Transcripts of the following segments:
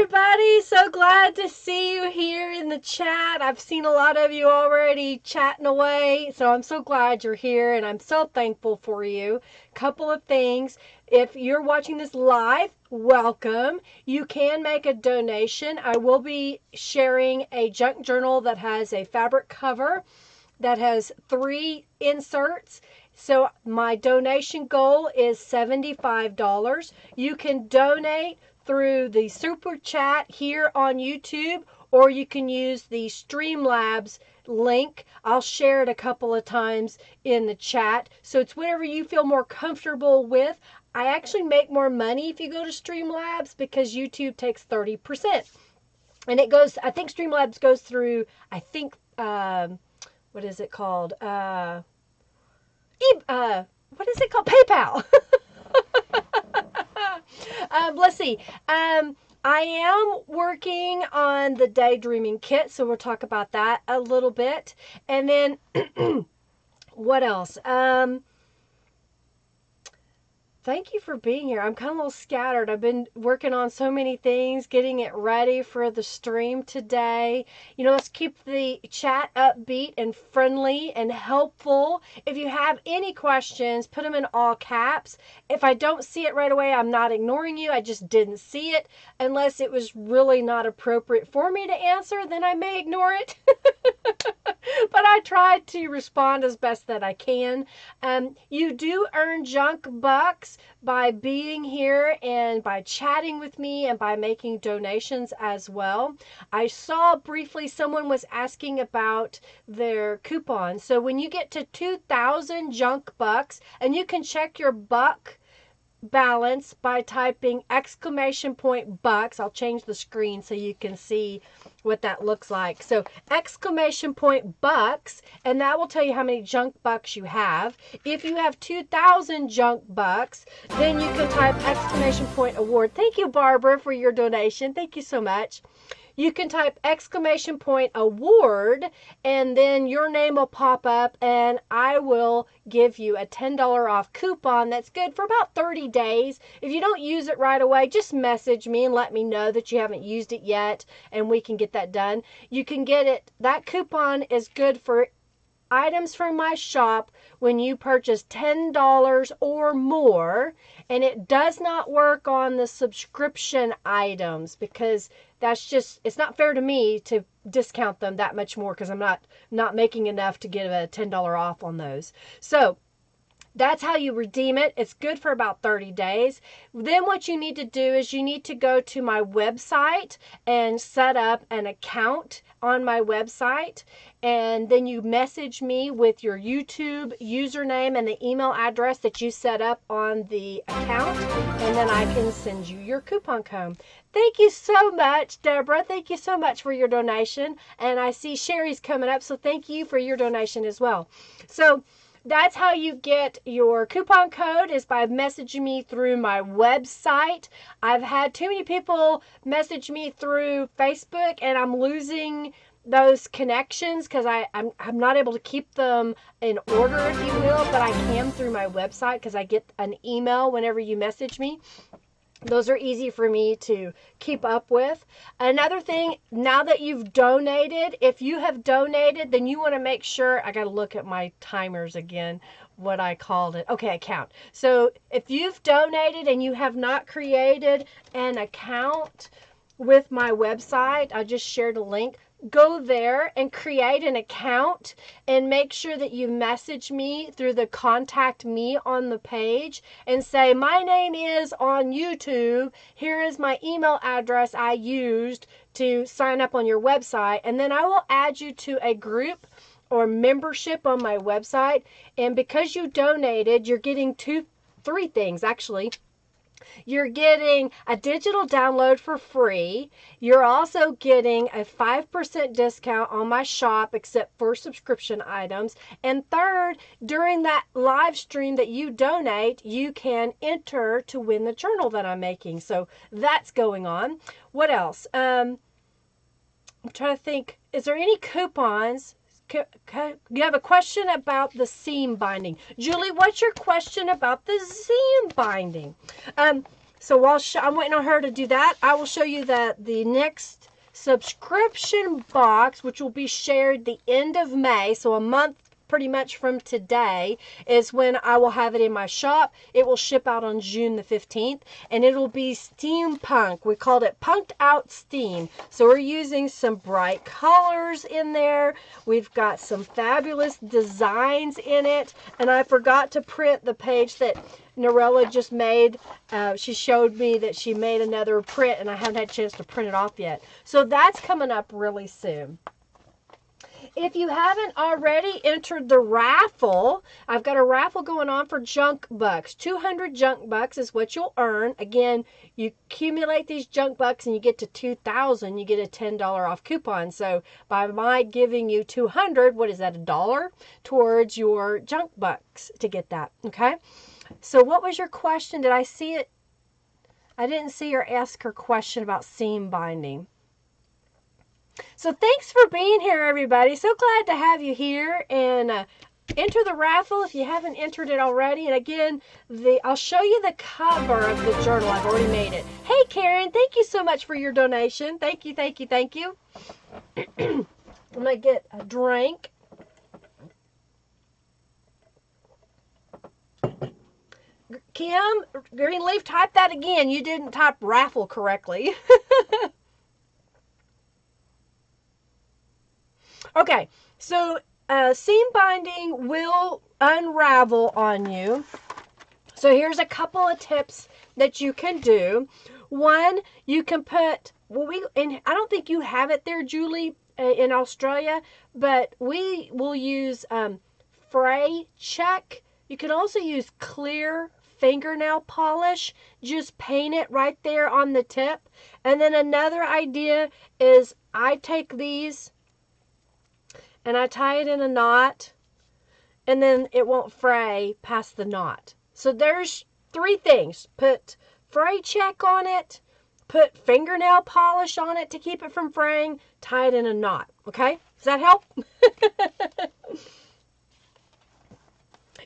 everybody. So glad to see you here in the chat. I've seen a lot of you already chatting away, so I'm so glad you're here, and I'm so thankful for you. Couple of things. If you're watching this live, welcome. You can make a donation. I will be sharing a junk journal that has a fabric cover that has 3 inserts. So my donation goal is $75. You can donate through the super chat here on YouTube, or you can use the Streamlabs link. I'll share it a couple of times in the chat. So it's whatever you feel more comfortable with. I actually make more money if you go to Streamlabs because YouTube takes 30%. And it goes, I think Streamlabs goes through, what is it called? What is it called? PayPal. Let's see. I am working on the daydreaming kit, so we'll talk about that a little bit. And then, what else? Thank you for being here. I'm kind of a little scattered. I've been working on so many things, getting it ready for the stream today. You know, let's keep the chat upbeat and friendly and helpful. If you have any questions, put them in all caps. If I don't see it right away, I'm not ignoring you. I just didn't see it. Unless it was really not appropriate for me to answer, then I may ignore it. But I tried to respond as best that I can. You do earn junk bucks by being here and by chatting with me and by making donations as well. I saw briefly someone was asking about their coupon. So when you get to 2,000 junk bucks, and you can check your buck balance by typing !bucks. I'll change the screen so you can see what that looks like. So !bucks, and that will tell you how many junk bucks you have. If you have 2,000 junk bucks, then you can type !award. Thank you, Barbara, for your donation. Thank you so much. You can type !award, and then your name will pop up, and I will give you a $10 off coupon that's good for about 30 days. If you don't use it right away, just message me and let me know that you haven't used it yet, and we can get that done. You can get it. That coupon is good for items from my shop when you purchase $10 or more, and it does not work on the subscription items because that's just, it's not fair to me to discount them that much more because I'm not making enough to get a $10 off on those. So that's how you redeem it. It's good for about 30 days. Then what you need to do is you need to go to my website and set up an account on my website. And then you message me with your YouTube username and the email address that you set up on the account. And then I can send you your coupon code. Thank you so much, Deborah. Thank you so much for your donation. And I see Sherry's coming up, so thank you for your donation as well. So that's how you get your coupon code, is by messaging me through my website. I've had too many people message me through Facebook, and I'm losing those connections because I'm not able to keep them in order, if you will, but I can through my website because I get an email whenever you message me. Those are easy for me to keep up with. Another thing, now that you've donated, if you have donated, then you want to make sure, I got to look at my timers again, what I called it. Okay, account. So if you've donated and you have not created an account with my website, I just shared a link. Go there and create an account and make sure that you message me through the contact me on the page and say, my name is on YouTube. Here is my email address I used to sign up on your website. And then I will add you to a group or membership on my website. And because you donated, you're getting three things actually. You're getting a digital download for free. You're also getting a 5% discount on my shop except for subscription items. And third, during that live stream that you donate, you can enter to win the journal that I'm making. So that's going on. What else? I'm trying to think. Is there any coupons? You have a question about the seam binding. Julie, what's your question about the seam binding? So while I'm waiting on her to do that, I will show you that the next subscription box, which will be shared the end of May, so a month pretty much from today, is when I will have it in my shop. It will ship out on June the 15th, and it'll be steampunk. We called it Punked Out Steam. So we're using some bright colors in there. We've got some fabulous designs in it, and I forgot to print the page that Norella just made. She showed me that she made another print, and I haven't had a chance to print it off yet. So that's coming up really soon. If you haven't already entered the raffle, I've got a raffle going on for junk bucks. 200 junk bucks is what you'll earn. Again, you accumulate these junk bucks and you get to 2,000, you get a $10 off coupon. So by my giving you 200, what is that, $1 towards your junk bucks to get that, okay? So what was your question? Did I see it? I didn't see her ask her question about seam binding. So thanks for being here, everybody. So glad to have you here, and enter the raffle if you haven't entered it already. And again, I'll show you the cover of the journal. I've already made it. Hey, Karen, thank you so much for your donation. Thank you, thank you, thank you. I'm going to get a drink. Kim, Greenleaf, type that again. You didn't type raffle correctly. Okay, so seam binding will unravel on you. So here's a couple of tips that you can do. One, you can put, and I don't think you have it there, Julie, in Australia, but we will use fray check. You can also use clear fingernail polish. Just paint it right there on the tip. And then another idea is I take these and I tie it in a knot, and then it won't fray past the knot. So there's 3 things. Put fray check on it, put fingernail polish on it to keep it from fraying, tie it in a knot. Okay? Does that help?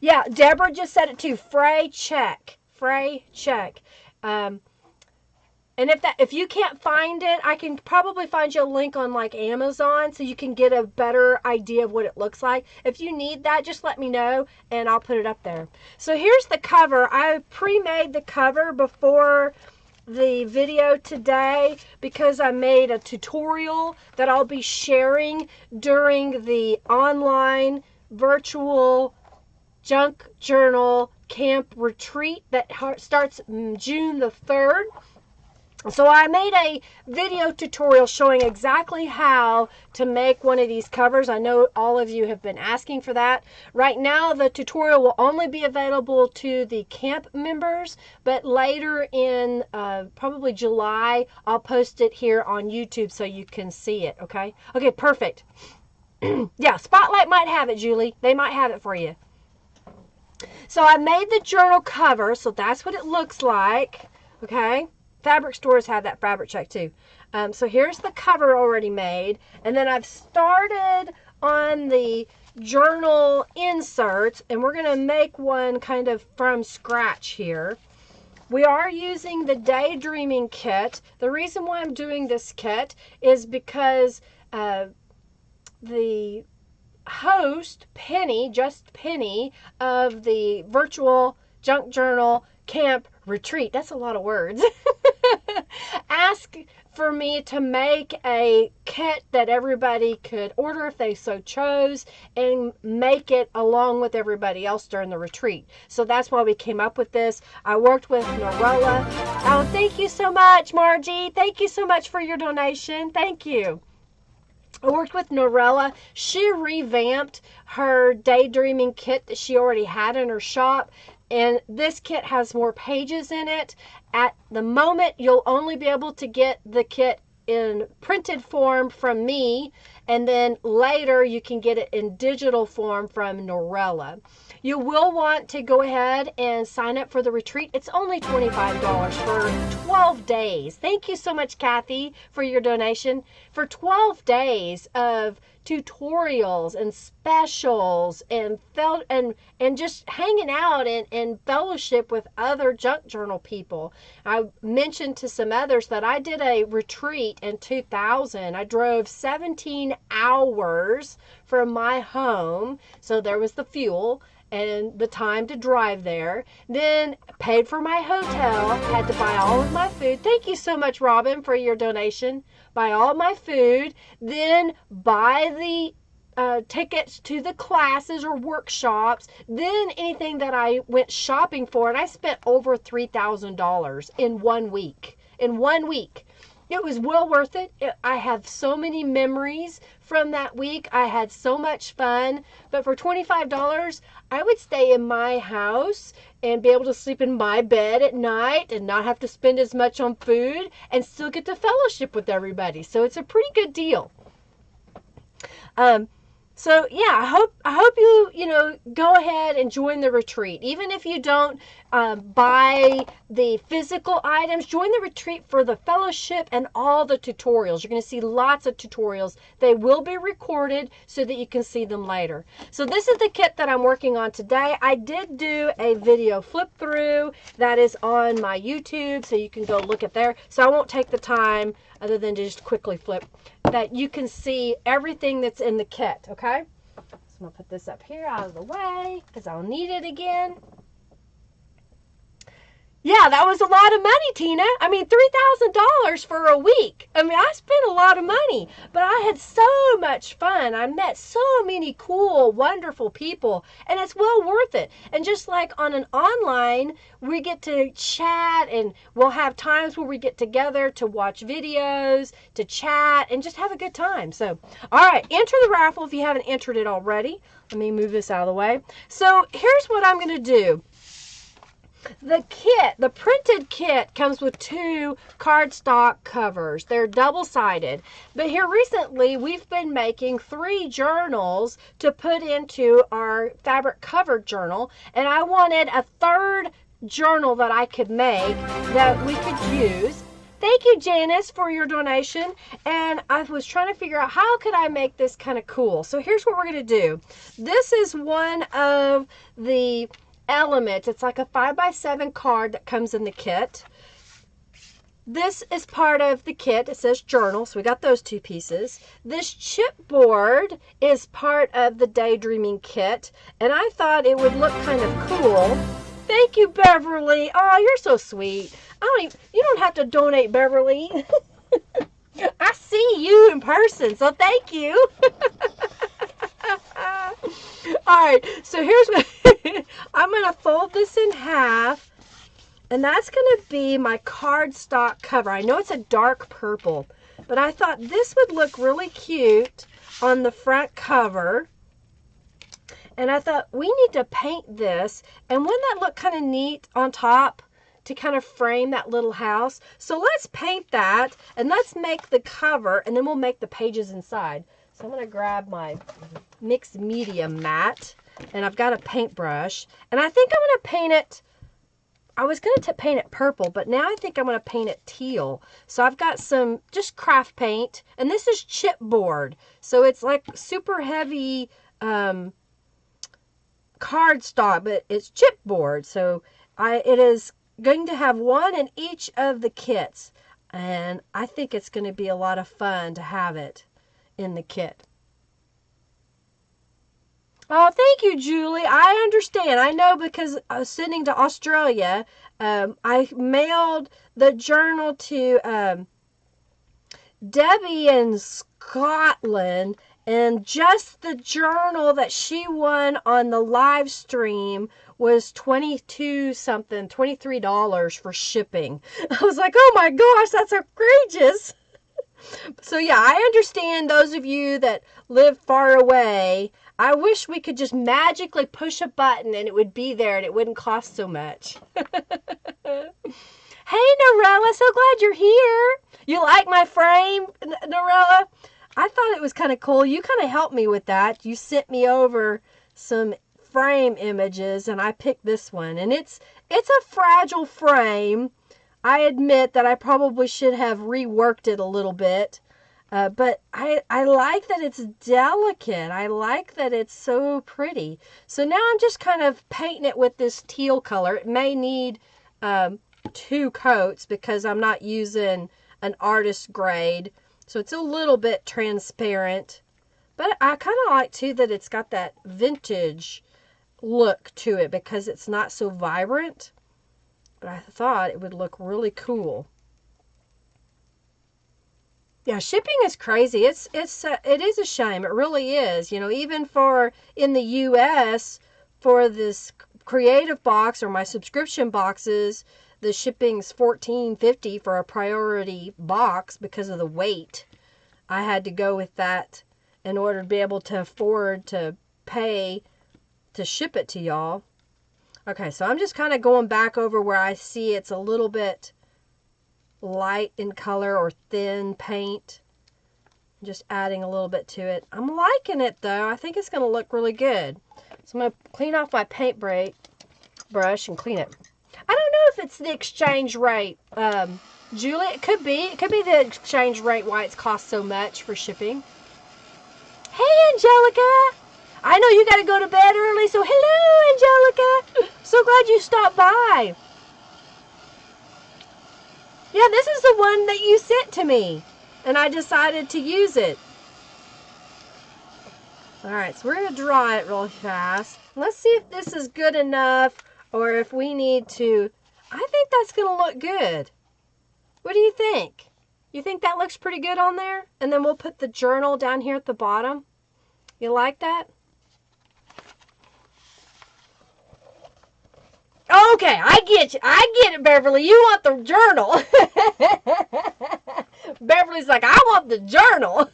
Yeah, Deborah just said it too. Fray check. Fray check. And if you can't find it, I can probably find you a link on like Amazon so you can get a better idea of what it looks like. If you need that, just let me know and I'll put it up there. So here's the cover. I pre-made the cover before the video today because I made a tutorial that I'll be sharing during the online virtual junk journal camp retreat that starts June the 3rd. So I made a video tutorial showing exactly how to make one of these covers. I know all of you have been asking for that. Right now, the tutorial will only be available to the camp members, but later in probably July, I'll post it here on YouTube so you can see it, okay? Okay, perfect. Yeah, Spotlight might have it, Julie. They might have it for you. So I made the journal cover, so that's what it looks like, okay? Fabric stores have that fabric check too. So here's the cover already made. And then I've started on the journal inserts, and we're going to make one kind of from scratch here. We are using the Daydreaming kit. The reason why I'm doing this kit is because the host, Penny, just Penny, of the virtual junk journal camp retreat, that's a lot of words, ask for me to make a kit that everybody could order if they so chose and make it along with everybody else during the retreat. So that's why we came up with this. I worked with Norella. Oh, thank you so much, Margie. Thank you so much for your donation. Thank you. I worked with Norella. She revamped her Daydreaming kit that she already had in her shop. And this kit has more pages in it. At the moment, you'll only be able to get the kit in printed form from me. And then later, you can get it in digital form from Norella. You will want to go ahead and sign up for the retreat. It's only $25 for 12 days. Thank you so much, Kathy, for your donation. For 12 days of tutorials and specials and just hanging out and fellowship with other junk journal people. I mentioned to some others that I did a retreat in 2000. I drove 17 hours from my home, so there was the fuel and the time to drive there. Then paid for my hotel, had to buy all of my food. Thank you so much, Robin, for your donation. Buy all my food, then buy the tickets to the classes or workshops, then anything that I went shopping for, and I spent over $3,000 in 1 week. In 1 week. It was well worth it. I have so many memories from that week. I had so much fun. But for $25, I would stay in my house and be able to sleep in my bed at night and not have to spend as much on food and still get to fellowship with everybody. So it's a pretty good deal. So yeah, I hope you go ahead and join the retreat. Even if you don't buy the physical items, join the retreat for the fellowship and all the tutorials. You're going to see lots of tutorials. They will be recorded so that you can see them later. So this is the kit that I'm working on today. I did do a video flip through that is on my YouTube, so you can go look at there. So I won't take the time other than to just quickly flip, that you can see everything that's in the kit, okay? So I'm going to put this up here out of the way because I'll need it again. Yeah, that was a lot of money, Tina. I mean, $3,000 for a week. I mean, I spent a lot of money, but I had so much fun. I met so many cool, wonderful people, and it's well worth it. And just like on an online, we get to chat, and we'll have times where we get together to watch videos, to chat, and just have a good time. So, all right, enter the raffle if you haven't entered it already. Let me move this out of the way. So here's what I'm going to do. The kit, the printed kit, comes with 2 cardstock covers. They're double-sided. But here recently, we've been making 3 journals to put into our fabric covered journal. And I wanted a 3rd journal that I could make that we could use. Thank you, Janice, for your donation. And I was trying to figure out how could I make this kind of cool. So here's what we're going to do. This is one of the elements. It's like a 5x7 card that comes in the kit. This is part of the kit. It says journal, so we got those 2 pieces. This chipboard is part of the daydreaming kit, and I thought it would look kind of cool. Thank you, Beverly. Oh, you're so sweet. You don't have to donate, Beverly. I see you in person, so thank you. All right, so here's what I'm going to fold this in half, and that's going to be my cardstock cover. I know it's a dark purple, but I thought this would look really cute on the front cover. And I thought we need to paint this, and wouldn't that look kind of neat on top to kind of frame that little house? So let's paint that, and let's make the cover, and then we'll make the pages inside. So I'm going to grab my mixed media mat, and I've got a paintbrush, and I think I'm going to paint it. I was going to paint it purple, but now I think I'm going to paint it teal. So I've got some just craft paint, and this is chipboard. So it's like super heavy cardstock, but it's chipboard. So it is going to have one in each of the kits, and I think it's going to be a lot of fun to have it in the kit. Oh, thank you, Julie. I understand. I know because sending to Australia, I mailed the journal to Debbie in Scotland, and just the journal that she won on the live stream was $23 for shipping. I was like, oh my gosh, that's outrageous. So yeah, I understand those of you that live far away. I wish we could just magically push a button and it would be there and it wouldn't cost so much. Hey, Norella, so glad you're here. You like my frame, Norella? I thought it was kind of cool. You kind of helped me with that. You sent me over some frame images, and I picked this one. And it's a fragile frame. I admit that I probably should have reworked it a little bit. But I like that it's delicate. I like that it's so pretty. So now I'm just kind of painting it with this teal color. It may need 2 coats because I'm not using an artist grade. So it's a little bit transparent. But I kind of like too that it's got that vintage look to it because it's not so vibrant. But I thought it would look really cool. Yeah, shipping is crazy. It is a shame. It really is. You know, even for in the US for this creative box or my subscription boxes, the shipping's $14.50 for a priority box because of the weight. I had to go with that in order to be able to afford to pay to ship it to y'all. Okay, so I'm just kind of going back over where I see it's a little bit light in color or thin paint. Just adding a little bit to it. I'm liking it though. I think it's going to look really good. So I'm going to clean off my paint brush and clean it. I don't know if it's the exchange rate, Julie. It could be. It could be the exchange rate why it's cost so much for shipping. Hey, Angelica. I know you got to go to bed early, so hello, Angelica. So glad you stopped by. Yeah, this is the one that you sent to me, and I decided to use it. All right, so we're going to dry it really fast. Let's see if this is good enough or if we need to. I think that's going to look good. What do you think? You think that looks pretty good on there? And then we'll put the journal down here at the bottom. You like that? Okay, I get you. I get it, Beverly. You want the journal. Beverly's like, I want the journal.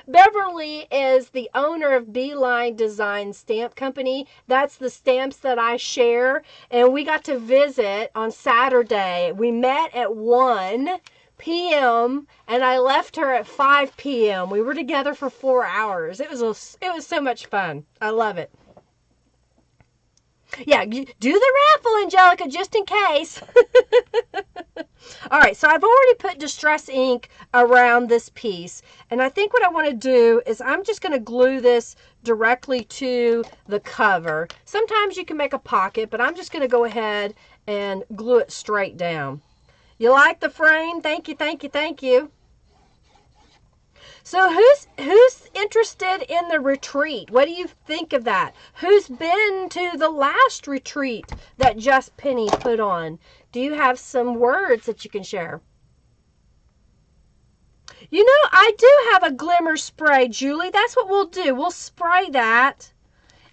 Beverly is the owner of Beeline Design Stamp Company. That's the stamps that I share. And we got to visit on Saturday. We met at 1 p.m. and I left her at 5 p.m. We were together for 4 hours. It was so much fun. I love it. Yeah, do the raffle, Angelica, just in case. All right, so I've already put Distress ink around this piece. And I think what I want to do is I'm just going to glue this directly to the cover. Sometimes you can make a pocket, but I'm just going to go ahead and glue it straight down. You like the frame? Thank you, thank you, thank you. So who's interested in the retreat? What do you think of that? Who's been to the last retreat that Just Penny put on? Do you have some words that you can share? You know, I do have a glimmer spray, Julie. That's what we'll do. We'll spray that,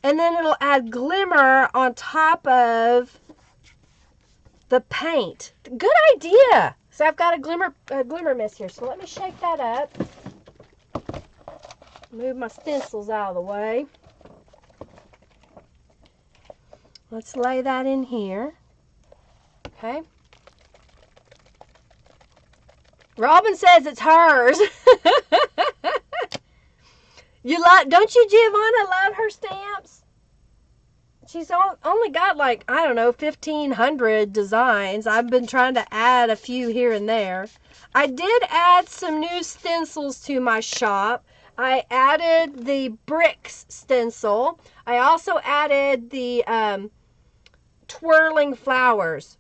and then it'll add glimmer on top of the paint. Good idea. So I've got a glimmer mist here. So let me shake that up. Move my stencils out of the way. Let's lay that in here. Okay. Robin says it's hers. Don't you, Giovanna, love her stamps? She's only got like, I don't know, 1,500 designs. I've been trying to add a few here and there. I did add some new stencils to my shop. I added the bricks stencil. I also added the twirling flowers.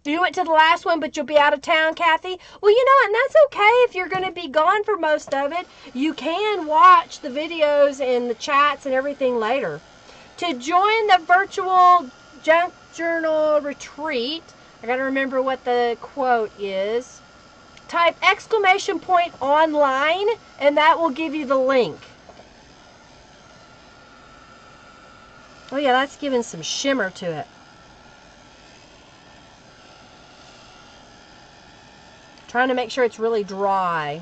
You went to the last one, but you'll be out of town, Kathy? Well, you know, and that's okay if you're going to be gone for most of it. You can watch the videos and the chats and everything later. To join the virtual junk journal retreat, I got to remember what the quote is. Type !online, and that will give you the link. Oh yeah, that's giving some shimmer to it. Trying to make sure it's really dry.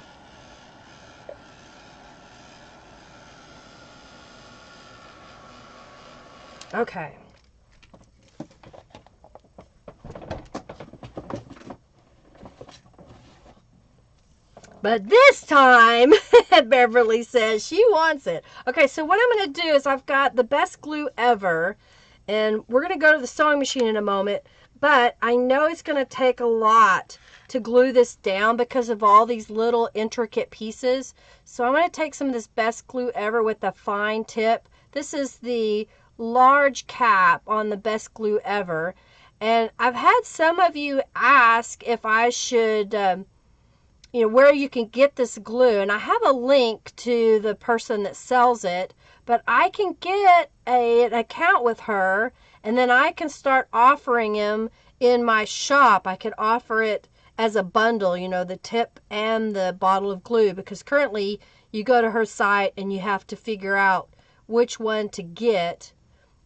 Okay. But this time, Beverly says she wants it. Okay, so what I'm going to do is I've got the best glue ever, and we're going to go to the sewing machine in a moment, but I know it's going to take a lot to glue this down because of all these little intricate pieces. So I'm going to take some of this best glue ever with the fine tip. This is the large cap on the best glue ever, and I've had some of you ask if I should where you can get this glue, and I have a link to the person that sells it, but I can get an account with her, and then I can start offering him in my shop. I could offer it as a bundle, the tip and the bottle of glue, because currently you go to her site and you have to figure out which one to get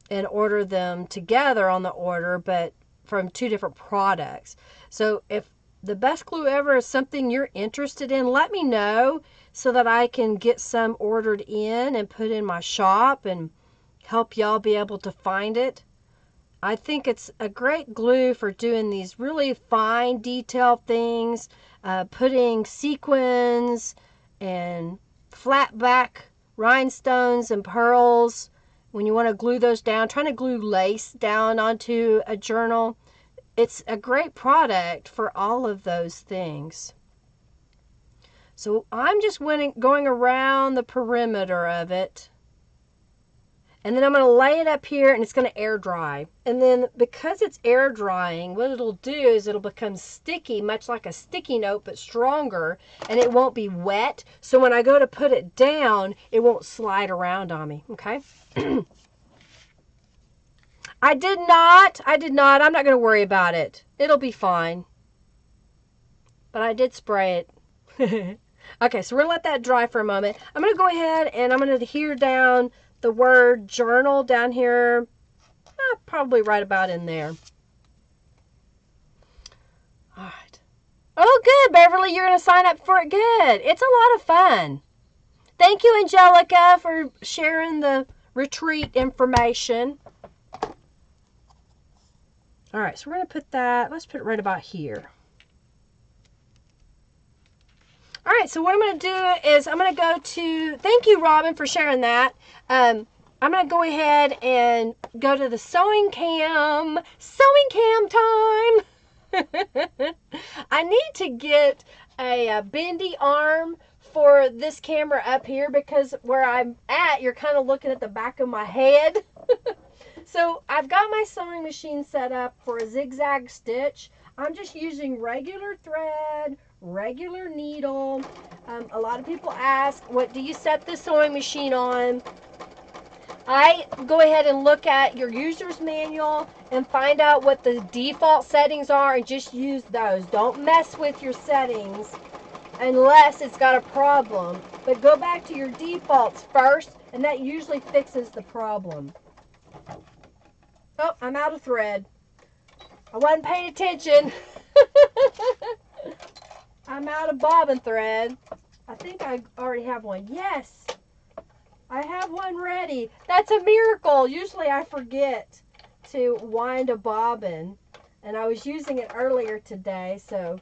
and order them together on the order, but from two different products. So if the best glue ever is something you're interested in, let me know so that I can get some ordered in and put in my shop and help y'all be able to find it. I think it's a great glue for doing these really fine detail things, putting sequins and flat back rhinestones and pearls when you want to glue those down, trying to glue lace down onto a journal. It's a great product for all of those things. So I'm just going around the perimeter of it. And then I'm going to lay it up here and it's going to air dry. And then because it's air drying, what it'll do is it'll become sticky, much like a sticky note, but stronger. And it won't be wet. So when I go to put it down, it won't slide around on me. Okay? I did not. I'm not going to worry about it. It'll be fine. But I did spray it. Okay, so we're going to let that dry for a moment. I'm going to go ahead and I'm going to adhere down the word journal down here. Probably right about in there. All right. Oh, good, Beverly. You're going to sign up for it. Good. It's a lot of fun. Thank you, Angelica, for sharing the retreat information. All right, so we're going to put that, let's put it right about here. All right, so what I'm going to do is I'm going to go to, thank you, Robin, for sharing that. I'm going to go ahead and go to the sewing cam time. I need to get a bendy arm for this camera up here because where I'm at, you're kind of looking at the back of my head. So I've got my sewing machine set up for a zigzag stitch. I'm just using regular thread, regular needle. A lot of people ask, what do you set the sewing machine on? I go ahead and look at your user's manual and find out what the default settings are and just use those. Don't mess with your settings unless it's got a problem. But go back to your defaults first, and that usually fixes the problem. Oh, I'm out of thread. I wasn't paying attention. I'm out of bobbin thread. I think I already have one. Yes, I have one ready. That's a miracle. Usually I forget to wind a bobbin, and I was using it earlier today, so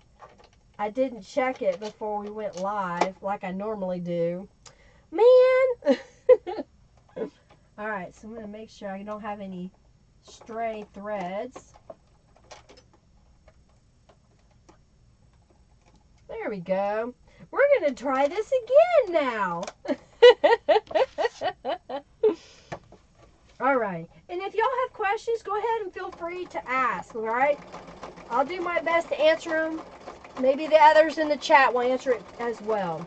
I didn't check it before we went live like I normally do. Man! All right, so I'm going to make sure I don't have any stray threads. There we go. We're going to try this again now. All right. And if y'all have questions, go ahead and feel free to ask, all right? I'll do my best to answer them. Maybe the others in the chat will answer it as well.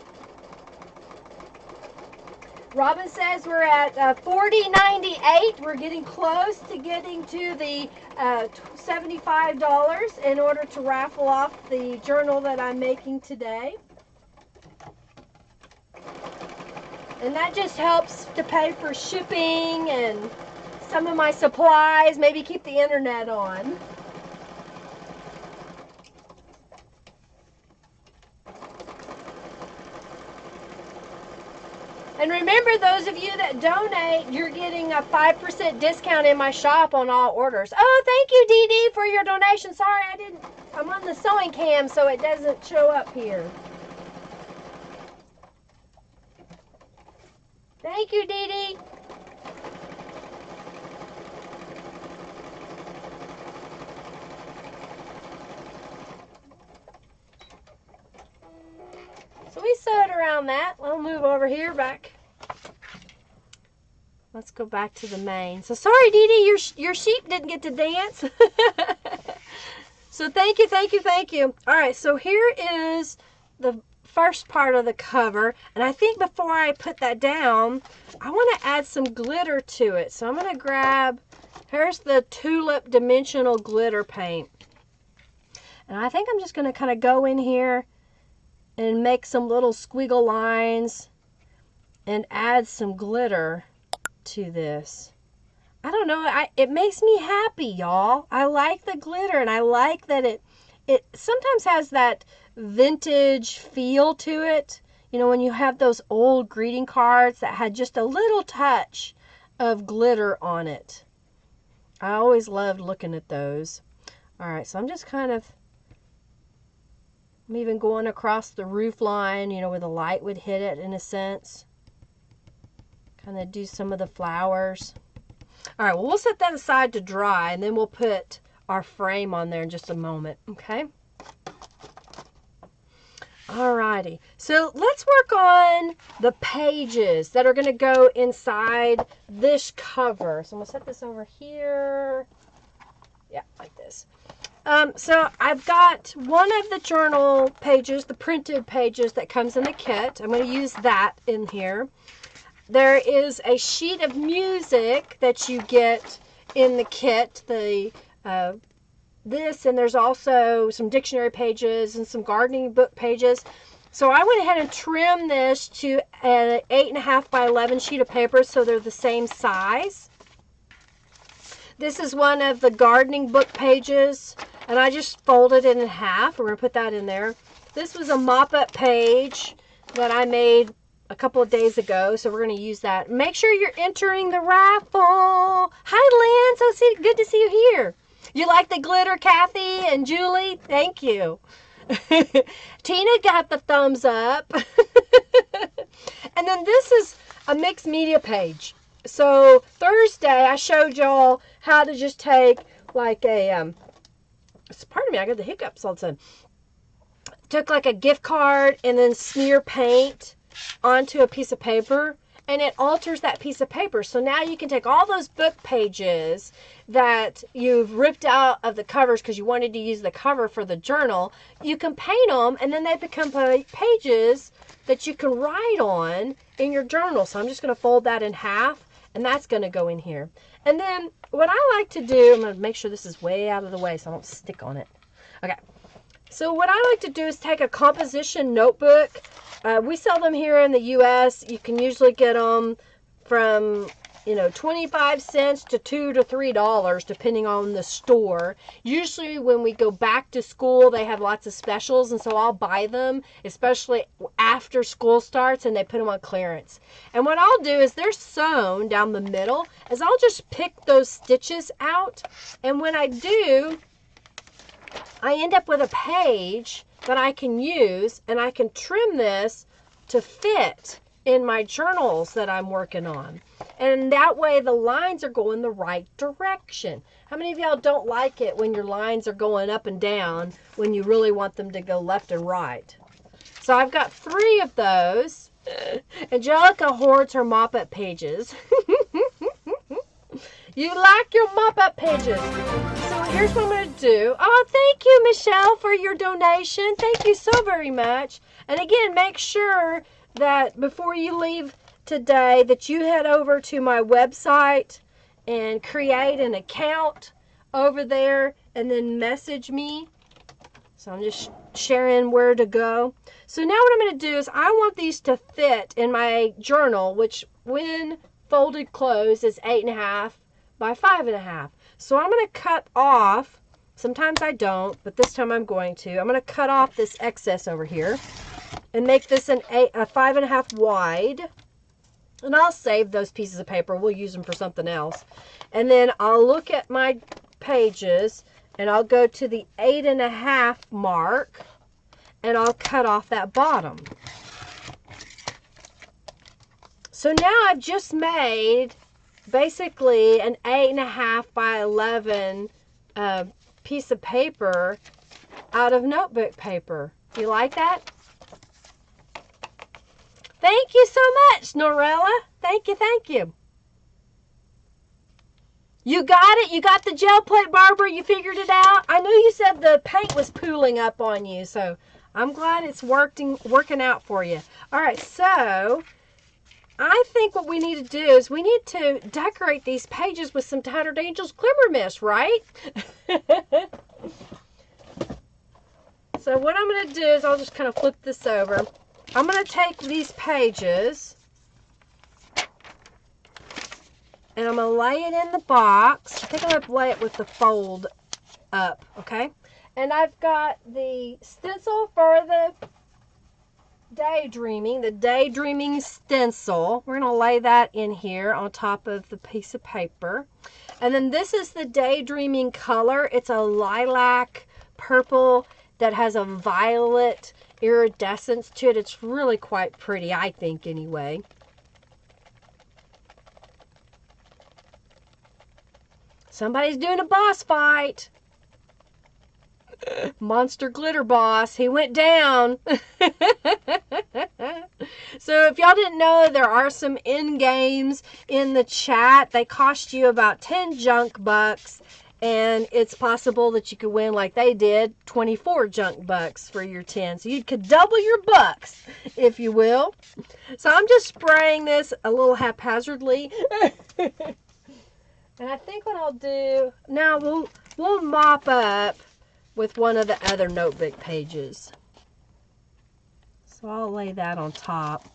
Robin says we're at $40.98. We're getting close to getting to the $75 in order to raffle off the journal that I'm making today. And that just helps to pay for shipping and some of my supplies, maybe keep the internet on. And remember, those of you that donate, you're getting a 5% discount in my shop on all orders. Oh, thank you, Dee Dee, for your donation. Sorry, I'm on the sewing cam, so it doesn't show up here. Thank you, Dee Dee. So we sewed around that. We'll move over here back. Let's go back to the main. So sorry, Dee Dee, your sheep didn't get to dance. So thank you, thank you, thank you. All right, so here is the first part of the cover. And I think before I put that down, I want to add some glitter to it. So I'm going to grab, here's the Tulip Dimensional Glitter Paint. And I think I'm just going to kind of go in here and make some little squiggle lines and add some glitter to this. I don't know, it makes me happy, y'all. I like the glitter, and I like that it sometimes has that vintage feel to it. You know, when you have those old greeting cards that had just a little touch of glitter on it. I always loved looking at those. All right, so I'm just kind of, I'm even going across the roof line, you know, where the light would hit it in a sense. Kind of do some of the flowers. All right, well, we'll set that aside to dry, and then we'll put our frame on there in just a moment, okay? All righty, so let's work on the pages that are going to go inside this cover. So I'm going to set this over here. Yeah, like this. So I've got one of the journal pages, the printed pages that comes in the kit. I'm going to use that in here. There is a sheet of music that you get in the kit, this, and there's also some dictionary pages and some gardening book pages. So I went ahead and trimmed this to an 8.5 by 11 sheet of paper, so they're the same size. This is one of the gardening book pages, and I just folded it in half. We're going to put that in there. This was a mop-up page that I made a couple of days ago, so we're going to use that. Make sure you're entering the raffle. Hi, Lynn. So good to see you here. You like the glitter, Kathy and Julie? Thank you. Tina got the thumbs up. And then this is a mixed media page. So Thursday, I showed y'all how to just take like a, pardon me, I got the hiccups all of a sudden. Took like a gift card and then smear paint onto a piece of paper, and it alters that piece of paper. So now you can take all those book pages that you've ripped out of the covers because you wanted to use the cover for the journal. You can paint them, and then they become pages that you can write on in your journal. So I'm just going to fold that in half, and that's going to go in here. And then what I like to do, I'm going to make sure this is way out of the way so I don't stick on it. Okay. So what I like to do is take a composition notebook. We sell them here in the U.S. You can usually get them from, 25 cents to $2 to $3, depending on the store. Usually when we go back to school, they have lots of specials, and so I'll buy them, especially after school starts, and they put them on clearance. And what I'll do is they're sewn down the middle, is I'll just pick those stitches out, and when I do, I end up with a page that I can use, and I can trim this to fit in my journals that I'm working on. And that way the lines are going the right direction. How many of y'all don't like it when your lines are going up and down when you really want them to go left and right? So I've got 3 of those. Angelica hoards her mop-up pages. You like your mop-up pages. So here's what I'm going to do. Oh, thank you, Michelle, for your donation. Thank you so very much. And again, make sure that before you leave today that you head over to my website and create an account over there and then message me. So I'm just sharing where to go. So now what I'm going to do is I want these to fit in my journal, which when folded closed is 8.5 by 5.5. So I'm going to cut off, sometimes I don't, but this time I'm going to. I'm going to cut off this excess over here and make this a 5.5 wide. And I'll save those pieces of paper. We'll use them for something else. And then I'll look at my pages and I'll go to the 8.5 mark and I'll cut off that bottom. So now I've just made basically an 8.5 by 11 piece of paper out of notebook paper. You like that? Thank you so much, Norella. Thank you, thank you. You got it? You got the gel plate, Barbara? You figured it out? I know you said the paint was pooling up on you, so I'm glad it's working out for you. All right, so I think what we need to do is we need to decorate these pages with some Tattered Angels glimmer mist, right? So what I'm going to do is I'll just kind of flip this over. I'm going to take these pages and I'm going to lay it in the box. I think I'm going to lay it with the fold up, okay? And I've got the stencil for the daydreaming stencil. We're going to lay that in here on top of the piece of paper. And then this is the daydreaming color. It's a lilac purple that has a violet iridescence to it. It's really quite pretty, I think, anyway. Somebody's doing a boss fight. Monster Glitter Boss. He went down. So if y'all didn't know, there are some end games in the chat. They cost you about 10 junk bucks. And it's possible that you could win, like they did, 24 junk bucks for your 10. So you could double your bucks, if you will. So I'm just spraying this a little haphazardly. And I think what I'll do, now we'll mop up with one of the other notebook pages. So I'll lay that on top.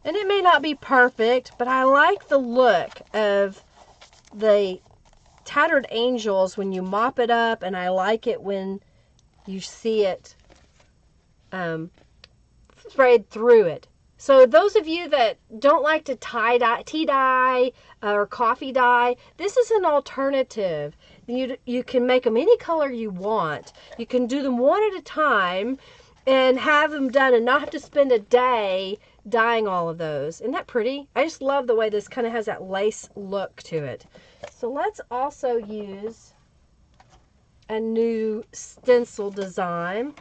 And it may not be perfect, but I like the look of the Tattered Angels when you mop it up, and I like it when you see it sprayed through it. So those of you that don't like to tea dye or coffee dye, this is an alternative. You can make them any color you want. You can do them one at a time and have them done and not have to spend a day dyeing all of those. Isn't that pretty? I just love the way this kind of has that lace look to it. So let's also use a new stencil design.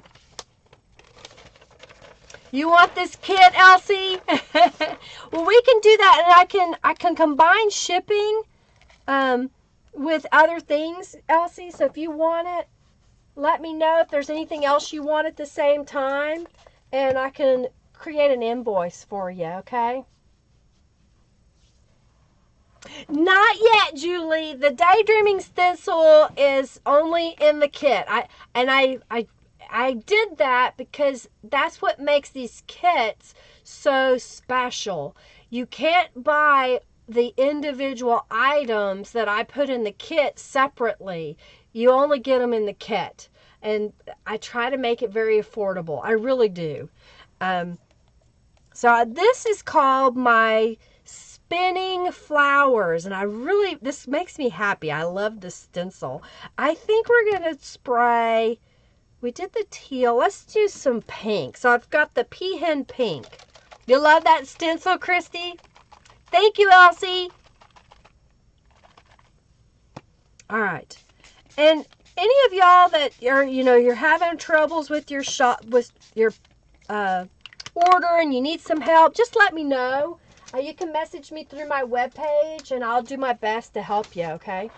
You want this kit, Elsie? Well, we can do that, and I can combine shipping with other things, Elsie. So if you want it, let me know if there's anything else you want at the same time, and I can create an invoice for you, okay? Not yet, Julie. The daydreaming stencil is only in the kit. I did that because that's what makes these kits so special. You can't buy the individual items that I put in the kit separately. You only get them in the kit. And I try to make it very affordable. I really do. So this is called my Spinning Flowers. And this makes me happy. I love this stencil. I think we're going to spray... We did the teal. Let's do some pink. So I've got the peahen pink. You love that stencil, Christy? Thank you, Elsie. All right. And any of y'all that are, you're having troubles with your order and you need some help, just let me know. You can message me through my webpage and I'll do my best to help you, okay?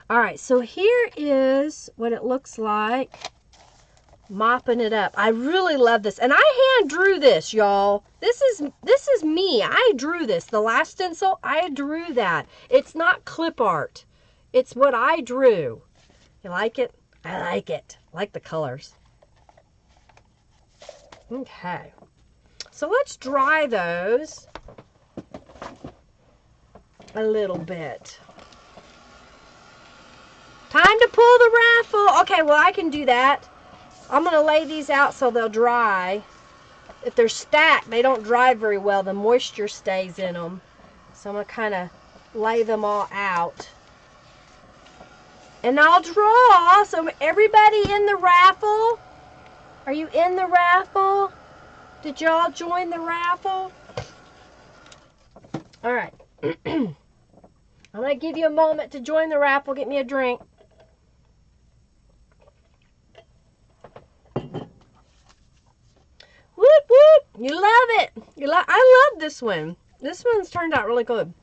All right, so here is what it looks like. Mopping it up. I really love this. And I hand drew this, y'all. This is me. I drew this. The last stencil, I drew that. It's not clip art. It's what I drew. You like it? I like it. I like the colors. Okay. So let's dry those a little bit. Time to pull the raffle. Okay, well, I can do that. I'm going to lay these out so they'll dry. If they're stacked, they don't dry very well. The moisture stays in them. So I'm going to kind of lay them all out. And I'll draw. So everybody in the raffle, are you in the raffle? Did y'all join the raffle? All right. I'm going to give you a moment to join the raffle. Get me a drink. Whoop, whoop. You love it. I love this one. This one's turned out really good.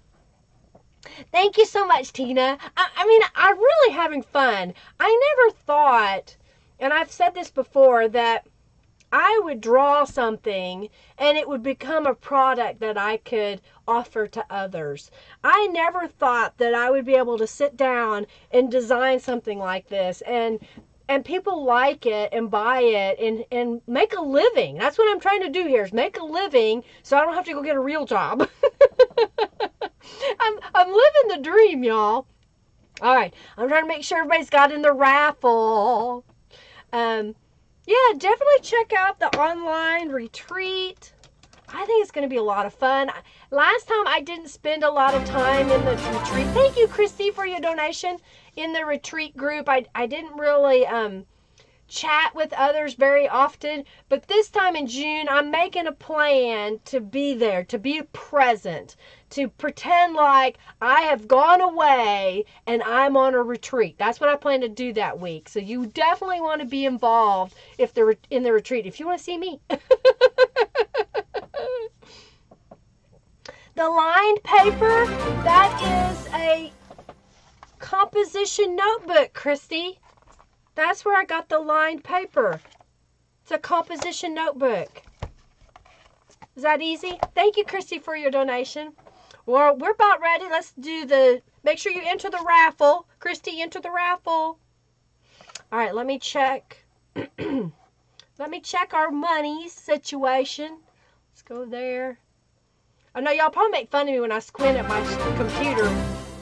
Thank you so much, Tina. I mean, I'm really having fun. I never thought, and I've said this before, that I would draw something and it would become a product that I could offer to others. I never thought that I would be able to sit down and design something like this and people like it and buy it and make a living. That's what I'm trying to do here, is make a living so I don't have to go get a real job. I'm living the dream, y'all. All right, I'm trying to make sure everybody's got in the raffle. Yeah, definitely check out the online retreat. I think it's going to be a lot of fun. Last time I didn't spend a lot of time in the retreat. Thank you, Christy, for your donation. In the retreat group, I didn't really chat with others very often, but this time in June, I'm making a plan to be there, to be present, to pretend like I have gone away and I'm on a retreat. That's what I plan to do that week. So you definitely want to be involved if they're in the retreat, if you want to see me. The lined paper, that is a composition notebook, Christy. That's where I got the lined paper. It's a composition notebook. Is that easy? Thank you, Christy, for your donation. Well, we're about ready. Let's do make sure you enter the raffle. Christy, enter the raffle. All right, let me check. Let me check our money situation. Let's go there. I know y'all probably make fun of me when I squint at my computer,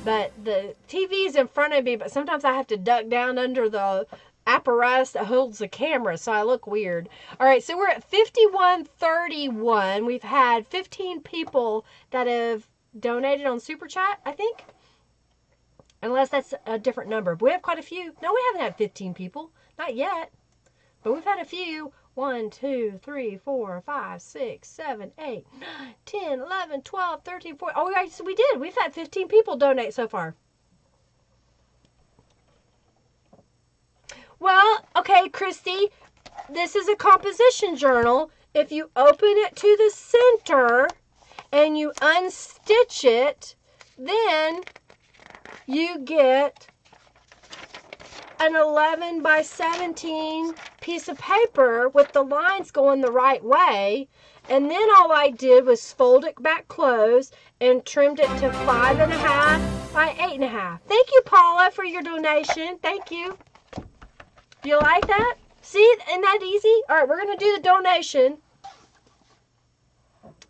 but the TV's in front of me, but sometimes I have to duck down under the apparatus that holds the camera, so I look weird. All right, so we're at 5131. We've had 15 people that have donated on Super Chat, I think. Unless that's a different number. But we have quite a few. No, we haven't had 15 people. Not yet. But we've had a few. 1, 2, 3, 4, 5, 6, 7, 8, 9, 10, 11, 12, 13, 14. Oh, yes, we did. We've had 15 people donate so far. Well, okay, Christy, this is a composition journal. If you open it to the center and you unstitch it, then you get an 11 by 17 piece of paper with the lines going the right way. And then all I did was fold it back closed and trimmed it to 5.5 by 8.5. Thank you, Paula, for your donation. Thank you. You like that? See, isn't that easy? All right, we're going to do the donation.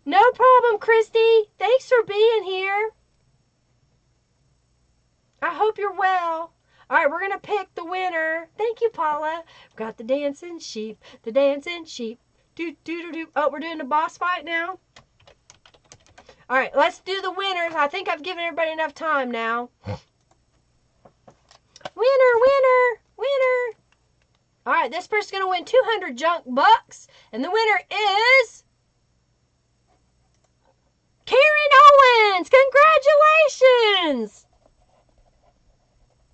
No problem, Christy. Thanks for being here. I hope you're well. All right, we're going to pick the winner. Thank you, Paula. We've got the dancing sheep. The dancing sheep. Do, do, do, do. Oh, we're doing the boss fight now. All right, let's do the winners. I think I've given everybody enough time now. Winner, winner, winner. All right, this person's going to win 200 junk bucks. And the winner is Karen Owens. Congratulations.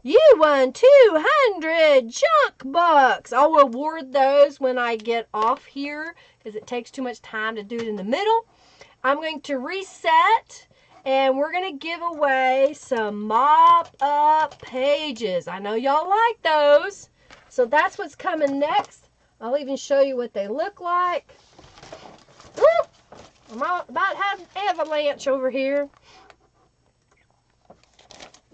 You won 200 junk bucks. I'll award those when I get off here because it takes too much time to do it in the middle. I'm going to reset and we're going to give away some mop-up pages. I know y'all like those. So that's what's coming next. I'll even show you what they look like. Woo! I'm about to have an avalanche over here.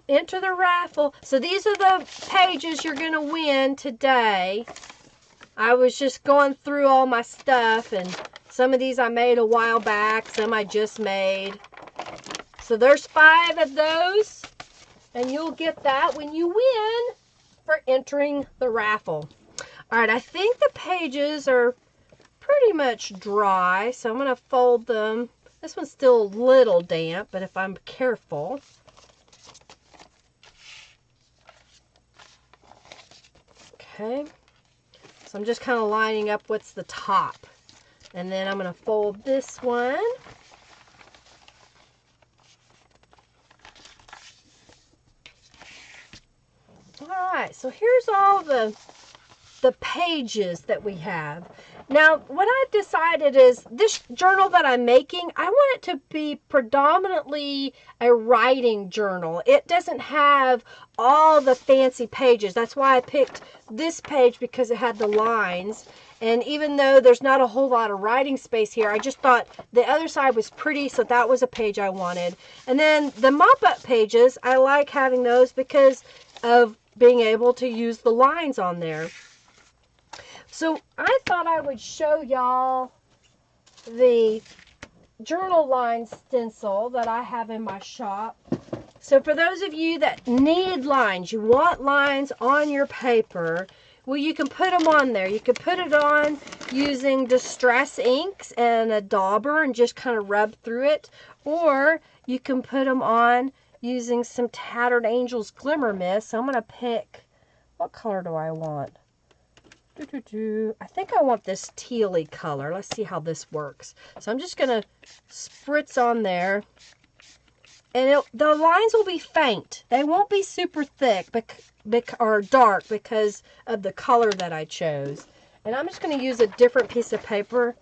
Enter the raffle. So these are the pages you're going to win today. I was just going through all my stuff, and some of these I made a while back, some I just made. So there's 5 of those, and you'll get that when you win for entering the raffle. All right, I think the pages are pretty much dry, so I'm going to fold them. This one's still a little damp, but if I'm careful. Okay, so I'm just kind of lining up what's the top. And then I'm going to fold this one. All right, so here's all the pages that we have. Now, what I've decided is this journal that I'm making, I want it to be predominantly a writing journal. It doesn't have all the fancy pages. That's why I picked this page, because it had the lines. And even though there's not a whole lot of writing space here, I just thought the other side was pretty, so that was a page I wanted. And then the mop-up pages, I like having those because of being able to use the lines on there. So I thought I would show y'all the journal line stencil that I have in my shop. So for those of you that need lines, you want lines on your paper, well, you can put them on there. You can put it on using distress inks and a dauber and just kind of rub through it. Or you can put them on using some Tattered Angels Glimmer Mist. So I'm going to pick, what color do I want? I think I want this tealy color. Let's see how this works. So I'm just going to spritz on there. And the lines will be faint. They won't be super thick or dark because of the color that I chose. And I'm just going to use a different piece of paper.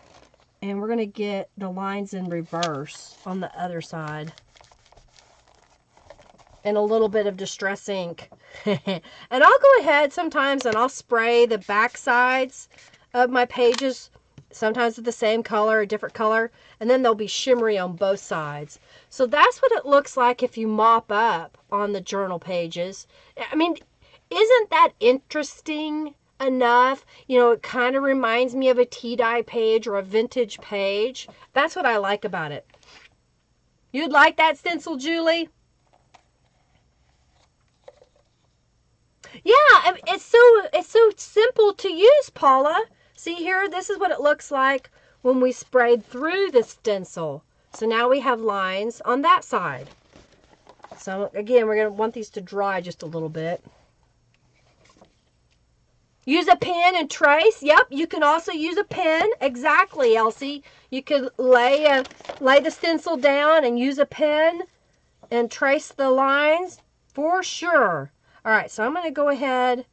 And we're going to get the lines in reverse on the other side. And a little bit of distress ink. And I'll go ahead sometimes and I'll spray the back sides of my pages, sometimes with the same color, a different color, and then they'll be shimmery on both sides. So that's what it looks like if you mop up on the journal pages. I mean, isn't that interesting enough? You know, it kind of reminds me of a tea-dye page or a vintage page. That's what I like about it. You'd like that stencil, Julie? Yeah, it's so simple to use, Paula. See here, this is what it looks like when we sprayed through the stencil. So now we have lines on that side. So again, we're going to want these to dry just a little bit. Use a pen and trace. Yep, you can also use a pen. Exactly, Elsie. You could lay the stencil down and use a pen and trace the lines for sure. All right, so I'm going to go ahead.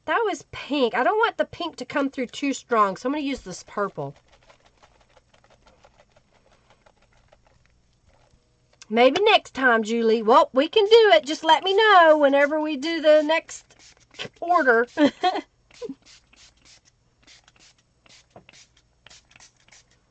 That was pink. I don't want the pink to come through too strong, so I'm going to use this purple. Maybe next time, Julie. Well, we can do it. Just let me know whenever we do the next order.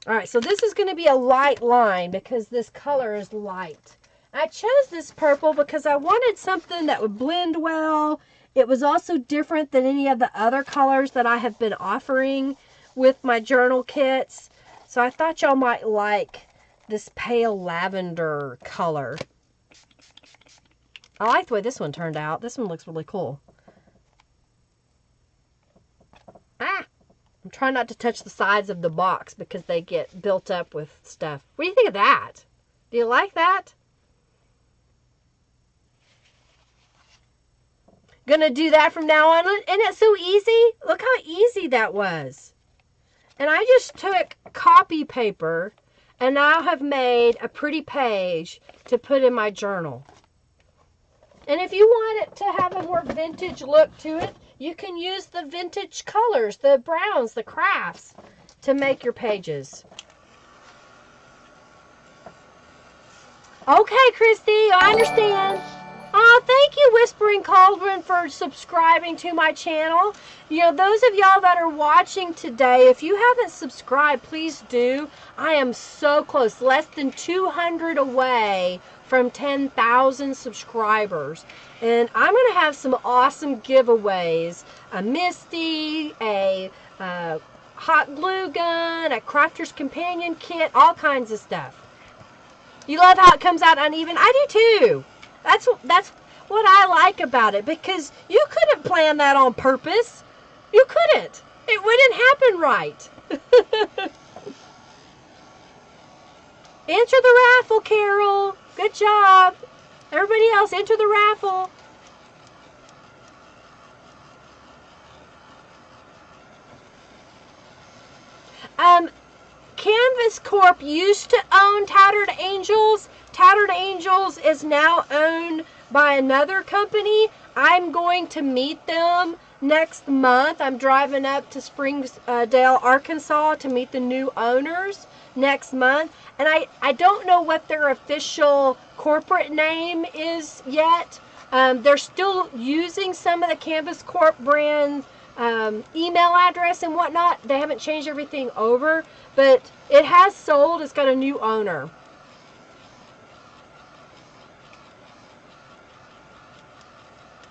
All right, so this is going to be a light line because this color is light. I chose this purple because I wanted something that would blend well. It was also different than any of the other colors that I have been offering with my journal kits. So I thought y'all might like this pale lavender color. I like the way this one turned out. This one looks really cool. I'm trying not to touch the sides of the box because they get built up with stuff. What do you think of that? Do you like that? Gonna do that from now on. And it's so easy. Look how easy that was. And I just took copy paper and now have made a pretty page to put in my journal. And if you want it to have a more vintage look to it, you can use the vintage colors, the browns, the crafts, to make your pages. Okay, Christy, I understand. Thank you, Whispering Cauldron, for subscribing to my channel. You know, those of y'all that are watching today, if you haven't subscribed, please do. I am so close, less than 200 away from 10,000 subscribers. And I'm going to have some awesome giveaways. A Misty, a hot glue gun, a Crafter's Companion kit, all kinds of stuff. You love how it comes out uneven? I do too. That's what I like about it, because you couldn't plan that on purpose. You couldn't. It wouldn't happen right. Enter the raffle, Carol. Good job. Everybody else, enter the raffle. Canvas Corp used to own Tattered Angels. Tattered Angels is now owned by another company. I'm going to meet them next month. I'm driving up to Springdale, Arkansas to meet the new owners next month. And I don't know what their official corporate name is yet. They're still using some of the Canvas Corp brand email address and whatnot. They haven't changed everything over, but it has sold. It's got a new owner.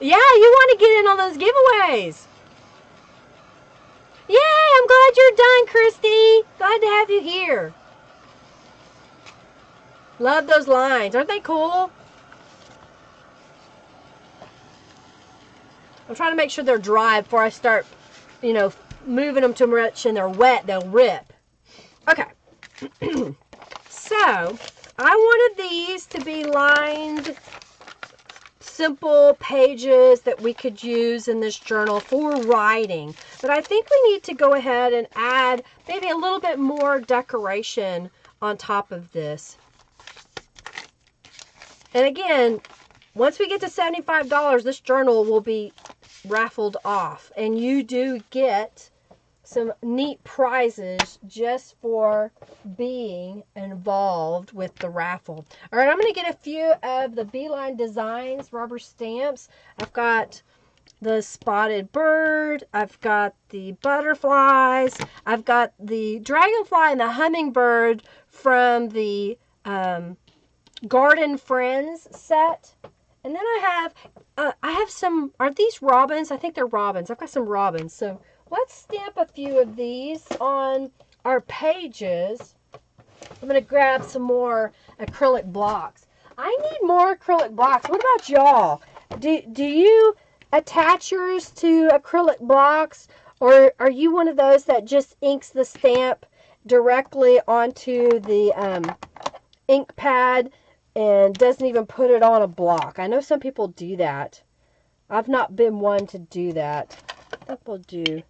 Yeah, you want to get in on those giveaways. Yay, I'm glad you're done, Christy. Glad to have you here. Love those lines. Aren't they cool? I'm trying to make sure they're dry before I start, moving them too much and they're wet, they'll rip. Okay. So, I wanted these to be lined, simple pages that we could use in this journal for writing. But I think we need to go ahead and add maybe a little bit more decoration on top of this. And again, once we get to $75, this journal will be raffled off. And you do get some neat prizes just for being involved with the raffle. All right, I'm going to get a few of the Beeline Designs rubber stamps. I've got the spotted bird. I've got the butterflies. I've got the dragonfly and the hummingbird from the Garden Friends set. And then I have some, are these robins? I think they're robins. I've got some robins. So let's stamp a few of these on our pages. I'm going to grab some more acrylic blocks. I need more acrylic blocks. What about y'all? Do you attach yours to acrylic blocks? Or are you one of those that just inks the stamp directly onto the ink pad and doesn't even put it on a block? I know some people do that. I've not been one to do that. People do.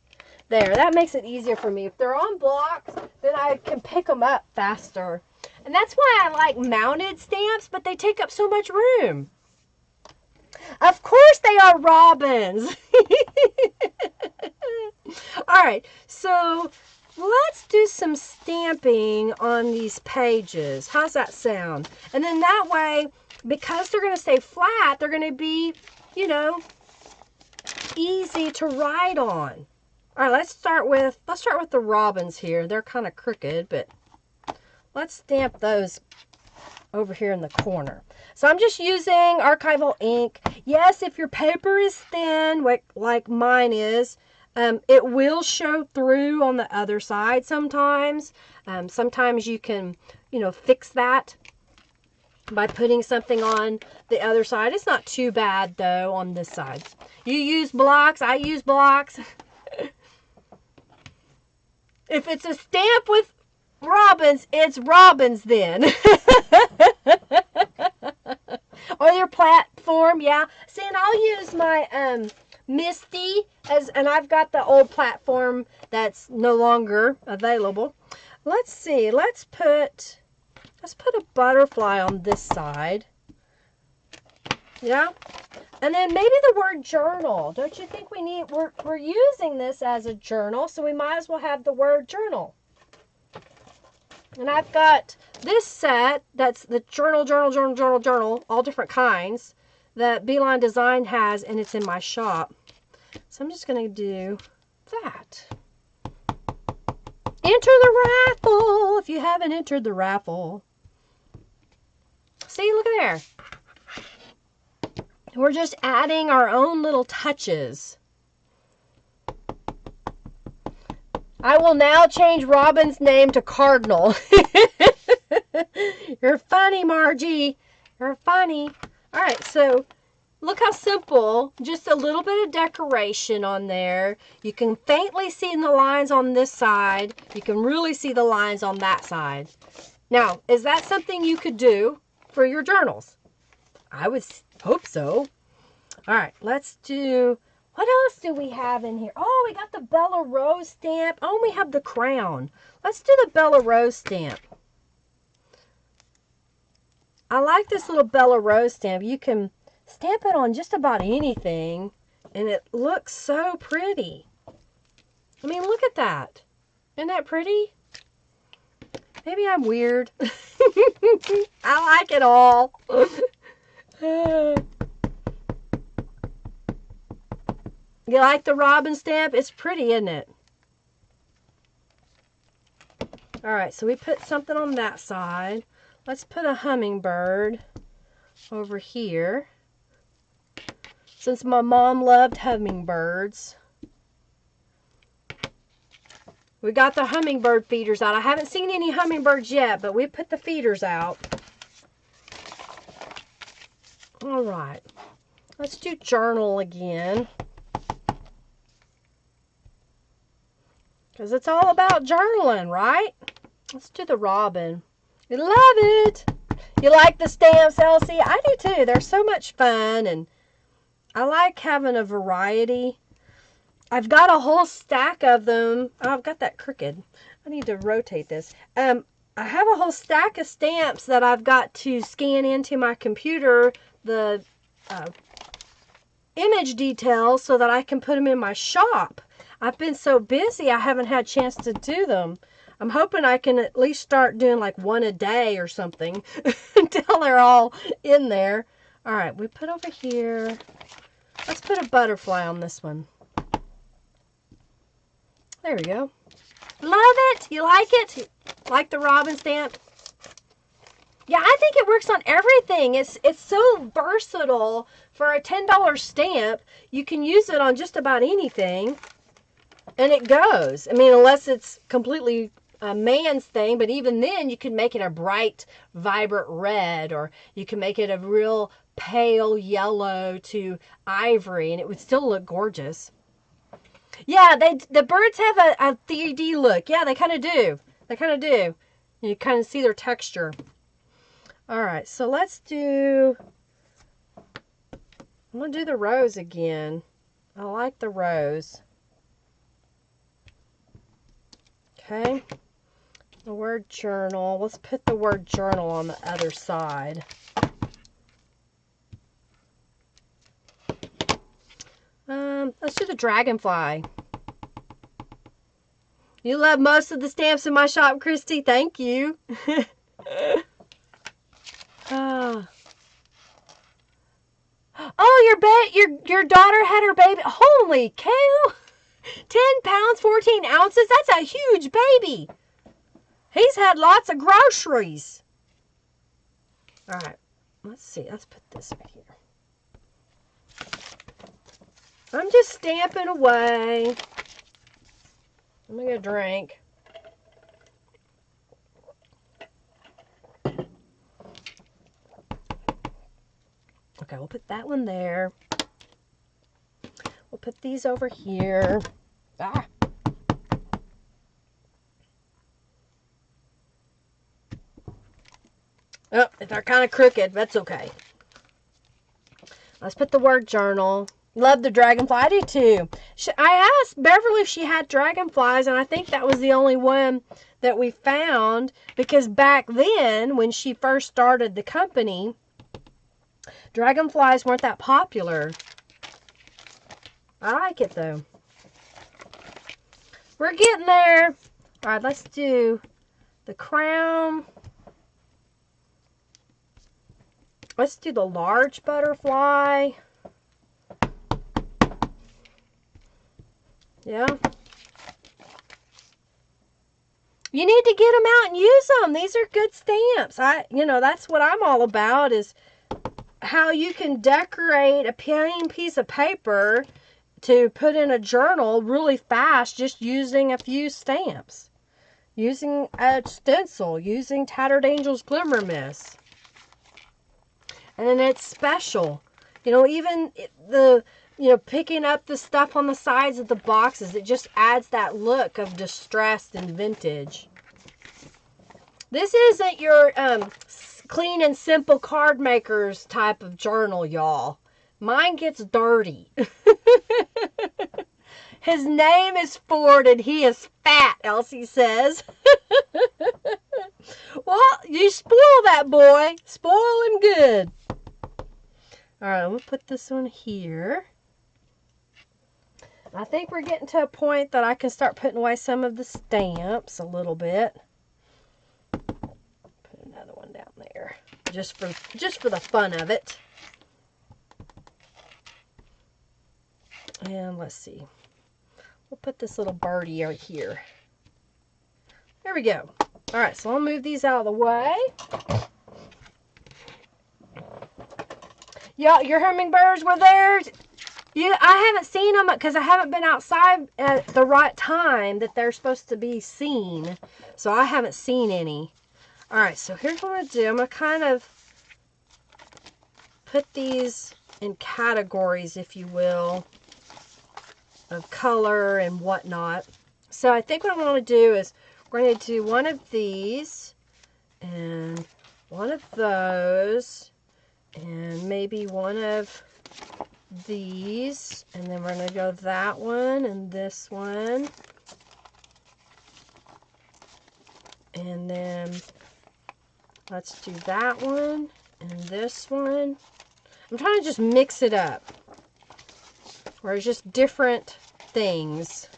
There, that makes it easier for me. If they're on blocks, then I can pick them up faster. And that's why I like mounted stamps, but they take up so much room. Of course they are robins. All right, so let's do some stamping on these pages. How's that sound? And then that way, because they're going to stay flat, they're going to be, easy to write on. All right, let's start with the robins here. They're kind of crooked, but let's stamp those over here in the corner. So I'm just using archival ink. Yes, if your paper is thin, like mine is, it will show through on the other side sometimes. Sometimes you can, fix that by putting something on the other side. It's not too bad, though, on this side. You use blocks. I use blocks. If it's a stamp with robins, it's robins then. On your platform, yeah. See, and I'll use my Misty and I've got the old platform that's no longer available. Let's see. Let's put a butterfly on this side. Yeah. And then maybe the word journal. Don't you think we're using this as a journal, so we might as well have the word journal. And I've got this set that's the journal, all different kinds that Beeline Design has, and it's in my shop. So I'm just going to do that. Enter the raffle if you haven't entered the raffle. See, look at there. We're just adding our own little touches. I will now change Robin's name to Cardinal. You're funny, Margie. You're funny. All right, so look how simple. Just a little bit of decoration on there. You can faintly see the lines on this side. You can really see the lines on that side. Now, is that something you could do for your journals? I would hope so. All right, let's do, what else do we have in here? Oh, we got the Bella Rose stamp. Oh, we have the crown. Let's do the Bella Rose stamp. I like this little Bella Rose stamp. You can stamp it on just about anything, and it looks so pretty. I mean, look at that. Isn't that pretty? Maybe I'm weird. I like it all. You like the robin stamp? It's pretty, isn't it? Alright, so we put something on that side. Let's put a hummingbird over here. Since my mom loved hummingbirds. We got the hummingbird feeders out. I haven't seen any hummingbirds yet, but we put the feeders out. Alright, let's do journal again. Because it's all about journaling, right? Let's do the robin. You love it. You like the stamps, Elsie? I do too. They're so much fun, and I like having a variety. I've got a whole stack of them. Oh, I've got that crooked. I need to rotate this. I have a whole stack of stamps that I've got to scan into my computer, the image details, so that I can put them in my shop. I've been so busy, I haven't had a chance to do them. I'm hoping I can at least start doing like one a day or something until they're all in there. All right, we put over here. Let's put a butterfly on this one. There we go. Love it. You like it? Like the robin stamp? Yeah, I think it works on everything. It's so versatile. For a $10 stamp, you can use it on just about anything. And it goes. I mean, unless it's completely a man's thing, but even then you can make it a bright, vibrant red, or you can make it a real pale yellow to ivory, and it would still look gorgeous. Yeah, the birds have a 3D look. Yeah, they kind of do. They kind of do. You kind of see their texture. All right, so let's do... I'm going to do the rose again. I like the rose. Okay. The word journal. Let's put the word journal on the other side. Let's do the dragonfly. You love most of the stamps in my shop, Christy. Thank you. Oh, your daughter had her baby. Holy cow! 10 pounds, 14 ounces. That's a huge baby. He's had lots of groceries. All right. Let's see. Let's put this right here. I'm just stamping away. I'm going to get a drink. Okay, we'll put that one there. We'll put these over here. Ah. Oh, they're kind of crooked. That's okay. Let's put the word journal. Love the dragonfly. I do too. I asked Beverly if she had dragonflies, and I think that was the only one that we found, because back then, when she first started the company, dragonflies weren't that popular. I like it though. We're getting there. All right, let's do the crown. Let's do the large butterfly. Yeah. You need to get them out and use them. These are good stamps. That's what I'm all about, is how you can decorate a plain piece of paper to put in a journal really fast just using a few stamps. Using a stencil, using Tattered Angel's Glimmer Mist. And it's special. Even picking up the stuff on the sides of the boxes, it just adds that look of distressed and vintage. This isn't your clean and simple card makers type of journal, y'all. Mine gets dirty. His name is Ford and he is fat, Elsie says. Well, you spoil that boy. Spoil him good. All right, we'll put this one here. I think we're getting to a point that I can start putting away some of the stamps a little bit. Put another one down there, just for the fun of it. And let's see. We'll put this little birdie right here. There we go. All right, so I'll move these out of the way. Yeah, your hummingbirds were there. I haven't seen them because I haven't been outside at the right time that they're supposed to be seen. So I haven't seen any. All right, so here's what I'm going to do. I'm going to kind of put these in categories, if you will, of color and whatnot. So I think what I'm going to do is we're going to do one of these and one of those and maybe one of these, and then we're going to go that one and this one, and then let's do that one and this one. I'm trying to just mix it up where it's just different things.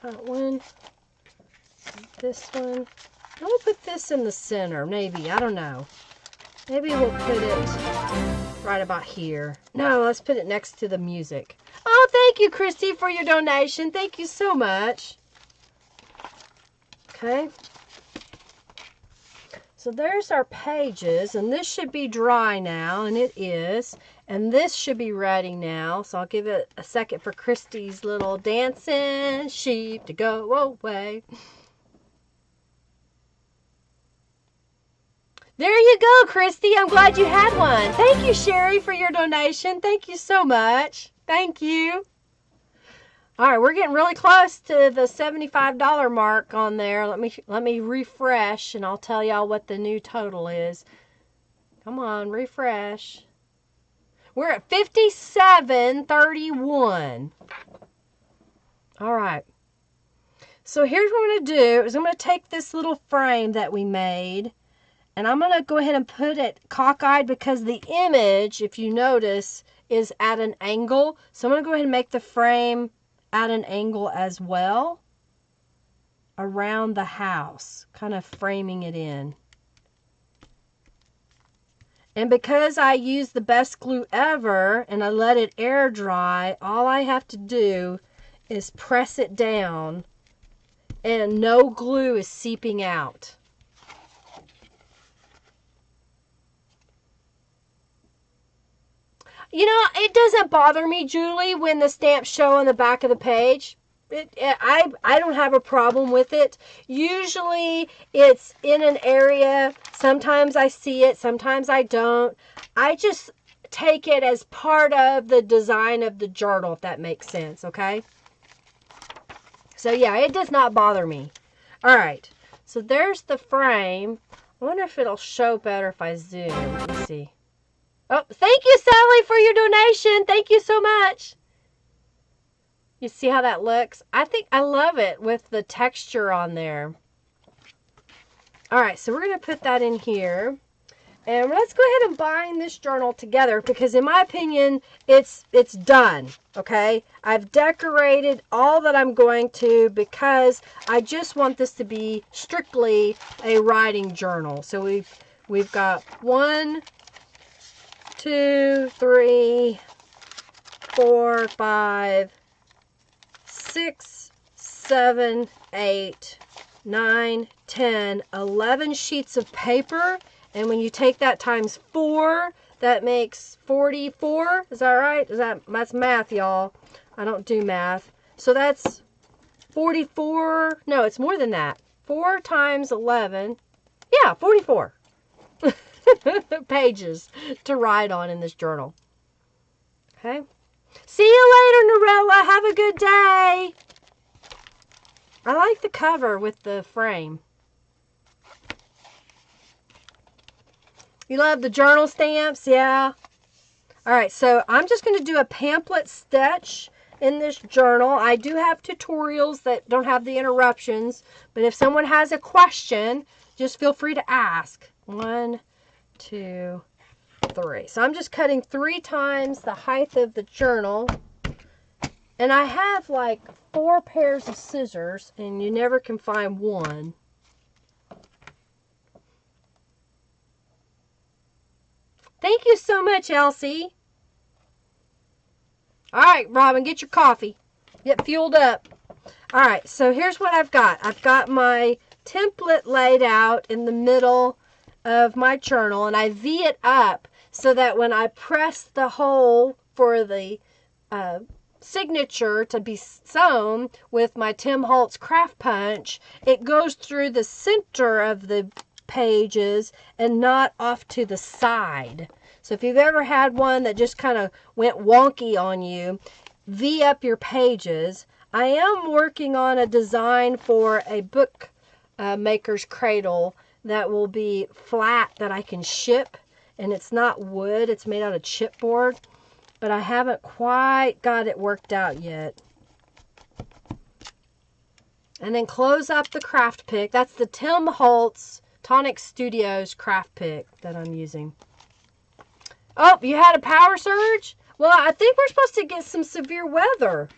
That one, this one. I'll put this in the center, maybe. I don't know. Maybe we'll put it right about here. No, let's put it next to the music. Oh, thank you, Christy, for your donation. Thank you so much. Okay. So there's our pages, and this should be dry now, and it is. And this should be ready now, so I'll give it a second for Christy's little dancing sheep to go away. There you go, Christy. I'm glad you had one. Thank you, Sherry, for your donation. Thank you so much. Thank you. All right, we're getting really close to the $75 mark on there. Let me refresh, and I'll tell y'all what the new total is. Come on, refresh. We're at $57.31. All right. So here's what I'm going to do is I'm going to take this little frame that we made, and I'm going to go ahead and put it cockeyed because the image, if you notice, is at an angle. So I'm going to go ahead and make the frame at an angle as well around the house, kind of framing it in. And because I use the best glue ever and I let it air dry, all I have to do is press it down and no glue is seeping out. You know, it doesn't bother me, Julie, when the stamps show on the back of the page. I don't have a problem with it. Usually it's in an area. Sometimes I see it, sometimes I don't. I just take it as part of the design of the journal, if that makes sense, okay? So yeah, it does not bother me. All right, so there's the frame. I wonder if it'll show better if I zoom. Let me see. Oh, thank you, Sally, for your donation. Thank you so much. You see how that looks? I think I love it with the texture on there. All right, so we're going to put that in here. And let's go ahead and bind this journal together because in my opinion, it's done, okay? I've decorated all that I'm going to because I just want this to be strictly a writing journal. So we've got 1, 2, 3, 4, 5, 6, 7, 8, 9, 10, 11 sheets of paper. And when you take that times 4, that makes 44. Is that right? That's math, y'all. I don't do math. So that's 44. No, it's more than that. 4 times 11. Yeah, 44. Pages to write on in this journal. Okay. See you later, Norella. Have a good day. I like the cover with the frame. You love the journal stamps? Yeah. All right, so I'm just going to do a pamphlet sketch in this journal. I do have tutorials that don't have the interruptions, but if someone has a question, just feel free to ask. 1, 2, 3. So I'm just cutting 3 times the height of the journal. And I have like 4 pairs of scissors, and you never can find one. Thank you so much, Elsie. All right, Robin, get your coffee. Get fueled up. All right, so here's what I've got. I've got my template laid out in the middle of my journal, and I V it up so that when I press the hole for the signature to be sewn with my Tim Holtz craft punch, it goes through the center of the pages and not off to the side. So if you've ever had one that just kind of went wonky on you, V up your pages. I am working on a design for a book maker's cradle that will be flat that I can ship, and it's not wood, it's made out of chipboard, but I haven't quite got it worked out yet. And then close up the craft pick. That's the Tim Holtz Tonic Studios craft pick that I'm using. Oh, you had a power surge? Well, I think we're supposed to get some severe weather.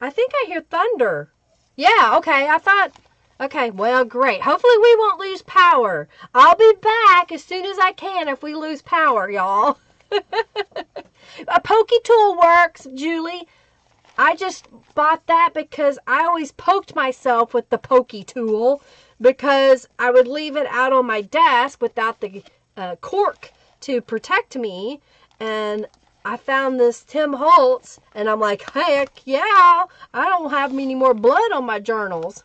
I think I hear thunder. Yeah, okay, I thought... Okay, well, great. Hopefully we won't lose power. I'll be back as soon as I can if we lose power, y'all. A pokey tool works, Julie. I just bought that because I always poked myself with the pokey tool because I would leave it out on my desk without the cork to protect me. And I found this Tim Holtz, and I'm like, heck yeah, I don't have any more blood on my journals.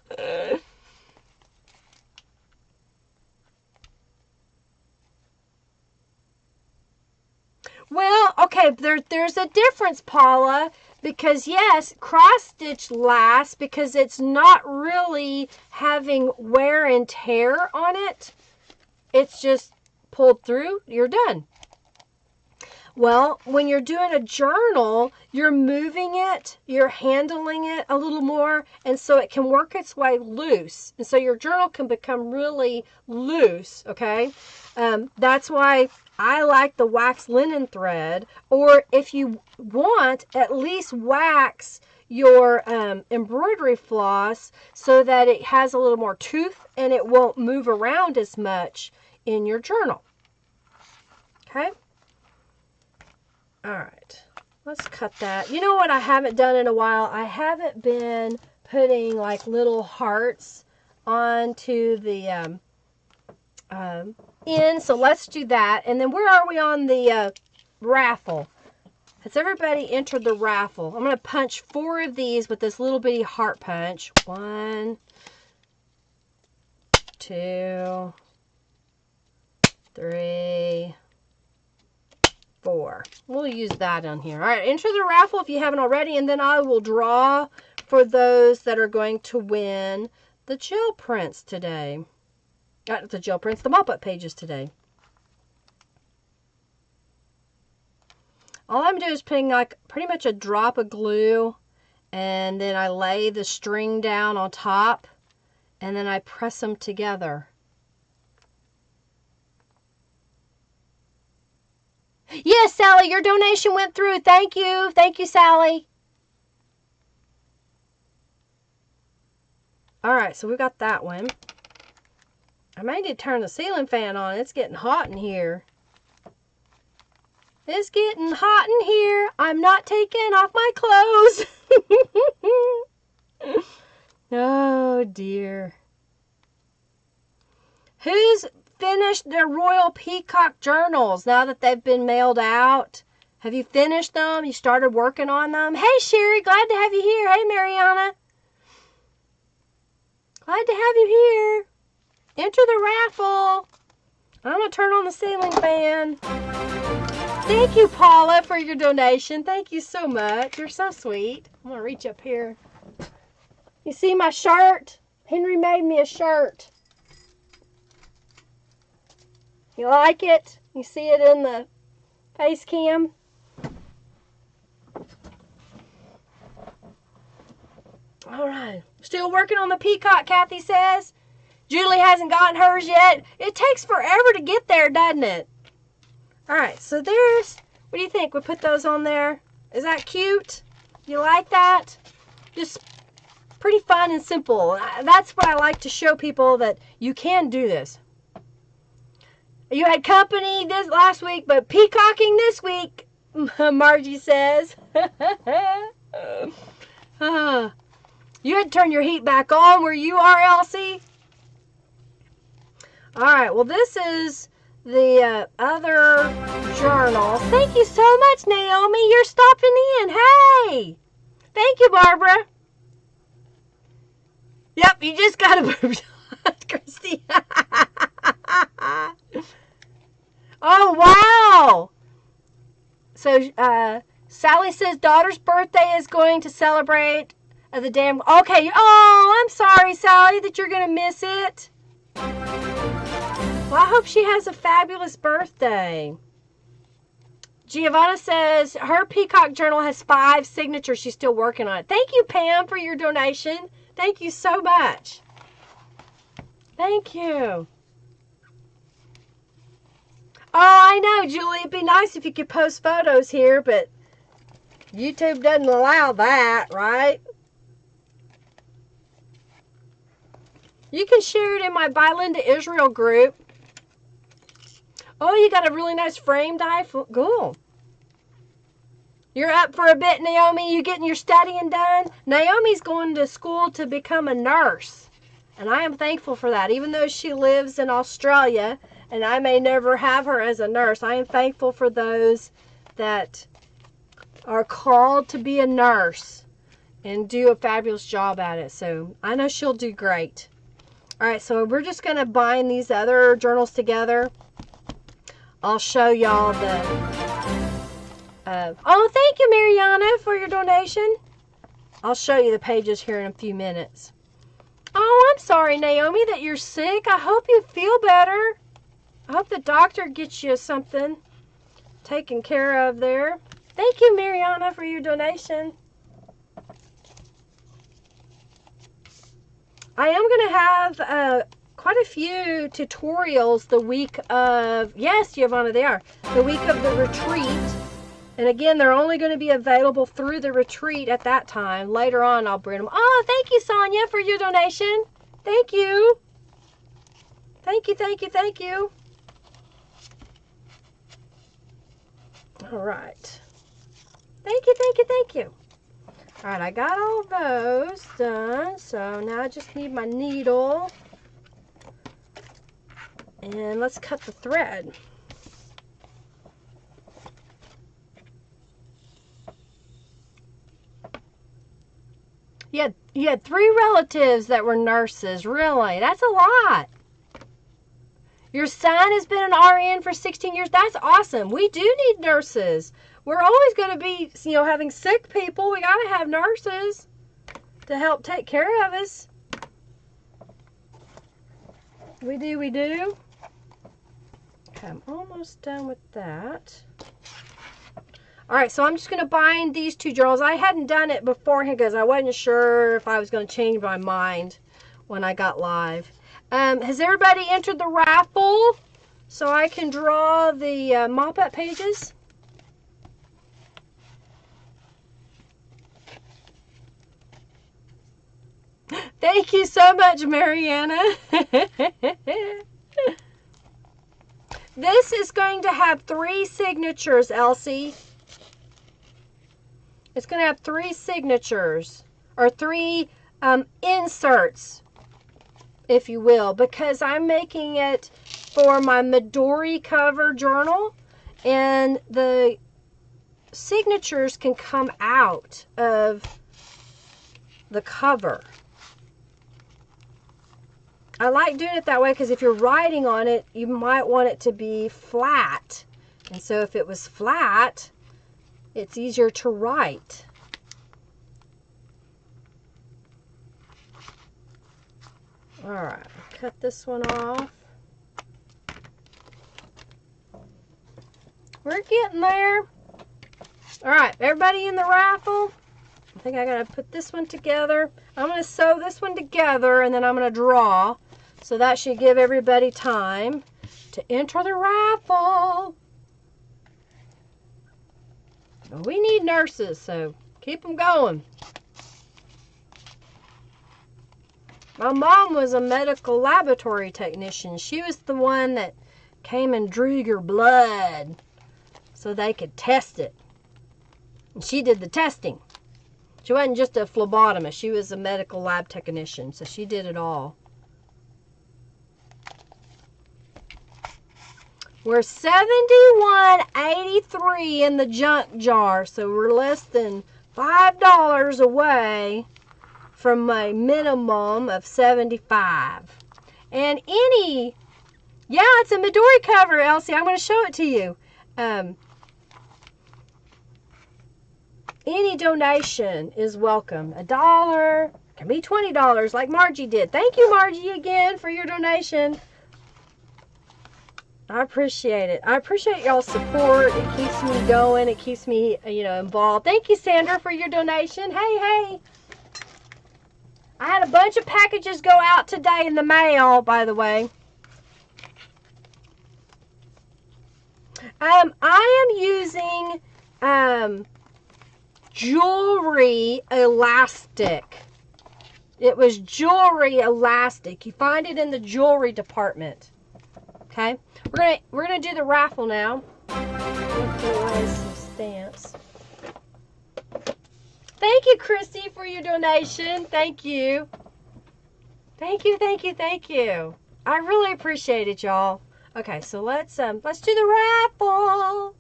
Well, okay, there's a difference, Paula, because yes, cross stitch lasts because it's not really having wear and tear on it. It's just pulled through, you're done. Well, when you're doing a journal, you're moving it, you're handling it a little more, and so it can work its way loose. And so your journal can become really loose, okay? That's why I like the wax linen thread, or if you want, at least wax your embroidery floss so that it has a little more tooth and it won't move around as much in your journal. Okay? All right, let's cut that. You know what I haven't done in a while? I haven't been putting like little hearts onto the end, so let's do that. And then where are we on the raffle? Has everybody entered the raffle? I'm going to punch 4 of these with this little bitty heart punch. 1, 2, 3, 4. We'll use that on here. All right, enter the raffle if you haven't already, and then I will draw for those that are going to win the gel prints today. Not the gel prints, the mop-up pages today. All I'm doing is putting like pretty much a drop of glue, and then I lay the string down on top, and then I press them together. Yes, Sally, your donation went through. Thank you. Thank you, Sally. All right, so we got that one. I may need to turn the ceiling fan on. It's getting hot in here. It's getting hot in here. I'm not taking off my clothes. Oh, dear. Who's finished their Royal Peacock journals now that they've been mailed out? Have you finished them? You started working on them? Hey, Sherry, glad to have you here. Hey, Mariana. Glad to have you here. Enter the raffle. I'm going to turn on the ceiling fan. Thank you, Paula, for your donation. Thank you so much. You're so sweet. I'm going to reach up here. You see my shirt? Henry made me a shirt. You like it? You see it in the face cam? Still working on the peacock, Kathy says. Julie hasn't gotten hers yet. It takes forever to get there, doesn't it? All right, so there's, what do you think? We put those on there. Is that cute? You like that? Just pretty fun and simple. That's what I like to show people, that you can do this. You had company this last week, but peacocking this week, Margie says. You had to turn your heat back on where you are, Elsie. All right, well, this is the other journal. Thank you so much, Naomi. You're stopping in. Hey. Thank you, Barbara. Yep, you just got to... Christy. Oh, wow. So, Sally says daughter's birthday is going to celebrate the damn... Okay. Oh, I'm sorry, Sally, that you're going to miss it. Well, I hope she has a fabulous birthday. Giovanna says her peacock journal has 5 signatures. She's still working on it. Thank you, Pam, for your donation. Thank you so much. Thank you. Oh, I know, Julie. It'd be nice if you could post photos here, but YouTube doesn't allow that, right? You can share it in my By Linda Israel group. Oh, you got a really nice frame die. Cool. You're up for a bit, Naomi. You getting your studying done? Naomi's going to school to become a nurse. And I am thankful for that. Even though she lives in Australia and I may never have her as a nurse, I am thankful for those that are called to be a nurse and do a fabulous job at it. So I know she'll do great. All right, so we're just going to bind these other journals together. I'll show y'all the... oh, thank you, Mariana, for your donation. I'll show you the pages here in a few minutes. Oh, I'm sorry, Naomi, that you're sick. I hope you feel better. I hope the doctor gets you something taken care of there. Thank you, Mariana, for your donation. I am going to have quite a few tutorials the week of, yes, Giovanna, they are, the week of the retreat. And again, they're only going to be available through the retreat at that time. Later on, I'll bring them. Oh, thank you, Sonia, for your donation. Thank you. Thank you, thank you, thank you. All right. Thank you, thank you, thank you. All right, I got all those done. So now I just need my needle. And let's cut the thread. You had 3 relatives that were nurses. Really? That's a lot. Your son has been an RN for 16 years. That's awesome. We do need nurses. We're always going to be, having sick people. We got to have nurses to help take care of us. We do, we do. Okay, I'm almost done with that. All right, so I'm just going to bind these 2 journals. I hadn't done it beforehand because I wasn't sure if I was going to change my mind when I got live. Has everybody entered the raffle so I can draw the mop-up pages? Thank you so much, Mariana. This is going to have 3 signatures, Elsie. It's going to have 3 signatures, or 3 inserts, if you will, because I'm making it for my Midori cover journal, and the signatures can come out of the cover. I like doing it that way because if you're writing on it, you might want it to be flat. And so if it was flat, it's easier to write. All right, cut this one off. We're getting there. All right, everybody in the raffle. I think I gotta put this one together. I'm going to sew this one together, and then I'm going to draw. So that should give everybody time to enter the raffle. We need nurses, so keep them going. My mom was a medical laboratory technician. She was the one that came and drew your blood so they could test it. And she did the testing. She wasn't just a phlebotomist. She was a medical lab technician, so she did it all. We're $71.83 in the junk jar, so we're less than $5 away from a minimum of 75. And yeah, it's a Midori cover, Elsie. I'm going to show it to you. Any donation is welcome. $1 can be $20, like Margie did. Thank you, Margie, again for your donation. I appreciate it. I appreciate y'all's support. It keeps me going. It keeps me, involved. Thank you, Sandra, for your donation. Hey. I had a bunch of packages go out today in the mail, by the way. I am using jewelry elastic. It was jewelry elastic. You find it in the jewelry department. Okay, we're gonna do the raffle now. Let's put away some stamps. Thank you, Christy, for your donation. Thank you. Thank you. I really appreciate it, y'all. Okay, so let's do the raffle.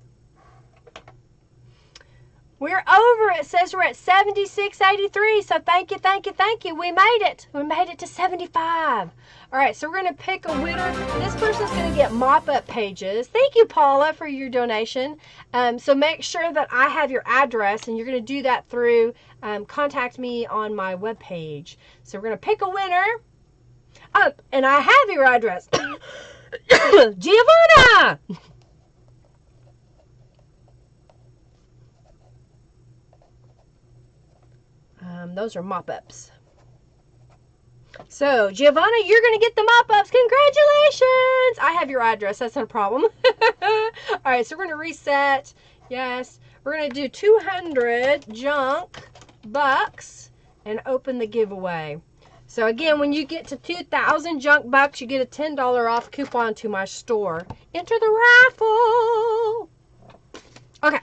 We're over. It says we're at 76.83. So thank you. We made it. We made it to 75. All right, so we're going to pick a winner. This person's going to get mop-up pages. Thank you, Paula, for your donation. So make sure that I have your address, and you're going to do that through contact me on my webpage. So we're going to pick a winner. Oh, and I have your address. Giovanna! Those are mop-ups. So, Giovanna, you're going to get the mop-ups. Congratulations! I have your address. That's not a problem. All right, so we're going to reset. Yes. We're going to do 200 junk bucks and open the giveaway. So, again, when you get to 2,000 junk bucks, you get a $10 off coupon to my store. Enter the raffle. Okay.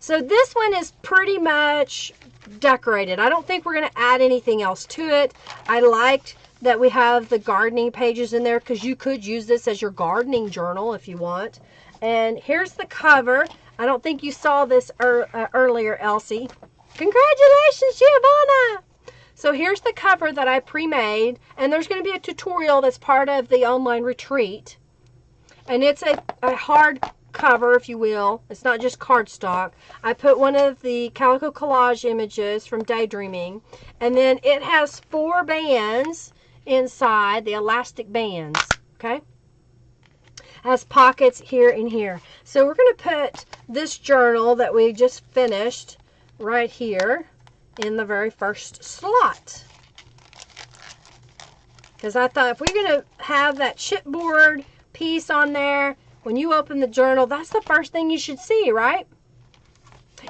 So, this one is pretty much decorated. I don't think we're going to add anything else to it. I liked that we have the gardening pages in there because you could use this as your gardening journal if you want. And here's the cover. I don't think you saw this earlier, Elsie. Congratulations, Giovanna! So here's the cover that I pre-made, and there's going to be a tutorial that's part of the online retreat. And it's a hard cover, if you will. It's not just cardstock. I put one of the calico collage images from Daydreaming, and then it has 4 bands inside, the elastic bands, okay? Has pockets here and here. So we're going to put this journal that we just finished right here in the very first slot. Because I thought if we're going to have that chipboard piece on there, when you open the journal, that's the first thing you should see, right?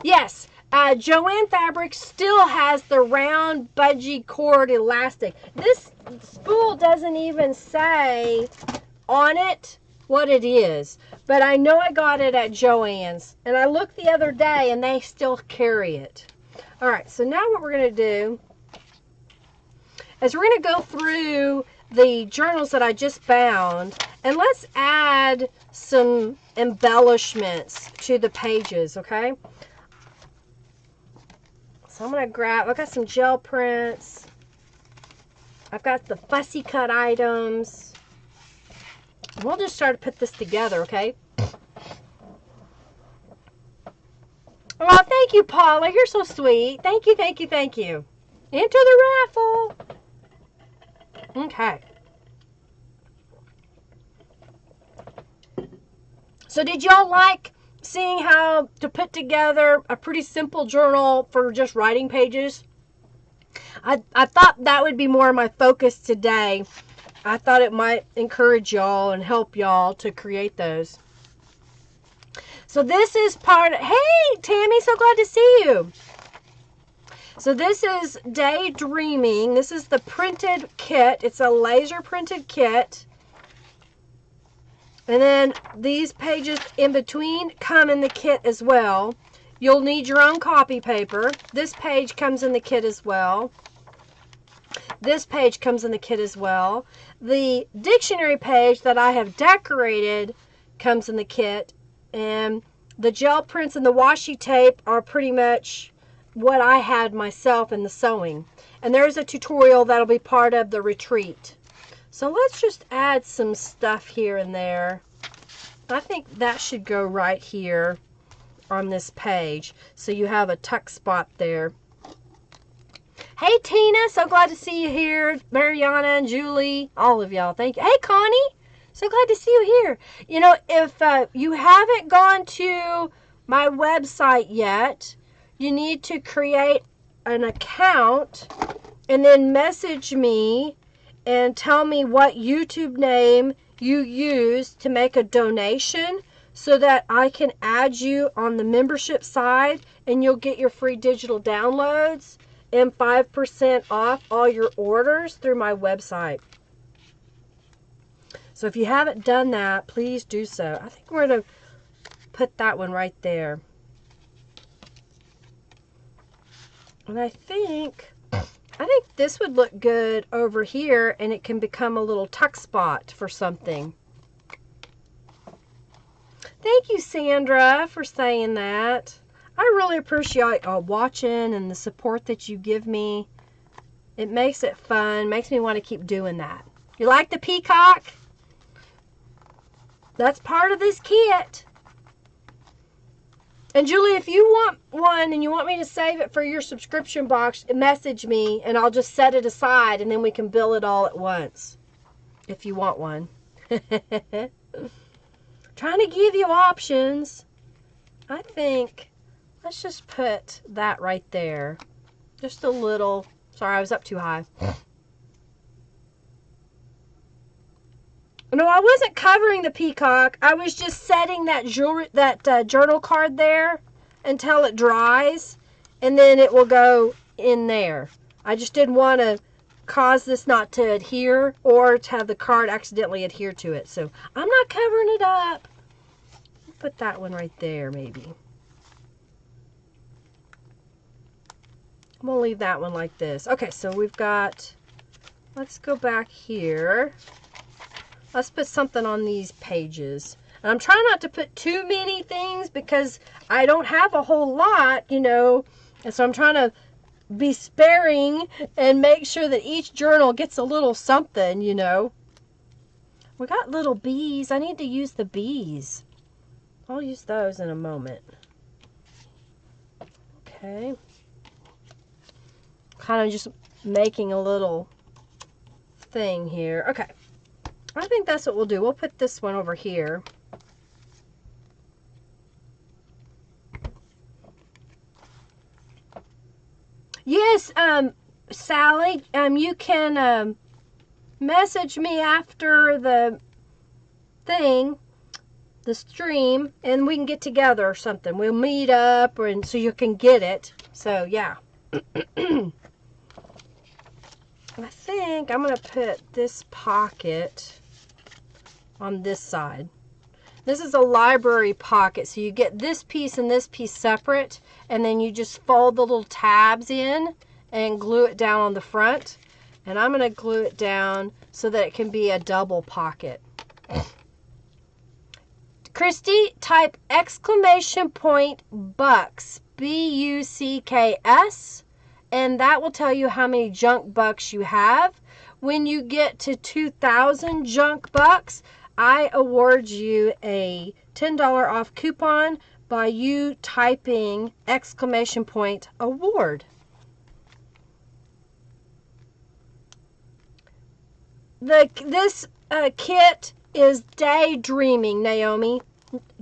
Yes, Joanne Fabrics still has the round budgie cord elastic. This spool doesn't even say on it what it is, but I know I got it at Joann's, and I looked the other day and they still carry it. All right, so now what we're going to do is we're going to go through the journals that I just bound, and let's add some embellishments to the pages, okay? So I'm going to grab, I've got some gel prints. I've got the fussy cut items. We'll just start to put this together, okay? Oh, thank you, Paula. You're so sweet. Thank you. Enter the raffle. Okay. So did y'all like seeing how to put together a pretty simple journal for just writing pages? I thought that would be more of my focus today. I thought it might encourage y'all and help y'all to create those. So this is part of, hey, Tammy, so glad to see you. So this is Daydreaming. This is the printed kit. It's a laser printed kit. And then these pages in between come in the kit as well. You'll need your own copy paper. This page comes in the kit as well. This page comes in the kit as well. The dictionary page that I have decorated comes in the kit. And the gel prints and the washi tape are pretty much what I had myself in the sewing. And there's a tutorial that'll be part of the retreat. So let's just add some stuff here and there. I think that should go right here on this page. So you have a tuck spot there. Hey Tina, so glad to see you here. Mariana and Julie, all of y'all, thank you. Hey Connie, so glad to see you here. You know, if you haven't gone to my website yet, you need to create an account and then message me and tell me what YouTube name you use to make a donation so that I can add you on the membership side and you'll get your free digital downloads and 5% off all your orders through my website. So if you haven't done that, please do so. I think we're going to put that one right there. And I think this would look good over here and it can become a little tuck spot for something. Thank you, Sandra, for saying that. I really appreciate watching and the support that you give me. It makes it fun, makes me want to keep doing that. You like the peacock? That's part of this kit. And Julie, if you want one and you want me to save it for your subscription box, message me and I'll just set it aside and then we can bill it all at once. If you want one. Trying to give you options. I think, let's just put that right there. Just a little, sorry, I was up too high. No, I wasn't covering the peacock. I was just setting that journal card there until it dries, and then it will go in there. I just didn't want to cause this not to adhere or to have the card accidentally adhere to it. So I'm not covering it up. Put that one right there, maybe. I'm going to leave that one like this. Okay, so we've got, let's go back here. Let's put something on these pages. And I'm trying not to put too many things because I don't have a whole lot, you know. And so I'm trying to be sparing and make sure that each journal gets a little something, you know. We got little bees. I need to use the bees. I'll use those in a moment. Okay. Kind of just making a little thing here. Okay. I think that's what we'll do. We'll put this one over here. Yes, Sally, you can message me after the thing, the stream, and we can get together or something. We'll meet up and so you can get it. So, yeah. I think I'm going to put this pocket on this side. This is a library pocket, so you get this piece and this piece separate, and then you just fold the little tabs in and glue it down on the front. And I'm going to glue it down so that it can be a double pocket. Christy, type exclamation point bucks, B-U-C-K-S, and that will tell you how many junk bucks you have. When you get to 2,000 junk bucks, I award you a $10 off coupon by you typing exclamation point award. This kit is Daydreaming, Naomi.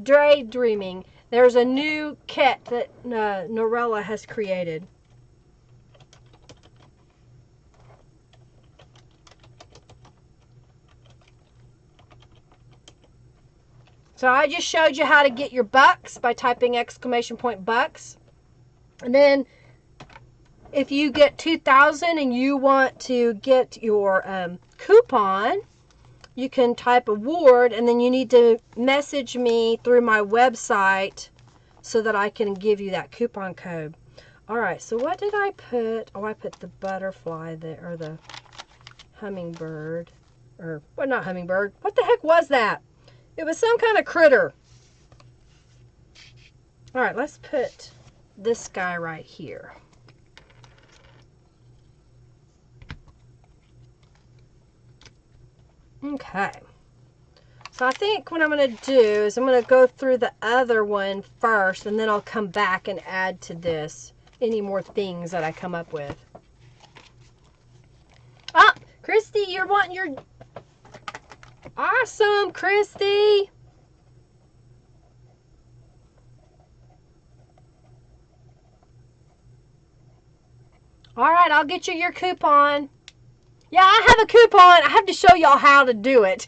Daydreaming. There's a new kit that Norella has created. So I just showed you how to get your bucks by typing !bucks. And then if you get 2,000 and you want to get your coupon, you can type award, and then you need to message me through my website so that I can give you that coupon code. All right, so what did I put? Oh, I put the butterfly there, or the hummingbird. Or, well, not hummingbird. What the heck was that? It was some kind of critter. All right, let's put this guy right here. Okay. So I think what I'm going to do is I'm going to go through the other one first, and then I'll come back and add to this any more things that I come up with. Ah, Christy, you're wanting your... Awesome, Christy. All right, I'll get you your coupon. Yeah, I have a coupon. I have to show y'all how to do it.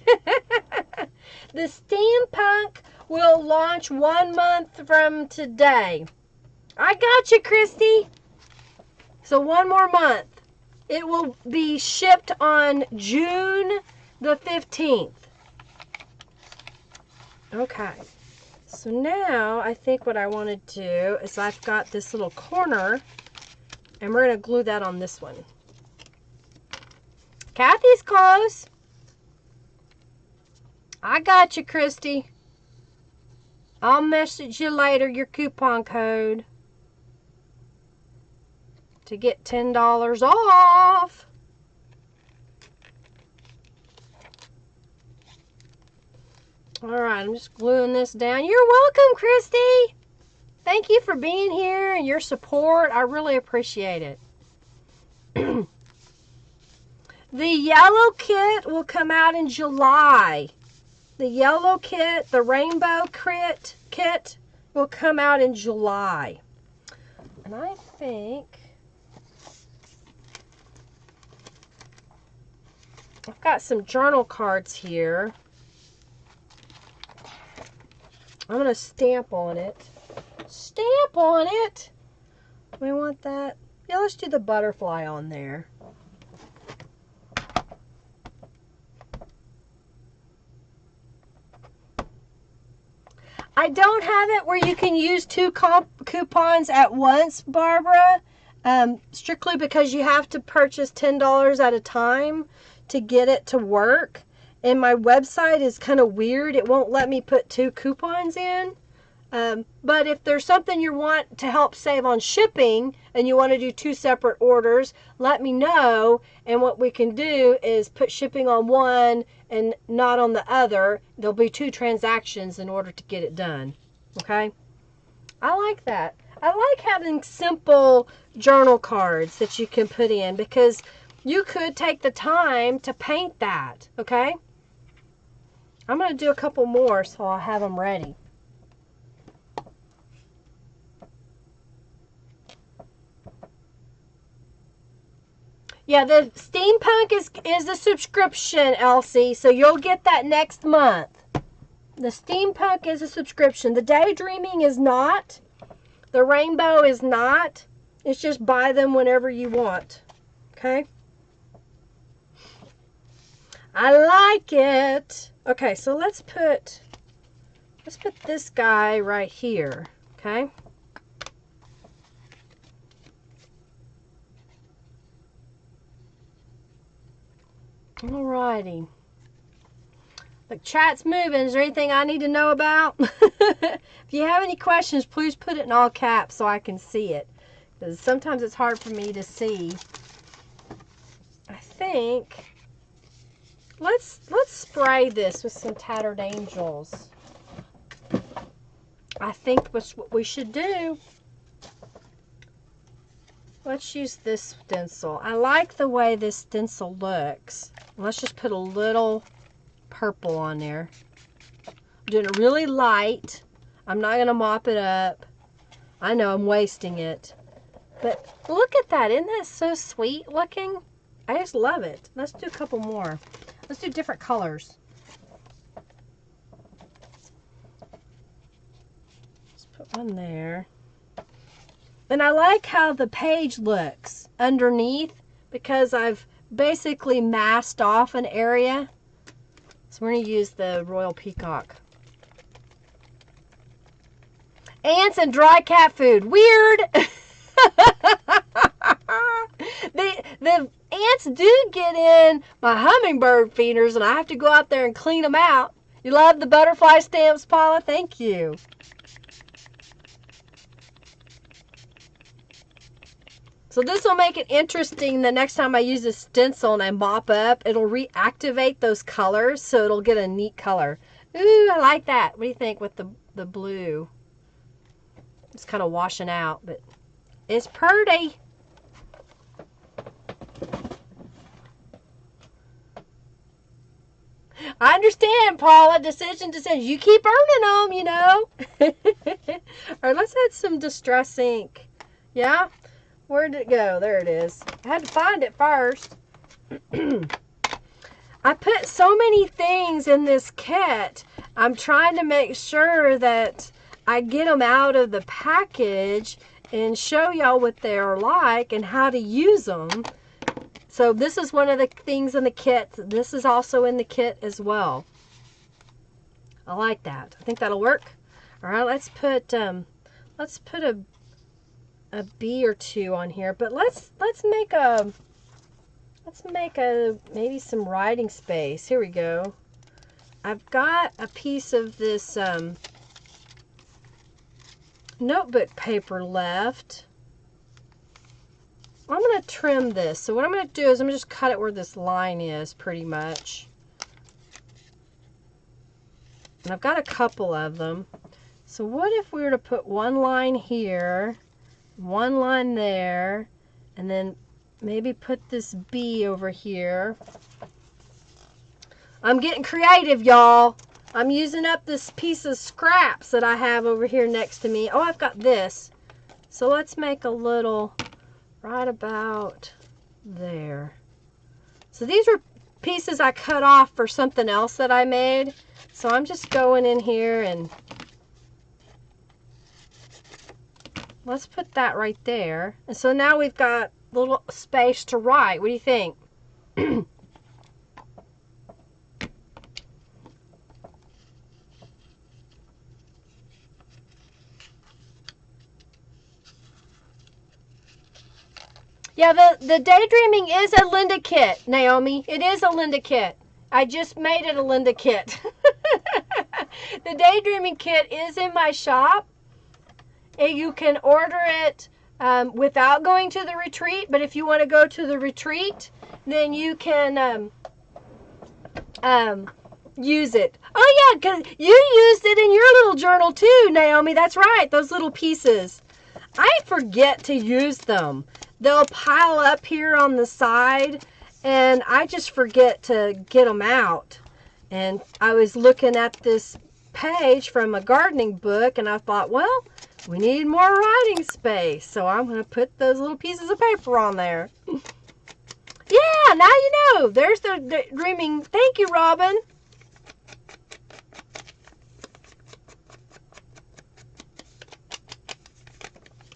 The Steampunk will launch 1 month from today. I got you, Christy. So 1 more month. It will be shipped on June the 15th. Okay. So now I think what I want to do is I've got this little corner, and we're going to glue that on this one. Kathy's close. I got you, Christy. I'll message you later your coupon code to get $10 off. All right, I'm just gluing this down. You're welcome, Christy. Thank you for being here and your support. I really appreciate it. The yellow kit will come out in July. The yellow kit, the rainbow kit will come out in July. And I think I've got some journal cards here. I'm going to stamp on it. Stamp on it. We want that. Yeah, let's do the butterfly on there. I don't have it where you can use 2 coupons at once, Barbara, strictly because you have to purchase $10 at a time to get it to work. And my website is kind of weird. It won't let me put 2 coupons in. But if there's something you want to help save on shipping and you want to do 2 separate orders, let me know. And what we can do is put shipping on one and not on the other. There'll be 2 transactions in order to get it done. Okay? I like that. I like having simple journal cards that you can put in because you could take the time to paint that. Okay? I'm going to do a couple more so I'll have them ready. Yeah, the Steampunk is a subscription, Elsie, so you'll get that next month. The Steampunk is a subscription. The Daydreaming is not. The Rainbow is not. It's just buy them whenever you want. Okay? I like it. Okay, so let's put this guy right here. Okay? Alrighty. The chat's moving. Is there anything I need to know about? If you have any questions, please put it in all caps so I can see it. Because sometimes it's hard for me to see. I think let's spray this with some Tattered Angels. I think that's what we should do. Let's use this stencil. I like the way this stencil looks. Let's just put a little purple on there. I'm doing it really light. I'm not going to mop it up. I know I'm wasting it. But look at that. Isn't that so sweet looking? I just love it. Let's do a couple more. Let's do different colors. One there. And I like how the page looks underneath because I've basically masked off an area. So we're going to use the Royal Peacock. Ants and dry cat food. Weird. The ants do get in my hummingbird feeders and I have to go out there and clean them out. You love the butterfly stamps, Paula? Thank you. So this will make it interesting the next time I use a stencil and I mop up. It'll reactivate those colors so it'll get a neat color. Ooh, I like that. What do you think with the blue? It's kind of washing out, but it's pretty. I understand, Paula. Decision. You keep earning them, you know. All right, let's add some distress ink. Yeah? Where did it go? There it is. I had to find it first. I put so many things in this kit. I'm trying to make sure that I get them out of the package and show y'all what they're like and how to use them. So this is one of the things in the kit. This is also in the kit as well. I like that. I think that'll work. All right, let's put a bee or two on here, but let's make maybe some writing space. Here we go. I've got a piece of this notebook paper left. I'm going to trim this. So what I'm going to do is I'm going to just cut it where this line is pretty much. And I've got a couple of them. So what if we were to put one line here, one line there, and then maybe put this bee over here. I'm getting creative, y'all. I'm using up this piece of scraps that I have over here next to me. Oh, I've got this. So let's make a little right about there. So these were pieces I cut off for something else that I made. So I'm just going in here and let's put that right there. And so now we've got a little space to write. What do you think? Yeah, the daydreaming is a Linda kit, Naomi. It is a Linda kit. I just made it a Linda kit. The daydreaming kit is in my shop. And you can order it without going to the retreat. But if you want to go to the retreat, then you can use it. Oh, yeah, because you used it in your little journal too, Naomi. That's right, those little pieces. I forget to use them. They'll pile up here on the side, and I just forget to get them out. And I was looking at this page from a gardening book, and I thought, well, we need more writing space. So I'm going to put those little pieces of paper on there. Yeah, now you know. There's the dreaming. Thank you, Robin.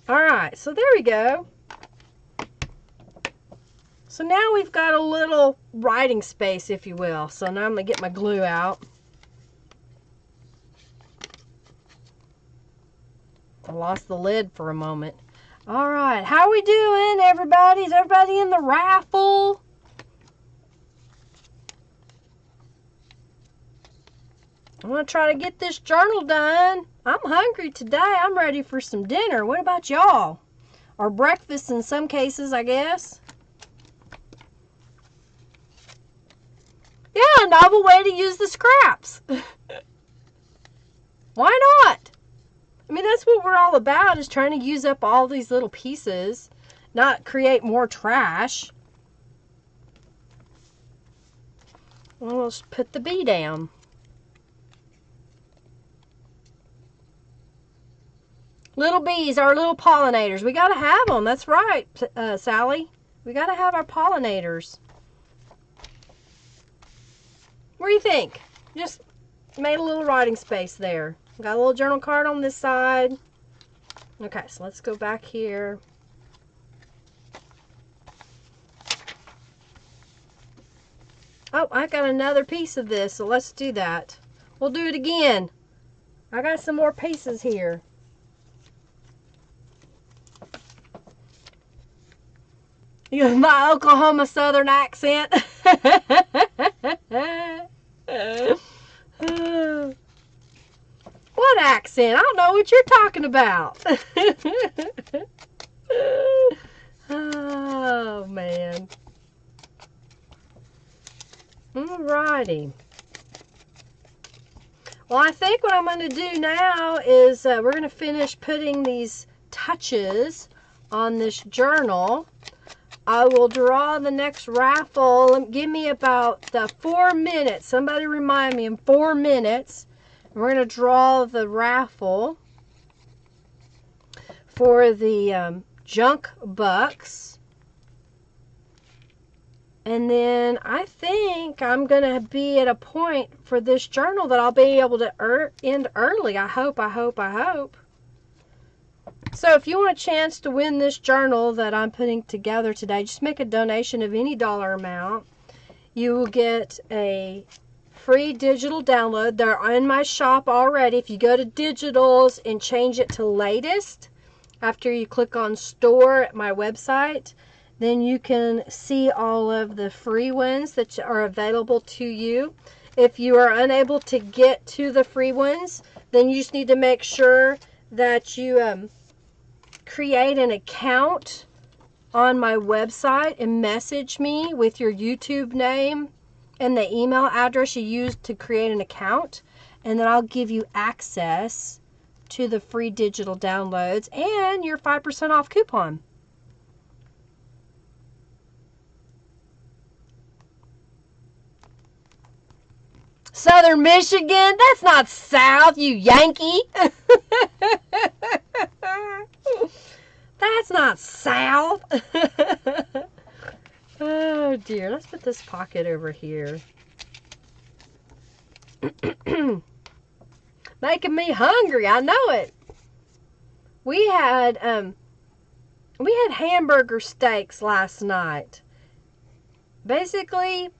All right, so there we go. So now we've got a little writing space, if you will. So now I'm going to get my glue out. I lost the lid for a moment. All right, how are we doing, everybody? Is everybody in the raffle? I'm going to try to get this journal done. I'm hungry today. I'm ready for some dinner. What about y'all? Or breakfast in some cases, I guess. Yeah, a novel way to use the scraps. Why not? I mean, that's what we're all about, is trying to use up all these little pieces, not create more trash. Well, let's put the bee down. Little bees are little pollinators. We got to have them. That's right, Sally. We got to have our pollinators. What do you think? Just made a little writing space there. Got a little journal card on this side. Okay, so let's go back here. Oh, I got another piece of this, so let's do that. We'll do it again. I got some more pieces here. You have my Oklahoma Southern accent. What accent? I don't know what you're talking about. Oh, man. Alrighty. Well, I think what I'm going to do now is we're going to finish putting these touches on this journal. I will draw the next raffle. Give me about 4 minutes. Somebody remind me in 4 minutes. We're going to draw the raffle for the junk bucks. And then I think I'm going to be at a point for this journal that I'll be able to end early. I hope. So if you want a chance to win this journal that I'm putting together today, just make a donation of any dollar amount. You will get a free digital download. They're in my shop already. If you go to digitals and change it to latest, after you click on store at my website, then you can see all of the free ones that are available to you. If you are unable to get to the free ones, then you just need to make sure that you create an account on my website and message me with your YouTube name and the email address you used to create an account, and then I'll give you access to the free digital downloads and your 5% off coupon. Southern Michigan? That's not South, you Yankee. That's not South. Oh dear, let's put this pocket over here. Making me hungry, I know it. We had hamburger steaks last night. Basically,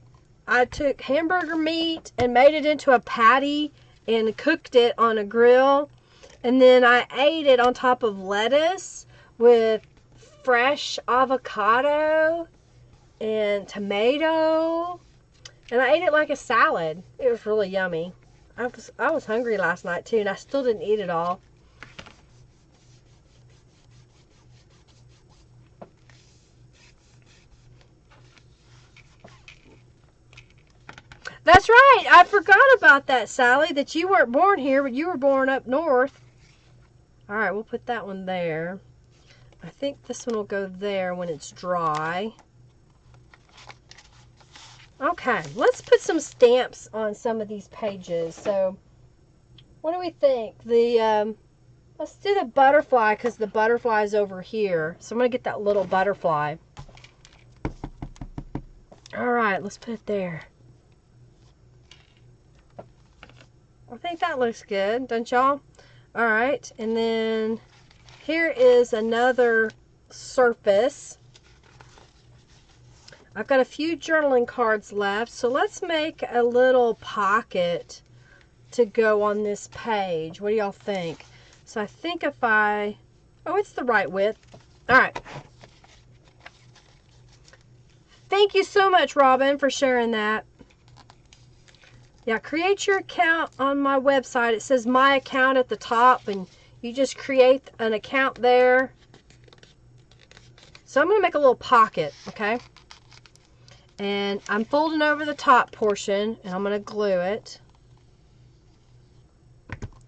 I took hamburger meat and made it into a patty and cooked it on a grill. And then I ate it on top of lettuce with fresh avocado and tomato. And I ate it like a salad. It was really yummy. I was hungry last night too, and I still didn't eat it all. That's right. I forgot about that, Sally, that you weren't born here, but you were born up north. All right, we'll put that one there. I think this one will go there when it's dry. Okay, let's put some stamps on some of these pages. So, what do we think? Let's do the butterfly because the butterfly is over here. So I'm going to get that little butterfly. All right, let's put it there. I think that looks good, don't y'all? All right, and then here is another surface. I've got a few journaling cards left, so let's make a little pocket to go on this page. What do y'all think? So I think if oh, it's the right width. All right. Thank you so much, Robin, for sharing that. Yeah, create your account on my website. It says my account at the top, and you just create an account there. So I'm going to make a little pocket, okay? And I'm folding over the top portion, and I'm going to glue it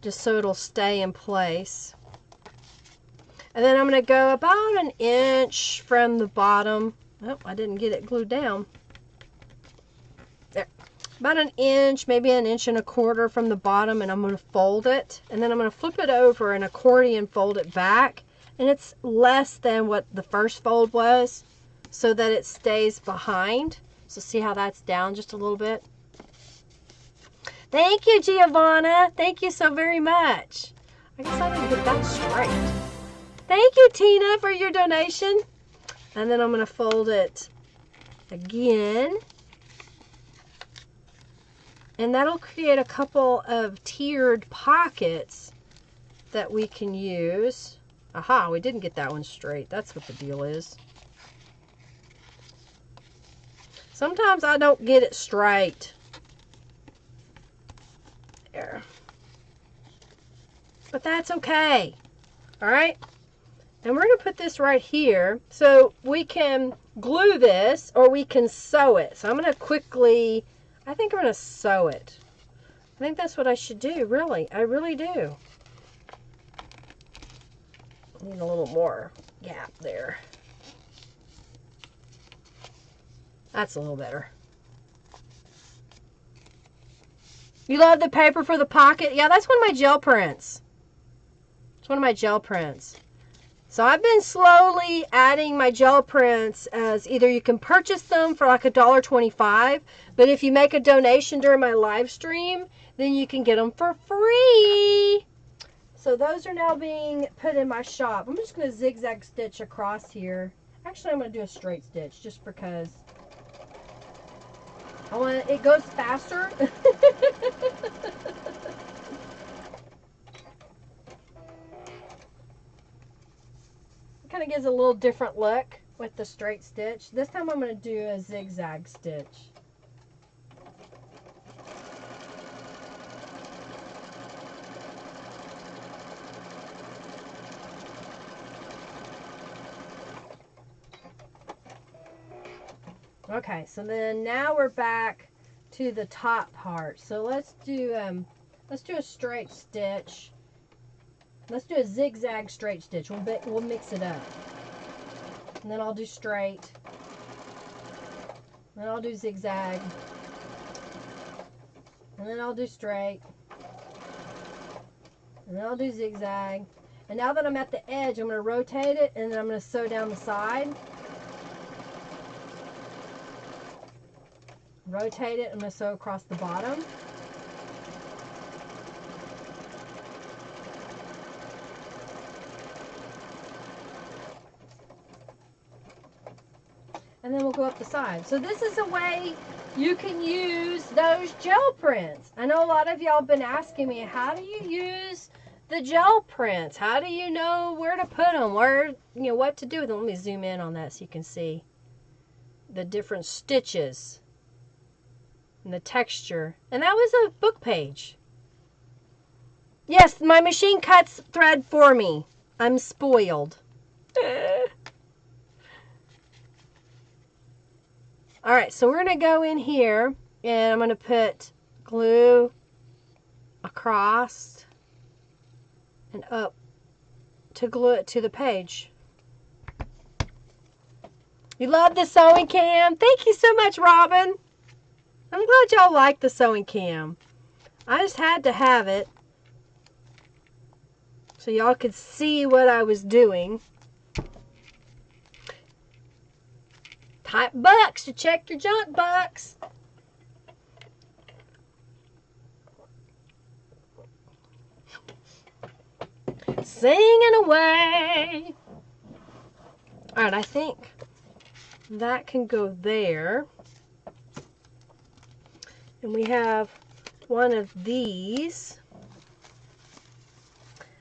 just so it'll stay in place. And then I'm going to go about an inch from the bottom. Oh, I didn't get it glued down. There. About an inch, maybe an inch and a quarter from the bottom, and I'm going to fold it. And then I'm going to flip it over and accordion fold it back. And it's less than what the first fold was, so that it stays behind. So see how that's down just a little bit? Thank you, Giovanna. Thank you so very much. I guess I didn't get that straight. Thank you, Tina, for your donation. And then I'm going to fold it again. And that'll create a couple of tiered pockets that we can use. Aha, we didn't get that one straight. That's what the deal is. Sometimes I don't get it straight. There. But that's okay. All right. And we're going to put this right here. So we can glue this or we can sew it. So I'm going to quickly, I think I'm going to sew it. I think that's what I should do, really. I really do. Need a little more gap there. That's a little better. You love the paper for the pocket? Yeah, that's one of my gel prints. It's one of my gel prints. So I've been slowly adding my gel prints as either you can purchase them for like $1.25, but if you make a donation during my live stream, then you can get them for free. So those are now being put in my shop. I'm just going to zigzag stitch across here. Actually, I'm going to do a straight stitch just because I want it goes faster. Kind of gives a little different look with the straight stitch. This time I'm going to do a zigzag stitch. Okay, so then now we're back to the top part. So let's do a straight stitch. Let's do a zigzag straight stitch. We'll mix it up. And then I'll do straight. Then I'll do zigzag. And then I'll do straight. And then I'll do zigzag. And now that I'm at the edge, I'm going to rotate it and then I'm going to sew down the side. Rotate it, I'm going to sew across the bottom. And then we'll go up the side. So this is a way you can use those gel prints. I know a lot of y'all have been asking me, how do you use the gel prints? How do you know where to put them? Where, you know, what to do with them? Let me zoom in on that so you can see the different stitches and the texture. And that was a book page. Yes, my machine cuts thread for me. I'm spoiled. All right, so we're going to go in here and I'm going to put glue across and up to glue it to the page. You love the sewing cam? Thank you so much, Robin. I'm glad y'all like the sewing cam. I just had to have it so y'all could see what I was doing. Type bucks to check your junk box. Singing away. All right, I think that can go there. And we have one of these.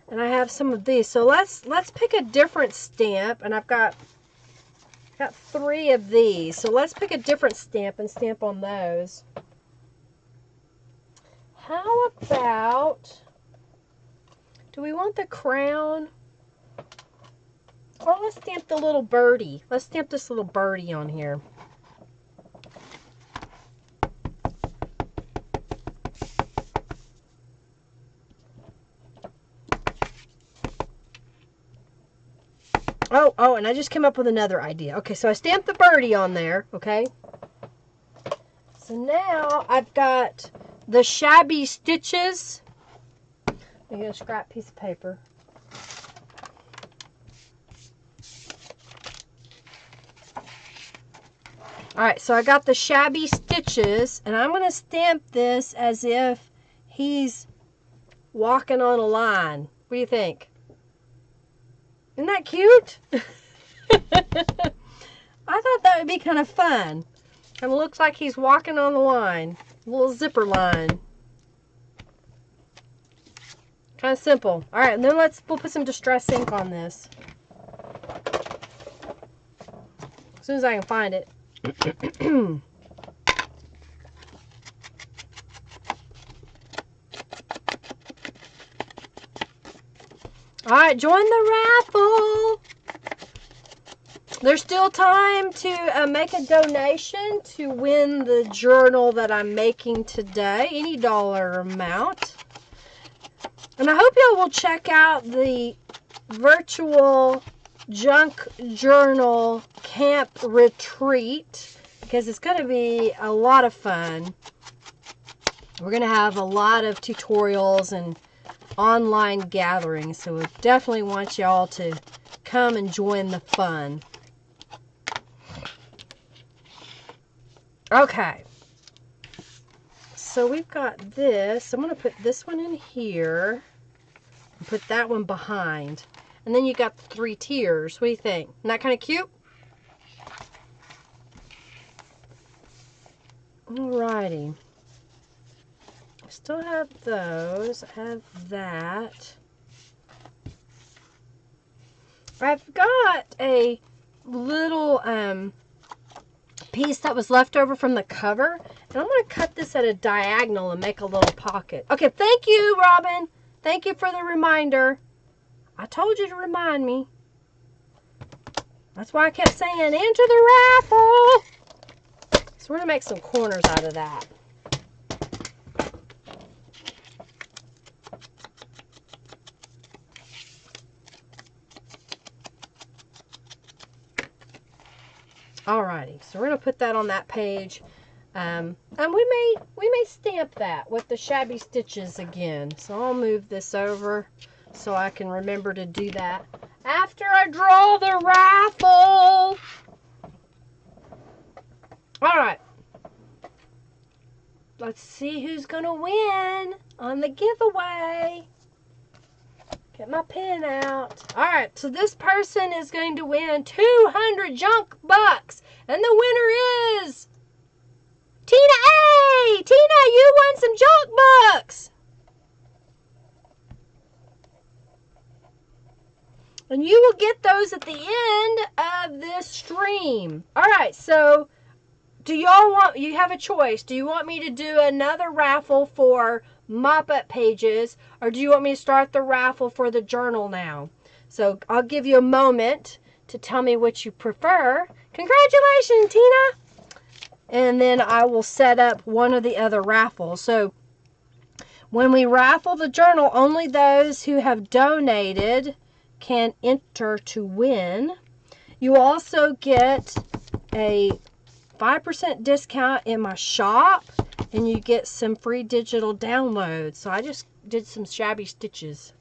And I have some of these. So let's pick a different stamp. And I've got 3 of these. So let's pick a different stamp and stamp on those. How about, do we want the crown? Well, let's stamp the little birdie. Let's stamp this little birdie on here. Oh, and I just came up with another idea. Okay, so I stamped the birdie on there, okay? So now I've got the shabby stitches. I'm going to scrap piece of paper. Alright, so I got the shabby stitches, and I'm going to stamp this as if he's walking on a line. What do you think? Isn't that cute? I thought that would be kind of fun. And it looks like he's walking on the line. A little zipper line. Kind of simple. Alright, and then we'll put some Distress ink on this. As soon as I can find it. Alright, join the raffle! There's still time to make a donation to win the journal that I'm making today. Any dollar amount. And I hope y'all will check out the virtual junk journal camp retreat, because it's going to be a lot of fun. We're going to have a lot of tutorials and online gatherings, so we definitely want y'all to come and join the fun. Okay, so we've got this. I'm going to put this one in here and put that one behind. And then you got the 3 tiers. What do you think? Isn't that kind of cute? Alrighty. I still have those. I have that. I've got a little piece that was left over from the cover. And I'm going to cut this at a diagonal and make a little pocket. Okay, thank you, Robin. Thank you for the reminder. I told you to remind me. That's why I kept saying, enter the raffle. So we're going to make some corners out of that. Alrighty, so we're going to put that on that page. And we may stamp that with the shabby stitches again. So I'll move this over so I can remember to do that after I draw the raffle. Alright. Let's see who's going to win on the giveaway. Get my pen out. Alright, so this person is going to win 200 junk bucks. And the winner is Tina A! Tina, you won some junk bucks! And you will get those at the end of this stream. Alright, so do y'all want, you have a choice. Do you want me to do another raffle for mop-up pages, or do you want me to start the raffle for the journal now? So I'll give you a moment to tell me what you prefer. Congratulations, Tina! And then I will set up one of the other raffles. So when we raffle the journal, only those who have donated can enter to win. You also get a 5% discount in my shop, and you get some free digital downloads. So I just did some shabby stitches.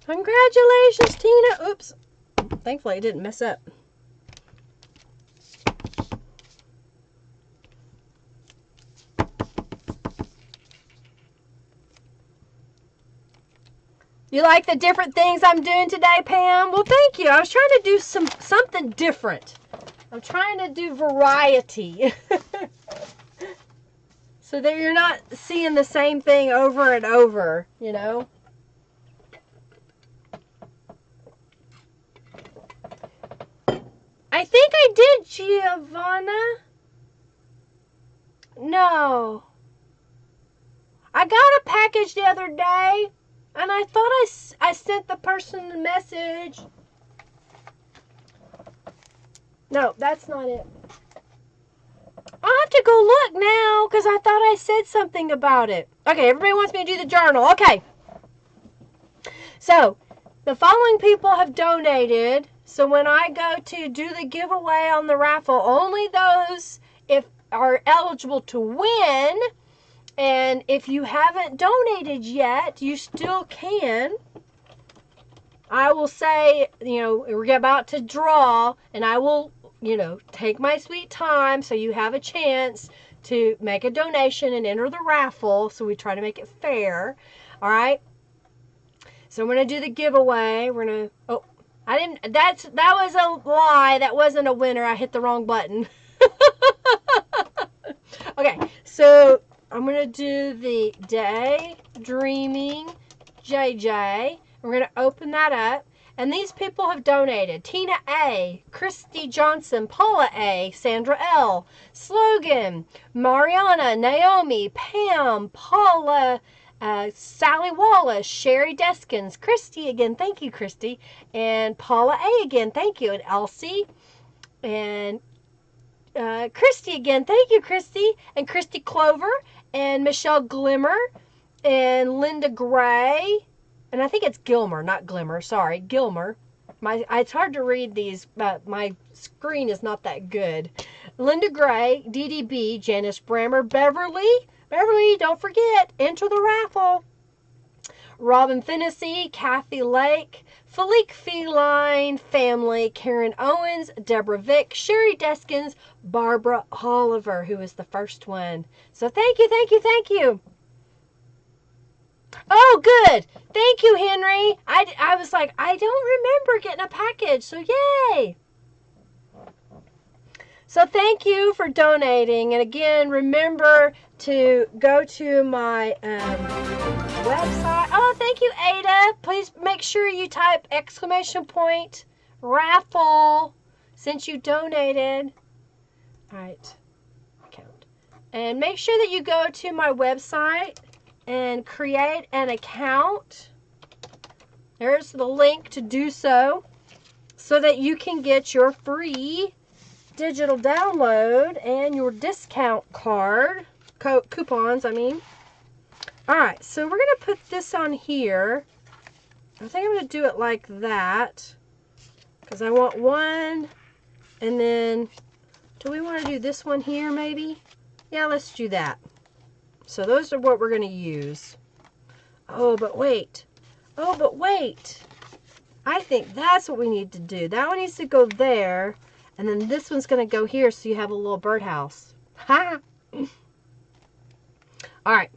Congratulations, Tina. Oops. Thankfully, I didn't mess up. You like the different things I'm doing today, Pam? Well, thank you. I was trying to do something different. I'm trying to do variety. So that you're not seeing the same thing over and over, you know? I think I did, Giovanna. No. I got a package the other day, and I thought I sent the person the message. No, that's not it. I'll have to go look now, because I thought I said something about it. Okay, everybody wants me to do the journal. Okay. So, the following people have donated. So when I go to do the giveaway on the raffle, only those are eligible to win. And if you haven't donated yet, you still can. I will say, you know, we're about to draw, and I will, you know, take my sweet time so you have a chance to make a donation and enter the raffle. So we try to make it fair. All right. So we're going to do the giveaway. We're going to, oh, that was a lie. That wasn't a winner. I hit the wrong button. Okay, so I'm going to do the Daydreaming JJ. We're going to open that up. And these people have donated. Tina A, Christy Johnson, Paula A, Sandra L, Slogan, Mariana, Naomi, Pam, Paula, Sally Wallace, Sherry Deskins, Christy again, thank you, Christy, and Paula A again, thank you, and Elsie, and Christy again, thank you, Christy, and Christy Clover, and Michelle Glimmer, and Linda Gray, and I think it's Gilmer, not Glimmer, sorry, Gilmer. It's hard to read these, but my screen is not that good. Linda Gray, DDB, Janice Brammer, Beverly, don't forget, enter the raffle. Robin Finnessy, Kathy Lake, Felique Feline Family, Karen Owens, Deborah Vick, Sherry Deskins, Barbara Oliver, who is the first one. So thank you, thank you, thank you. Oh, good. Thank you, Henry. I was like, I don't remember getting a package, so yay. So thank you for donating. And again, remember to go to my website. Oh, thank you, Ada. Please make sure you type !raffle since you donated. All right. Account. And make sure that you go to my website and create an account. There's the link to do so that you can get your free digital download and your discount card, coupons, I mean. All right, so we're going to put this on here. I think I'm going to do it like that because I want one, and then do we want to do this one here maybe? Yeah, let's do that. So those are what we're going to use. Oh, but wait. I think that's what we need to do. That one needs to go there. And then this one's going to go here so you have a little birdhouse. Ha! Alright.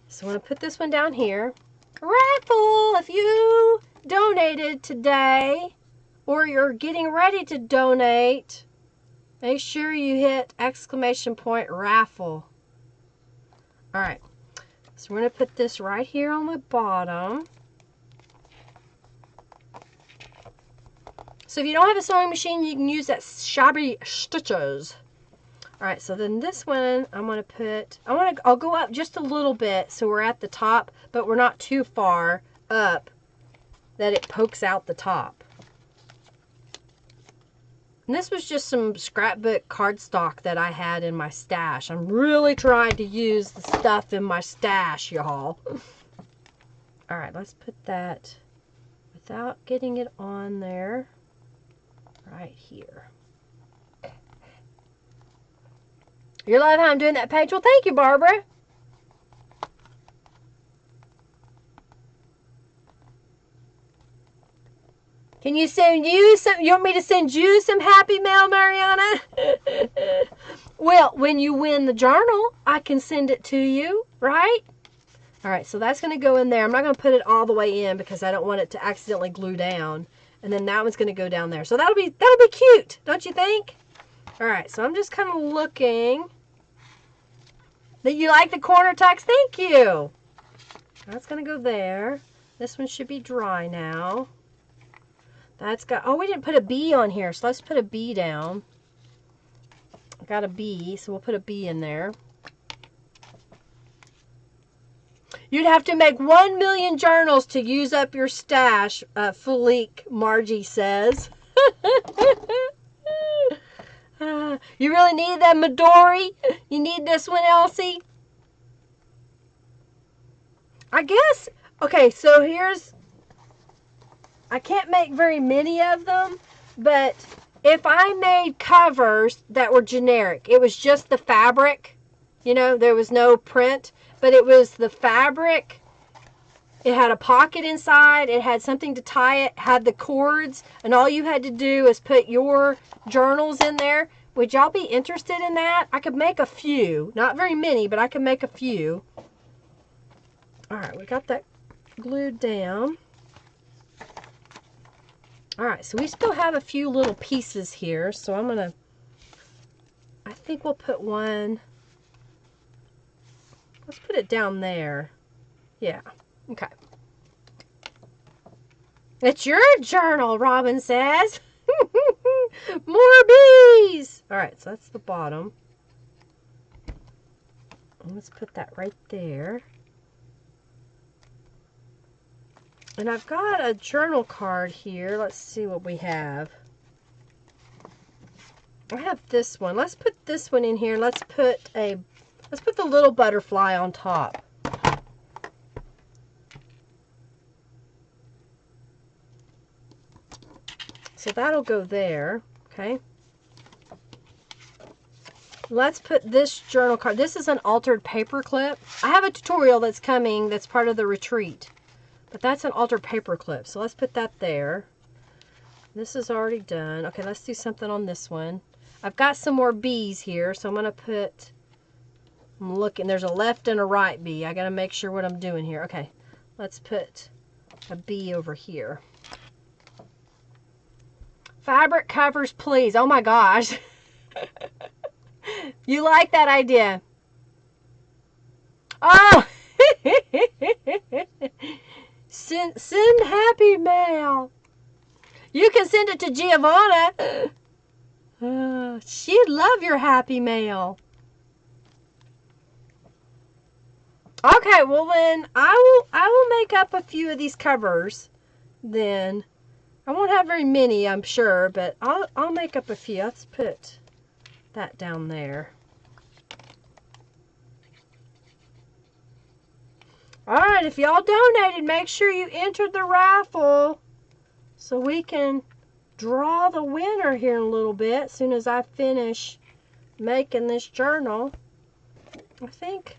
So I'm going to put this one down here. Raffle! If you donated today or you're getting ready to donate, make sure you hit !raffle. Alright, so we're going to put this right here on the bottom. So if you don't have a sewing machine, you can use that Shabby Stitches. Alright, so then this one, I'm going to put, I'll go up just a little bit so we're at the top, but we're not too far up that it pokes out the top. And this was just some scrapbook cardstock that I had in my stash. I'm really trying to use the stuff in my stash, y'all. Alright, let's put that without getting it on there. Right here. You love how I'm doing that page? Well, thank you, Barbara. Can you send you some? You want me to send you some happy mail, Mariana? Well, when you win the journal, I can send it to you, right? All right, so that's going to go in there. I'm not going to put it all the way in because I don't want it to accidentally glue down. And then that one's going to go down there. So that'll be cute, don't you think? All right, so I'm just kind of looking. That you like the corner tucks? Thank you. That's going to go there. This one should be dry now. That's got, oh, we didn't put a B on here, so let's put a B down. I got a B, so we'll put a B in there. You'd have to make 1 million journals to use up your stash, Felique, Margie says. You really need that, Midori? You need this one, Elsie? I guess, okay, so here's, I can't make very many of them, but if I made covers that were generic, it was just the fabric, you know, there was no print, but it was the fabric. It had a pocket inside. It had something to tie it, had the cords, and all you had to do is put your journals in there. Would y'all be interested in that? I could make a few. Not very many, but I could make a few. All right, we got that glued down. All right, so we still have a few little pieces here, so I think we'll put one, let's put it down there. Yeah, okay. It's your journal, Robin says. More bees! All right, so that's the bottom. Let's put that right there. And I've got a journal card here. Let's see what we have. I have this one. Let's put this one in here. Let's put the little butterfly on top. So that'll go there, okay? Let's put this journal card. This is an altered paper clip. I have a tutorial that's coming that's part of the retreat. But that's an altered paper clip. So let's put that there. This is already done. Okay, let's do something on this one. I've got some more bees here, so I'm going to put, I'm looking, there's a left and a right bee. I got to make sure what I'm doing here. Okay, let's put a bee over here. Fabric covers, please. Oh my gosh. You like that idea? Oh! Send happy mail. You can send it to Giovanna. She'd love your happy mail. Okay, well then I will make up a few of these covers. Then I won't have very many, I'm sure, but I'll make up a few. Let's put that down there. Alright, if y'all donated, make sure you entered the raffle so we can draw the winner here in a little bit as soon as I finish making this journal. I think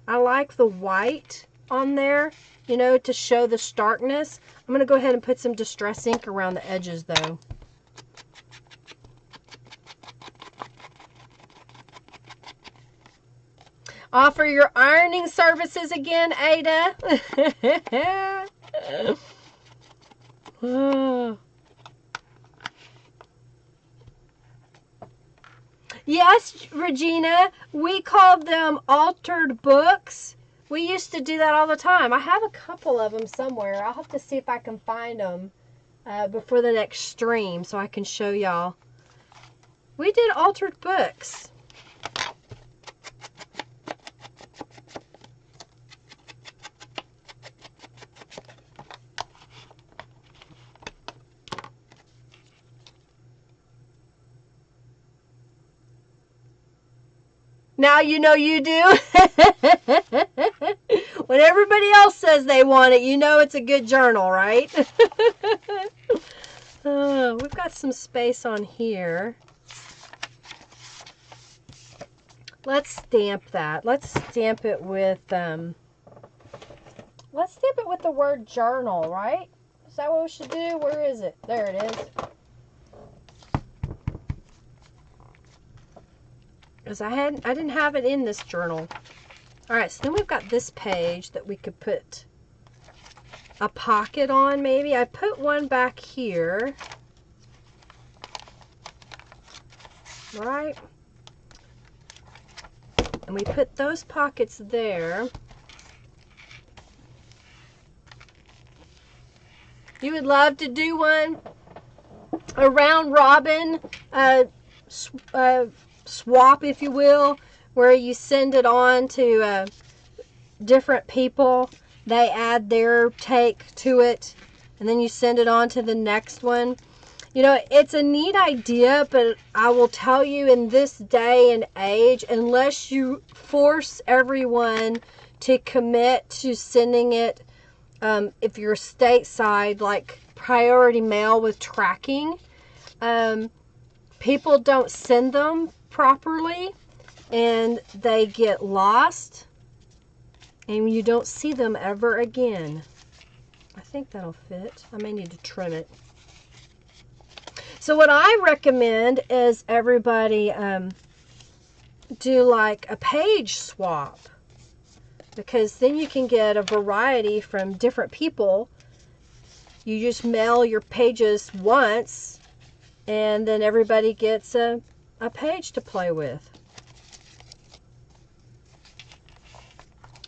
I like the white on there, you know, to show the starkness. I'm going to go ahead and put some distress ink around the edges though. Offer your ironing services again, Ada. Yes, Regina, we called them altered books. We used to do that all the time. I have a couple of them somewhere. I'll have to see if I can find them before the next stream so I can show y'all. We did altered books. Now you know you do. When everybody else says they want it, you know it's a good journal, right? We've got some space on here. Let's stamp that. Let's stamp it with the word journal, right? Is that what we should do? Where is it? There it is. Because I didn't have it in this journal. Alright, so then we've got this page that we could put a pocket on maybe. I put one back here. Right? And we put those pockets there. You would love to do one, a round robin swap, if you will, where you send it on to different people. They add their take to it, and then you send it on to the next one. You know, it's a neat idea, but I will tell you, in this day and age, unless you force everyone to commit to sending it, if you're stateside, like priority mail with tracking, people don't send them properly, and they get lost, and you don't see them ever again. I think that'll fit. I may need to trim it. So what I recommend is everybody do like a page swap. because then you can get a variety from different people. You just mail your pages once, and then everybody gets a page to play with.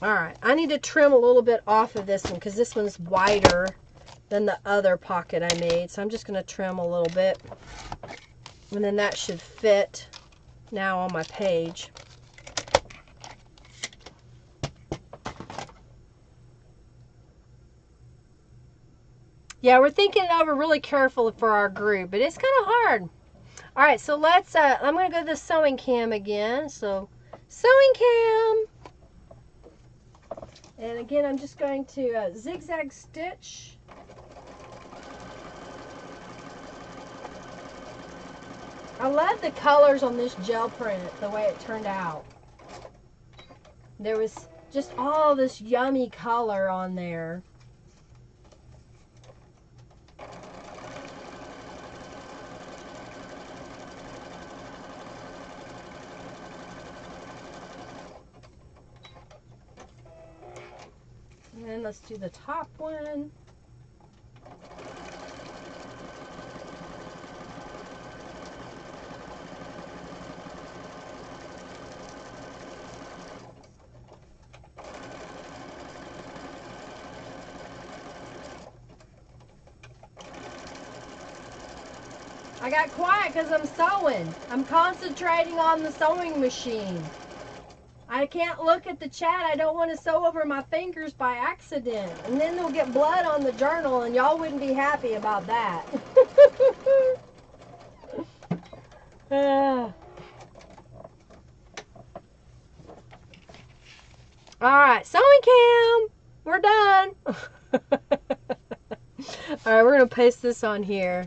Alright, I need to trim a little bit off of this one because this one's wider than the other pocket I made. So I'm just going to trim a little bit. And then that should fit now on my page. Yeah, we're thinking it over really carefully for our group, but it's kind of hard. All right, so let's, I'm going to go to the sewing cam again. So, sewing cam. And again, I'm just going to zigzag stitch. I love the colors on this gel print, the way it turned out. There was just all this yummy color on there. And then let's do the top one. I got quiet because I'm sewing. I'm concentrating on the sewing machine. I can't look at the chat. I don't want to sew over my fingers by accident. And then they'll get blood on the journal and y'all wouldn't be happy about that. Alright, sewing cam. We're done. Alright, we're going to paste this on here.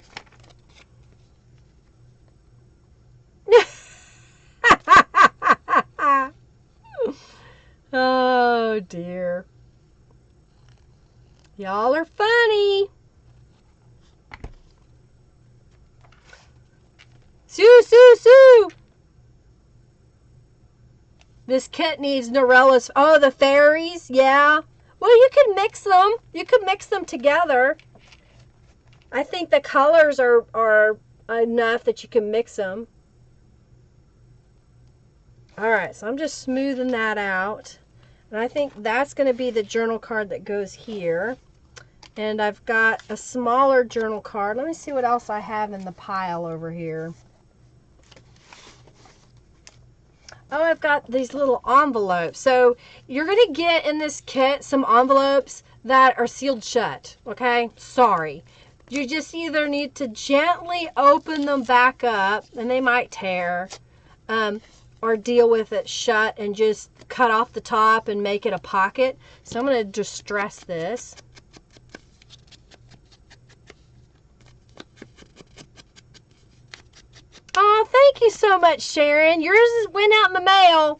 Oh dear. Y'all are funny. Sue, Sue, Sue. This kit needs Norella's. Oh, the fairies? Yeah. Well, you could mix them. You could mix them together. I think the colors are enough that you can mix them. Alright, so I'm just smoothing that out. And I think that's going to be the journal card that goes here. And I've got a smaller journal card. Let me see what else I have in the pile over here. Oh, I've got these little envelopes. So you're going to get in this kit some envelopes that are sealed shut. Okay? Sorry. You just either need to gently open them back up, and they might tear, or deal with it shut and just cut off the top and make it a pocket. So I'm going to distress this. Oh, thank you so much, Sharon. Yours went out in the mail.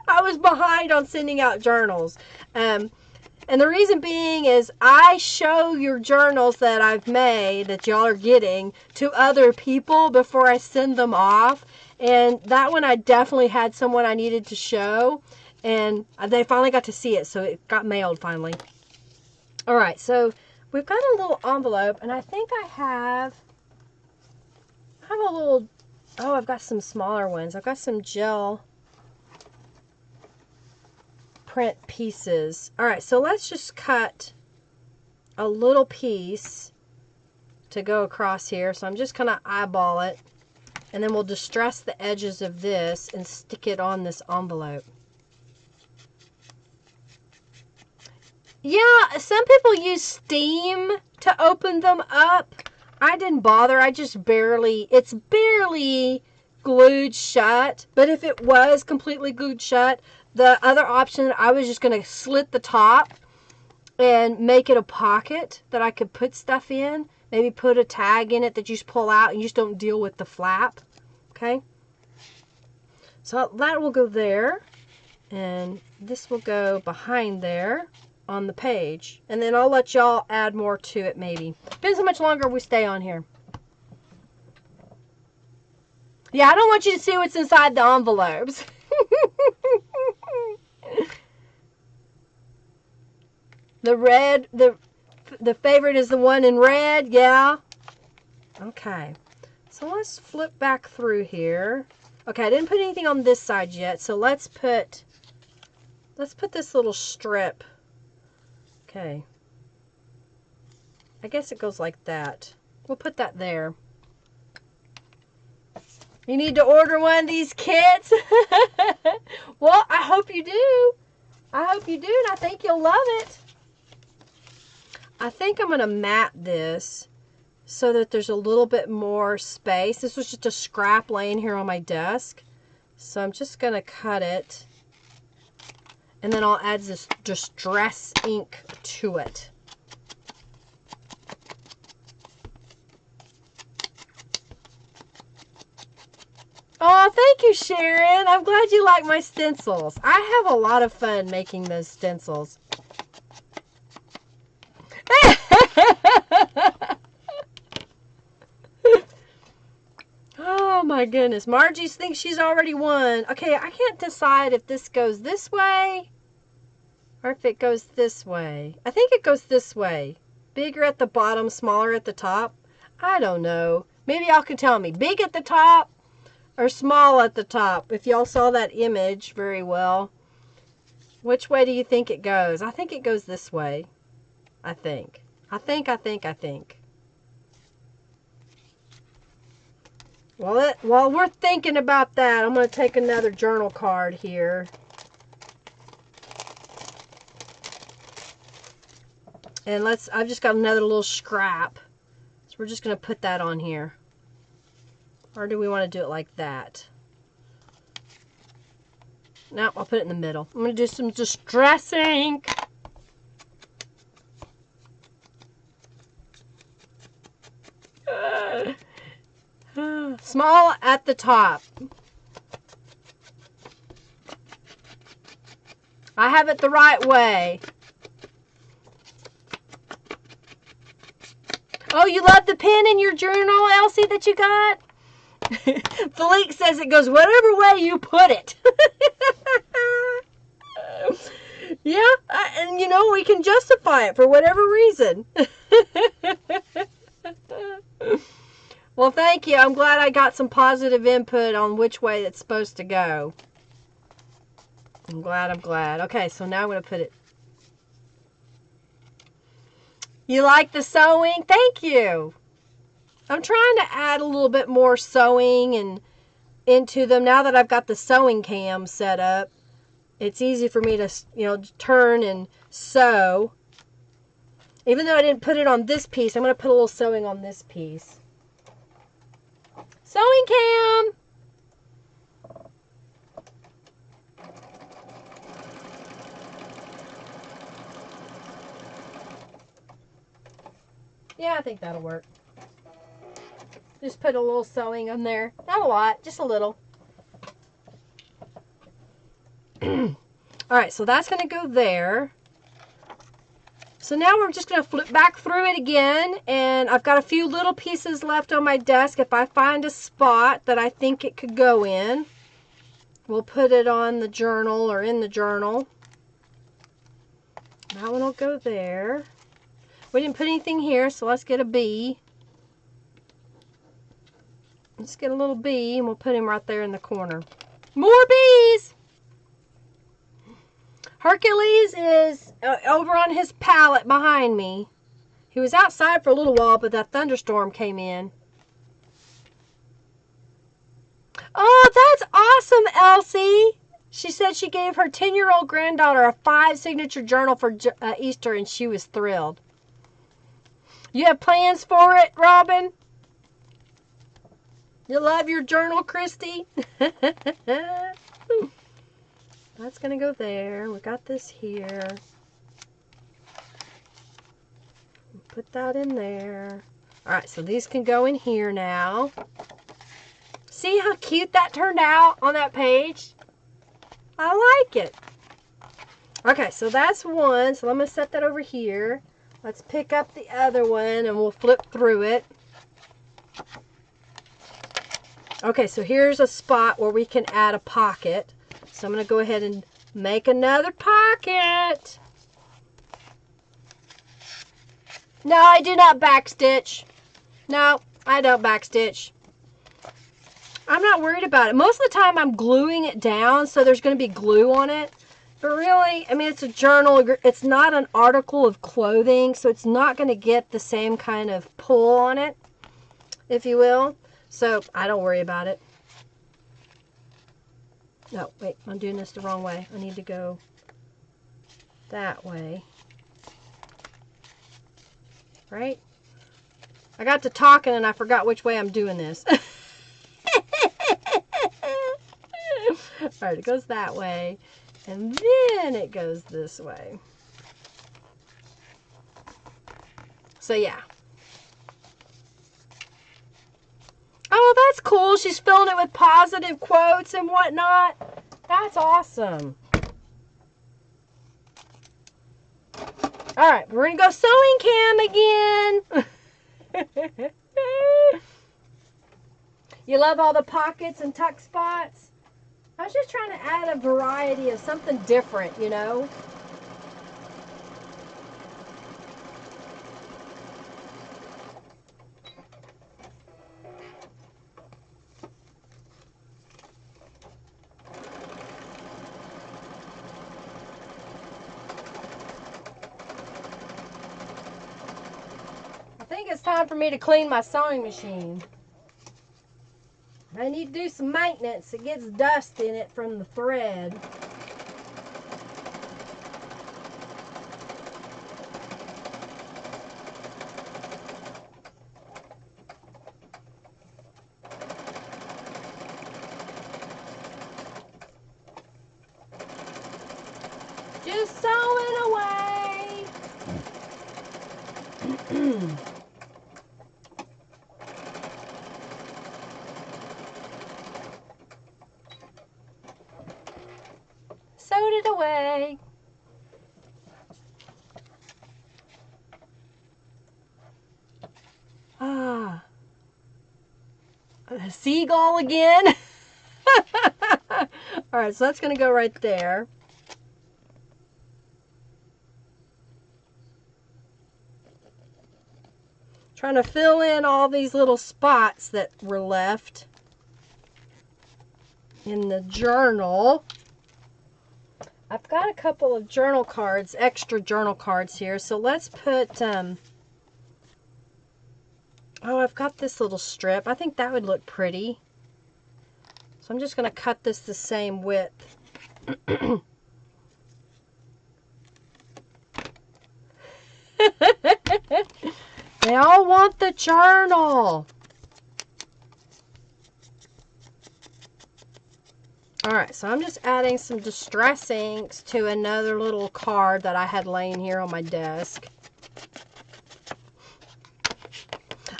I was behind on sending out journals. And the reason being is I show your journals that I've made, that y'all are getting, to other people before I send them off. And that one I definitely had someone I needed to show. And they finally got to see it, so it got mailed finally. Alright, so we've got a little envelope, and I think I have a little, oh, I've got some smaller ones. I've got some gel print pieces. Alright, so let's just cut a little piece to go across here. So I'm just going to eyeball it, and then we'll distress the edges of this and stick it on this envelope. Yeah, some people use steam to open them up. I didn't bother. I just barely, it's barely glued shut. But if it was completely glued shut, the other option, I was just going to slit the top and make it a pocket that I could put stuff in. Maybe put a tag in it that you just pull out and you just don't deal with the flap. Okay? So that will go there. And this will go behind there on the page. And then I'll let y'all add more to it maybe. Depends how much longer we stay on here. Yeah, I don't want you to see what's inside the envelopes. The red, the favorite is the one in red, yeah. Okay, so let's flip back through here. Okay, I didn't put anything on this side yet, so let's put this little strip. Okay. I guess it goes like that. We'll put that there. You need to order one of these kits? Well, I hope you do. I hope you do, and I think you'll love it. I think I'm going to mat this so that there's a little bit more space. This was just a scrap laying here on my desk. So I'm just going to cut it. And then I'll add this distress ink to it. Oh, thank you, Sharon. I'm glad you like my stencils. I have a lot of fun making those stencils. Oh my goodness. Margie thinks she's already won. Okay, I can't decide if this goes this way or if it goes this way. I think it goes this way. Bigger at the bottom, smaller at the top. I don't know. Maybe y'all can tell me. Big at the top or small at the top? If y'all saw that image very well. Which way do you think it goes? I think it goes this way. I think. While we're thinking about that, I'm going to take another journal card here. And I've just got another little scrap. So we're just going to put that on here. Or do we want to do it like that? No, I'll put it in the middle. I'm going to do some distress ink. Small at the top. I have it the right way. Oh, you love the pen in your journal, Elsie, that you got? Philippe says it goes whatever way you put it. Yeah, and you know, we can justify it for whatever reason. Well, thank you. I'm glad I got some positive input on which way it's supposed to go. I'm glad. Okay, so now I'm going to put it. You like the sewing? Thank you. I'm trying to add a little bit more sewing and into them now that I've got the sewing cam set up. It's easy for me to, turn and sew. Even though I didn't put it on this piece, I'm going to put a little sewing on this piece. Sewing cam! Yeah, I think that'll work. Just put a little sewing on there. Not a lot, just a little. Alright, so that's going to go there. So now we're just going to flip back through it again. And I've got a few little pieces left on my desk. If I find a spot that I think it could go in, we'll put it on the journal or in the journal. That one will go there. We didn't put anything here, so let's get a bee. Let's get a little bee, and we'll put him right there in the corner. More bees! Hercules is over on his pallet behind me. He was outside for a little while, but that thunderstorm came in. Oh, that's awesome, Elsie! She said she gave her 10-year-old granddaughter a 5-signature journal for Easter, and she was thrilled. You have plans for it, Robin? You love your journal, Christy? That's going to go there. We got this here. Put that in there. Alright, so these can go in here now. See how cute that turned out on that page? I like it. Okay, so that's one. So I'm going to set that over here. Let's pick up the other one and we'll flip through it. Okay, so here's a spot where we can add a pocket. So I'm going to go ahead and make another pocket. No, I do not backstitch. No, I don't backstitch. I'm not worried about it. Most of the time I'm gluing it down, so there's going to be glue on it. But really, I mean, it's a journal. It's not an article of clothing, so it's not going to get the same kind of pull on it, if you will. So I don't worry about it. No, wait, I'm doing this the wrong way. I need to go that way. Right? I got to talking and I forgot which way I'm doing this. Alright, it goes that way. And then it goes this way. So yeah. Oh, that's cool. She's filling it with positive quotes and whatnot. That's awesome. Alright, we're going to go sewing cam again. You love all the pockets and tuck spots? I was just trying to add a variety of something different, you know? I think it's time for me to clean my sewing machine. I need to do some maintenance. It gets dust in it from the thread. Just sewing away. Sewed it away. Ah. A seagull again. Alright, so that's going to go right there. Trying to fill in all these little spots that were left in the journal. I've got a couple of journal cards, extra journal cards here. So let's put, oh, I've got this little strip. I think that would look pretty. So I'm just going to cut this the same width. They all want the journal. Alright, so I'm just adding some distress inks to another little card that I had laying here on my desk.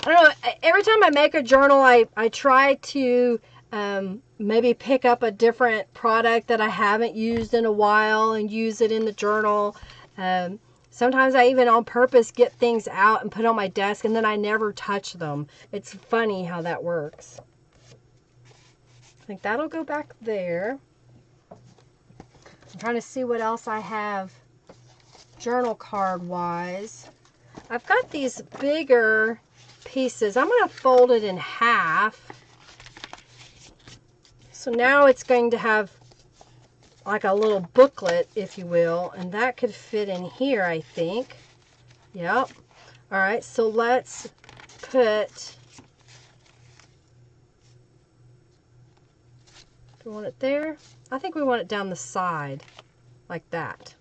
I don't know, every time I make a journal, I try to maybe pick up a different product that I haven't used in a while and use it in the journal. Sometimes I even on purpose get things out and put on my desk and then I never touch them. It's funny how that works. I think that'll go back there. I'm trying to see what else I have journal card wise. I've got these bigger pieces. I'm going to fold it in half. So now it's going to have like a little booklet, if you will, and that could fit in here, I think. Yep. All right, so let's put, do we want it there? I think we want it down the side, like that.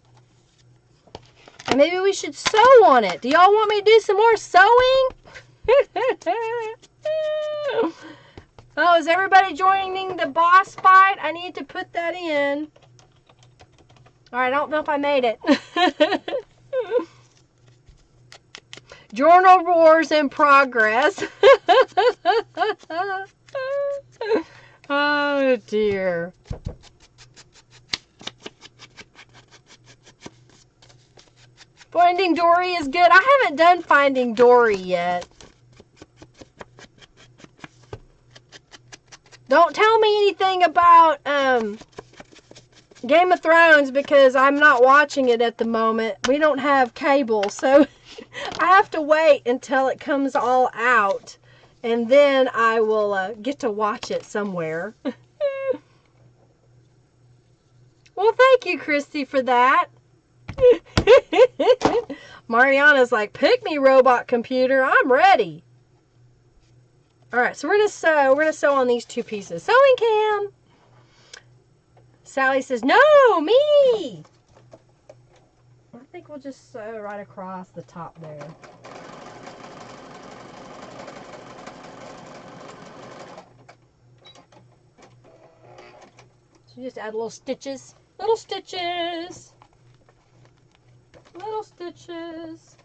And maybe we should sew on it. Do y'all want me to do some more sewing? Oh, is everybody joining the boss fight? I need to put that in. Alright, I don't know if I made it. Journal roars in progress. Oh dear. Finding Dory is good. I haven't done Finding Dory yet. Don't tell me anything about Game of Thrones, because I'm not watching it at the moment. We don't have cable, so I have to wait until it comes all out, and then I will get to watch it somewhere. Well, thank you, Christy, for that. Mariana's like, pick me, robot computer. I'm ready. All right, so we're gonna sew. We're gonna sew on these 2 pieces. Sewing cam. Sally says, no, me. I think we'll just sew right across the top there. So you just add little stitches. Little stitches. Little stitches.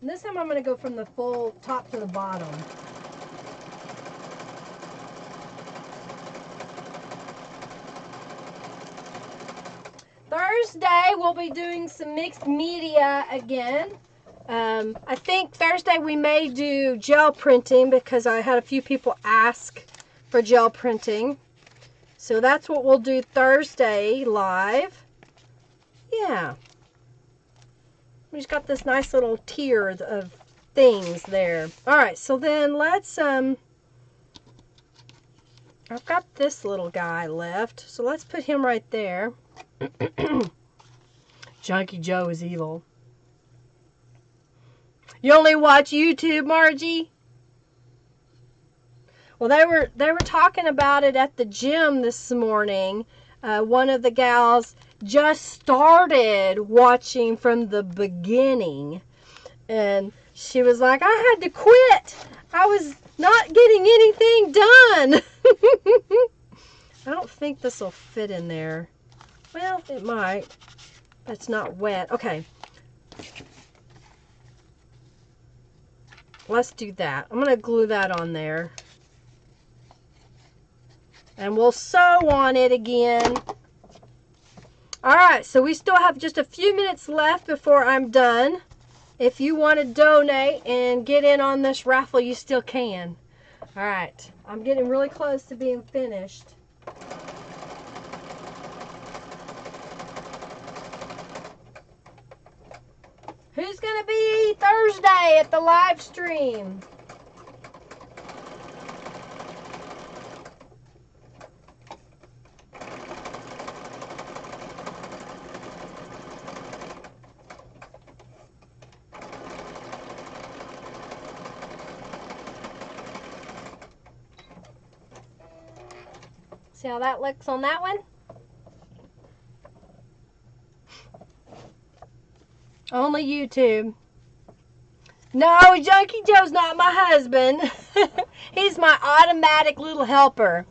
And this time I'm going to go from the full top to the bottom. Thursday we'll be doing some mixed media again. I think Thursday we may do gel printing because I had a few people ask for gel printing. So that's what we'll do Thursday live. Yeah. We just got this nice little tier of things there. Alright, so then let's, I've got this little guy left. So let's put him right there. Junkie Joe is evil. You only watch YouTube, Margie? Well, they were talking about it at the gym this morning. One of the gals just started watching from the beginning, and she was like, I had to quit. I was not getting anything done. I don't think this will fit in there. Well, it might. It's not wet. Okay. Let's do that. I'm going to glue that on there. And we'll sew on it again. Alright, so we still have just a few minutes left before I'm done. If you want to donate and get in on this raffle, you still can. Alright, I'm getting really close to being finished. Who's going to be Thursday at the live stream? See how that looks on that one? Only YouTube. No, Junkie Joe's not my husband. He's my automatic little helper.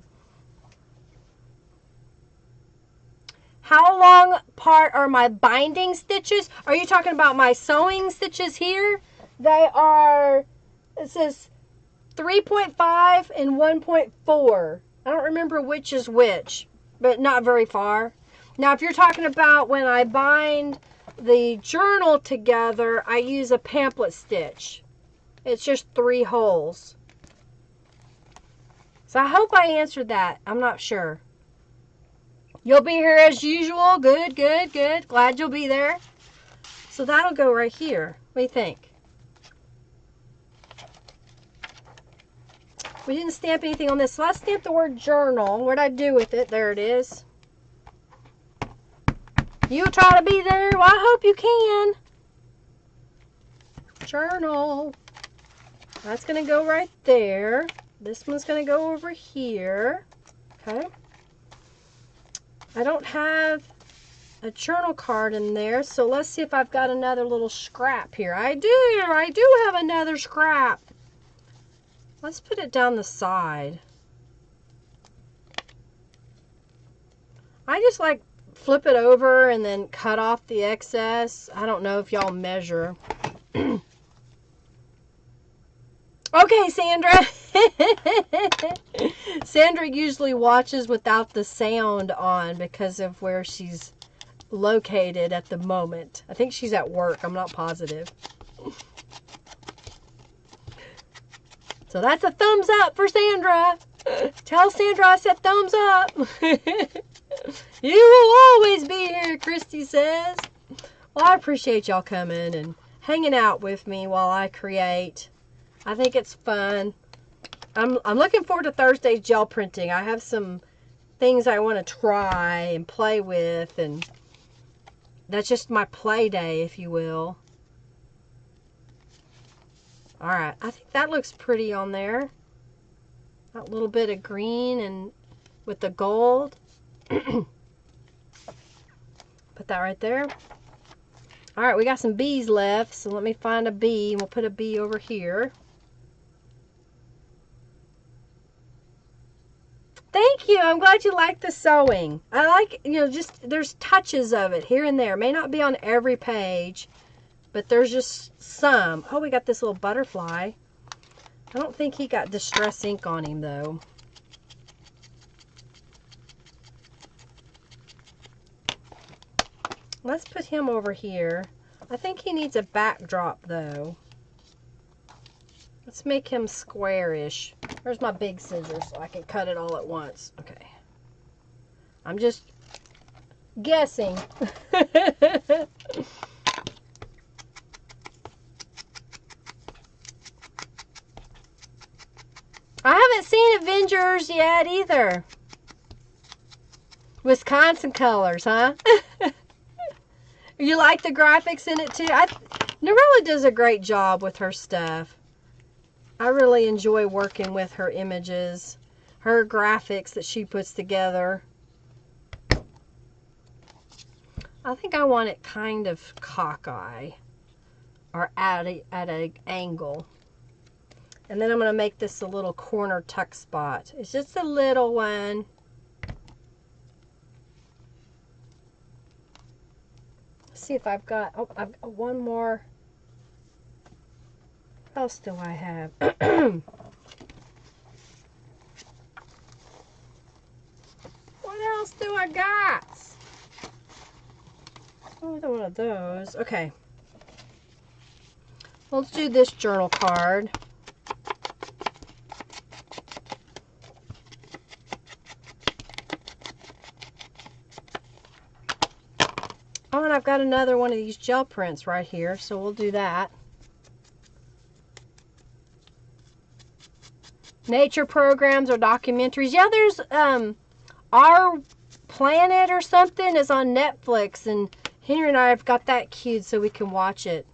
How long apart are my binding stitches? Are you talking about my sewing stitches here? They are, it says 3.5 and 1.4. I don't remember which is which, but not very far. Now, if you're talking about when I bind the journal together, I use a pamphlet stitch. It's just 3 holes. So I hope I answered that. I'm not sure. You'll be here as usual. Good, good, good. Glad you'll be there. So that'll go right here. What do you think? We didn't stamp anything on this. So let's stamp the word journal. What'd I do with it? There it is. You try to be there? Well, I hope you can. Journal. That's going to go right there. This one's going to go over here. Okay. I don't have a journal card in there, so let's see if I've got another little scrap here. I do have another scrap. Let's put it down the side. I just like flip it over and then cut off the excess. I don't know if y'all measure. Okay, Sandra. Sandra usually watches without the sound on because of where she's located at the moment. I think she's at work. I'm not positive. So that's a thumbs up for Sandra. Tell Sandra I said thumbs up. You will always be here, Christy says. Well, I appreciate y'all coming and hanging out with me while I create. I think it's fun. I'm looking forward to Thursday's gel printing. I have some things I want to try and play with, and that's just my play day, if you will. Alright, I think that looks pretty on there. That little bit of green and with the gold. Put that right there. Alright, we got some bees left, so let me find a bee, and we'll put a bee over here. Thank you. I'm glad you like the sewing. I like, you know, just there's touches of it here and there. May not be on every page, but there's just some. Oh, we got this little butterfly. I don't think he got distress ink on him, though. Let's put him over here. I think he needs a backdrop, though. Let's make him squarish. Where's my big scissors so I can cut it all at once? Okay. I'm just guessing. I haven't seen Avengers yet either. Wisconsin colors, huh? You like the graphics in it too? Norella does a great job with her stuff. I really enjoy working with her images, her graphics that she puts together. I think I want it kind of cockeye or at an angle. And then I'm going to make this a little corner tuck spot. It's just a little one. Let's see if I've got, oh, I've got one more. What else do I have? What else do I got? Oh, another one of those. Okay. Let's do this journal card. Oh, and I've got another one of these gel prints right here, so we'll do that. Nature programs or documentaries. Yeah, there's Our Planet or something is on Netflix, and Henry and I have got that queued so we can watch it.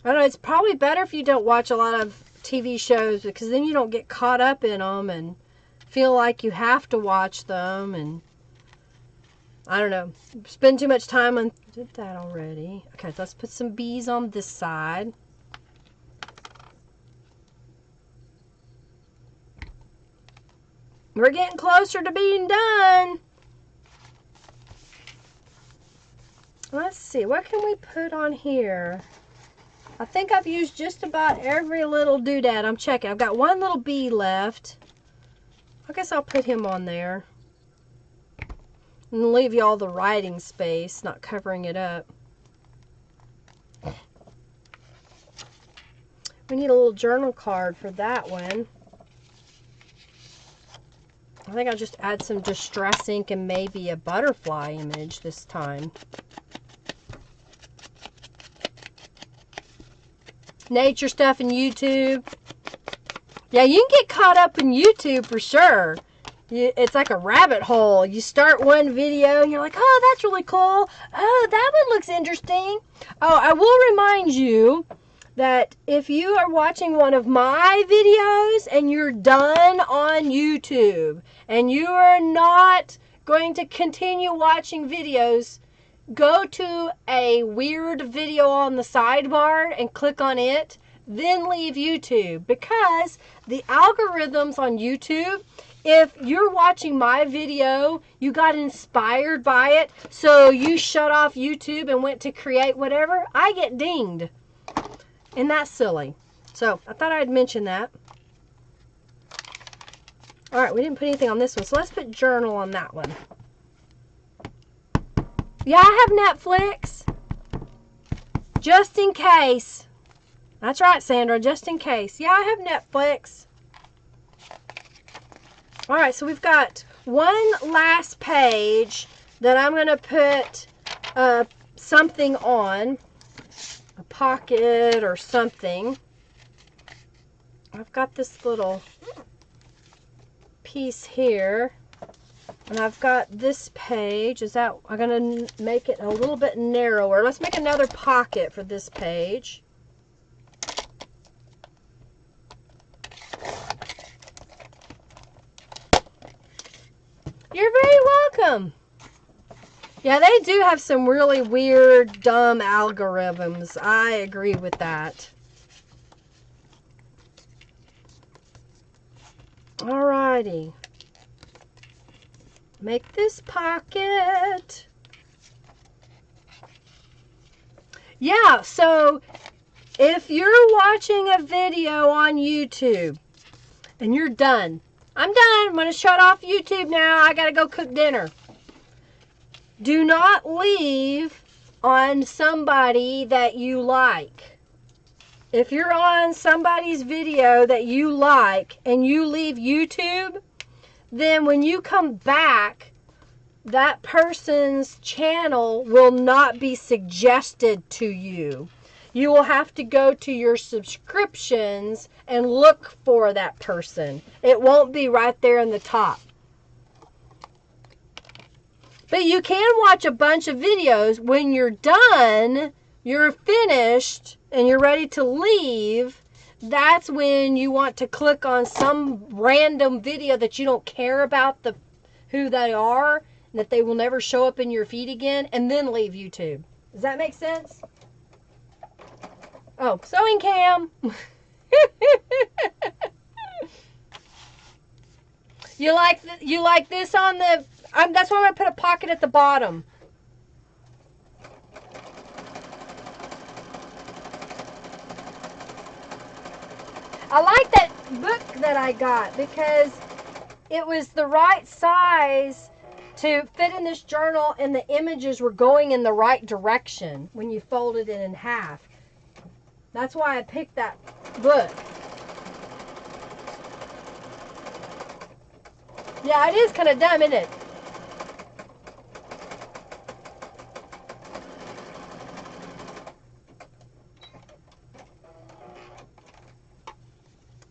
I don't know, it's probably better if you don't watch a lot of TV shows, because then you don't get caught up in them and feel like you have to watch them, and I don't know, spend too much time on. I did that already. Okay, let's put some bees on this side. We're getting closer to being done. Let's see, what can we put on here? I think I've used just about every little doodad. I'm checking. I've got one little bee left. I guess I'll put him on there. And leave you all the writing space, not covering it up. We need a little journal card for that one. I think I'll just add some distress ink and maybe a butterfly image this time. Nature stuff in YouTube. Yeah, you can get caught up in YouTube for sure. It's like a rabbit hole. You start one video and you're like, oh, that's really cool. Oh, that one looks interesting. Oh, I will remind you that if you are watching one of my videos and you're done on YouTube and you are not going to continue watching videos, go to a weird video on the sidebar and click on it, then leave YouTube, because the algorithms on YouTube, if you're watching my video, you got inspired by it, so you shut off YouTube and went to create whatever, I get dinged. And that's silly. So I thought I'd mention that. All right, we didn't put anything on this one, so let's put journal on that one. Yeah, I have Netflix. Just in case. That's right, Sandra, just in case. Yeah, I have Netflix. All right, so we've got one last page that I'm going to put something on, a pocket or something. I've got this little piece here, and I've got this page. I'm going to make it a little bit narrower. Let's make another pocket for this page. You're very welcome. Yeah, they do have some really weird, dumb algorithms. I agree with that. Alrighty. Make this pocket. Yeah, so if you're watching a video on YouTube and you're done, I'm done. I'm going to shut off YouTube now. I got to go cook dinner. Do not leave on somebody that you like. If you're on somebody's video that you like and you leave YouTube, then when you come back, that person's channel will not be suggested to you. You will have to go to your subscriptions and look for that person. It won't be right there in the top. But you can watch a bunch of videos. When you're done, you're finished, and you're ready to leave, that's when you want to click on some random video that you don't care about who they are, and that they will never show up in your feed again, and then leave YouTube. Does that make sense? Oh, sewing cam. You like this on the... that's why I'm going to put a pocket at the bottom. I like that book that I got because it was the right size to fit in this journal, and the images were going in the right direction when you folded it in half. That's why I picked that book. Yeah, it is kind of dumb, isn't it?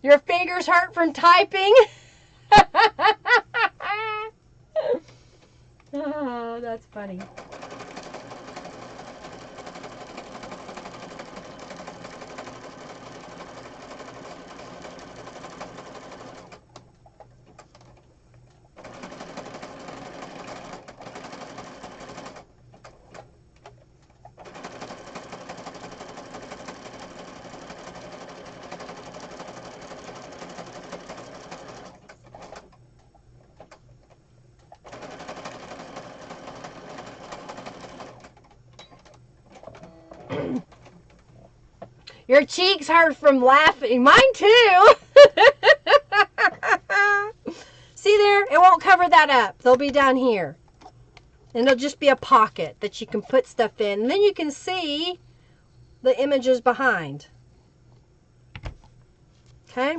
Your fingers hurt from typing? Oh, that's funny. Your cheeks hurt from laughing. Mine too. See there? It won't cover that up. They'll be down here. And it'll just be a pocket that you can put stuff in. And then you can see the images behind. Okay?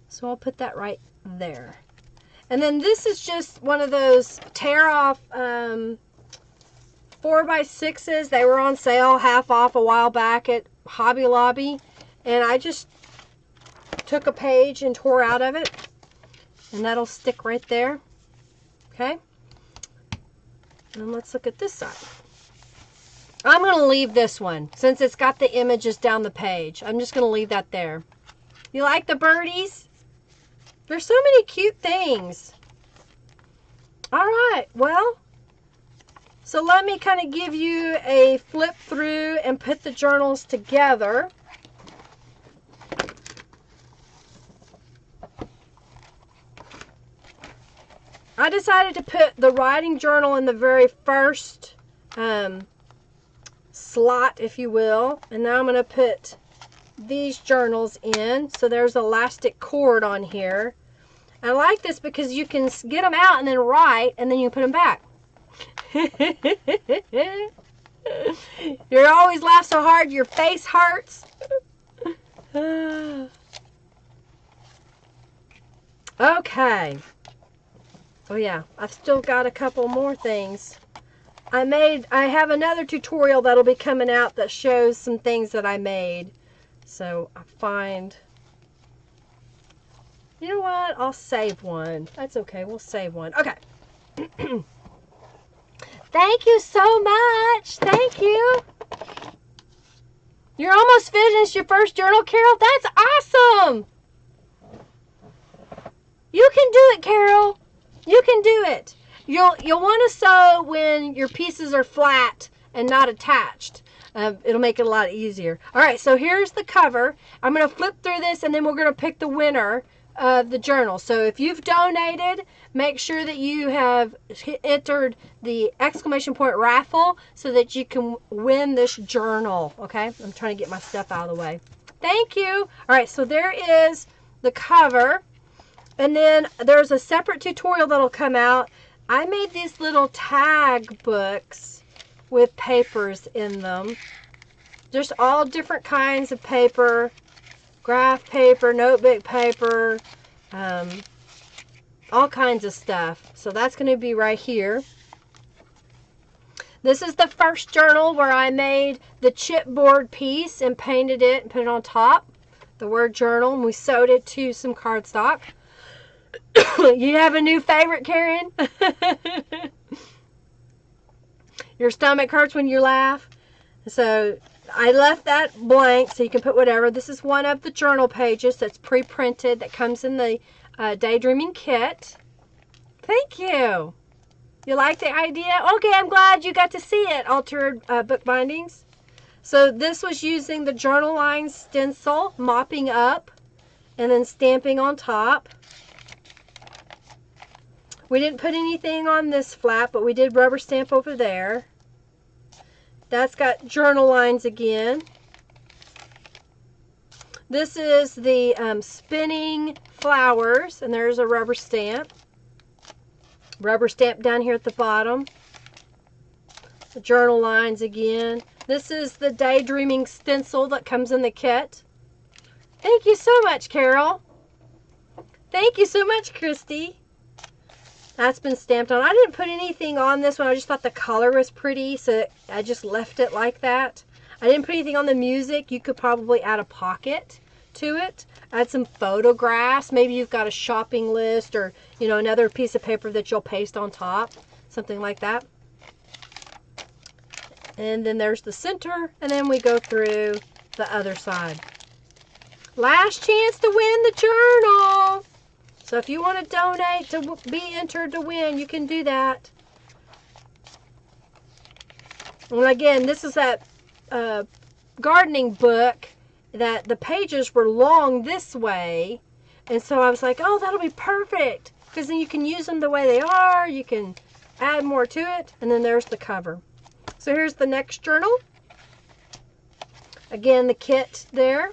So I'll put that right there. And then this is just one of those tear off 4x6s. They were on sale, half off a while back at Hobby Lobby, and I just took a page and tore out of it, and that'll stick right there. Okay, and let's look at this side. I'm going to leave this one since it's got the images down the page. I'm just going to leave that there. You like the birdies? There's so many cute things. All right, well, so let me kind of give you a flip through and put the journals together. I decided to put the writing journal in the very first slot, if you will. And now I'm going to put these journals in. So there's elastic cord on here. I like this because you can get them out and then write, and then you put them back. You always laugh so hard your face hurts. Okay. Oh yeah, I've still got a couple more things. I have another tutorial that'll be coming out that shows some things that I made. So I find, you know what? I'll save one. That's okay. We'll save one. Okay. Thank you so much. Thank you. You're almost finished your first journal, Carol. That's awesome. You can do it, Carol. You can do it. You'll want to sew when your pieces are flat and not attached. It'll make it a lot easier. All right, so here's the cover. I'm going to flip through this, and then we're going to pick the winner of the journal. So if you've donated, make sure that you have entered the exclamation point raffle so that you can win this journal. Okay, I'm trying to get my stuff out of the way. Thank you. All right, so there is the cover. And then there's a separate tutorial that'll come out. I made these little tag books with papers in them. Just all different kinds of paper. Graph paper, notebook paper, all kinds of stuff. So that's going to be right here. This is the first journal where I made the chipboard piece and painted it and put it on top. The word journal, and we sewed it to some cardstock. You have a new favorite, Karen? Your stomach hurts when you laugh. So I left that blank so you can put whatever. This is one of the journal pages that's pre-printed that comes in the Daydreaming kit. Thank you. You like the idea? Okay, I'm glad you got to see it, altered book bindings. So this was using the journal line stencil, mopping up, and then stamping on top. We didn't put anything on this flap, but we did rubber stamp over there. That's got journal lines again. This is the spinning flowers, and there's a rubber stamp. Rubber stamp down here at the bottom. The journal lines again. This is the Daydreaming stencil that comes in the kit. Thank you so much, Carol. Thank you so much, Christy. That's been stamped on. I didn't put anything on this one. I just thought the color was pretty, so I just left it like that. I didn't put anything on the music. You could probably add a pocket to it. Add some photographs. Maybe you've got a shopping list or, you know, another piece of paper that you'll paste on top. Something like that. And then there's the center, and then we go through the other side. Last chance to win the journal. So if you want to donate to be entered to win, you can do that. And again, this is that gardening book that the pages were long this way. And so I was like, oh, that'll be perfect. Because then you can use them the way they are. You can add more to it. And then there's the cover. So here's the next journal. Again, the kit there.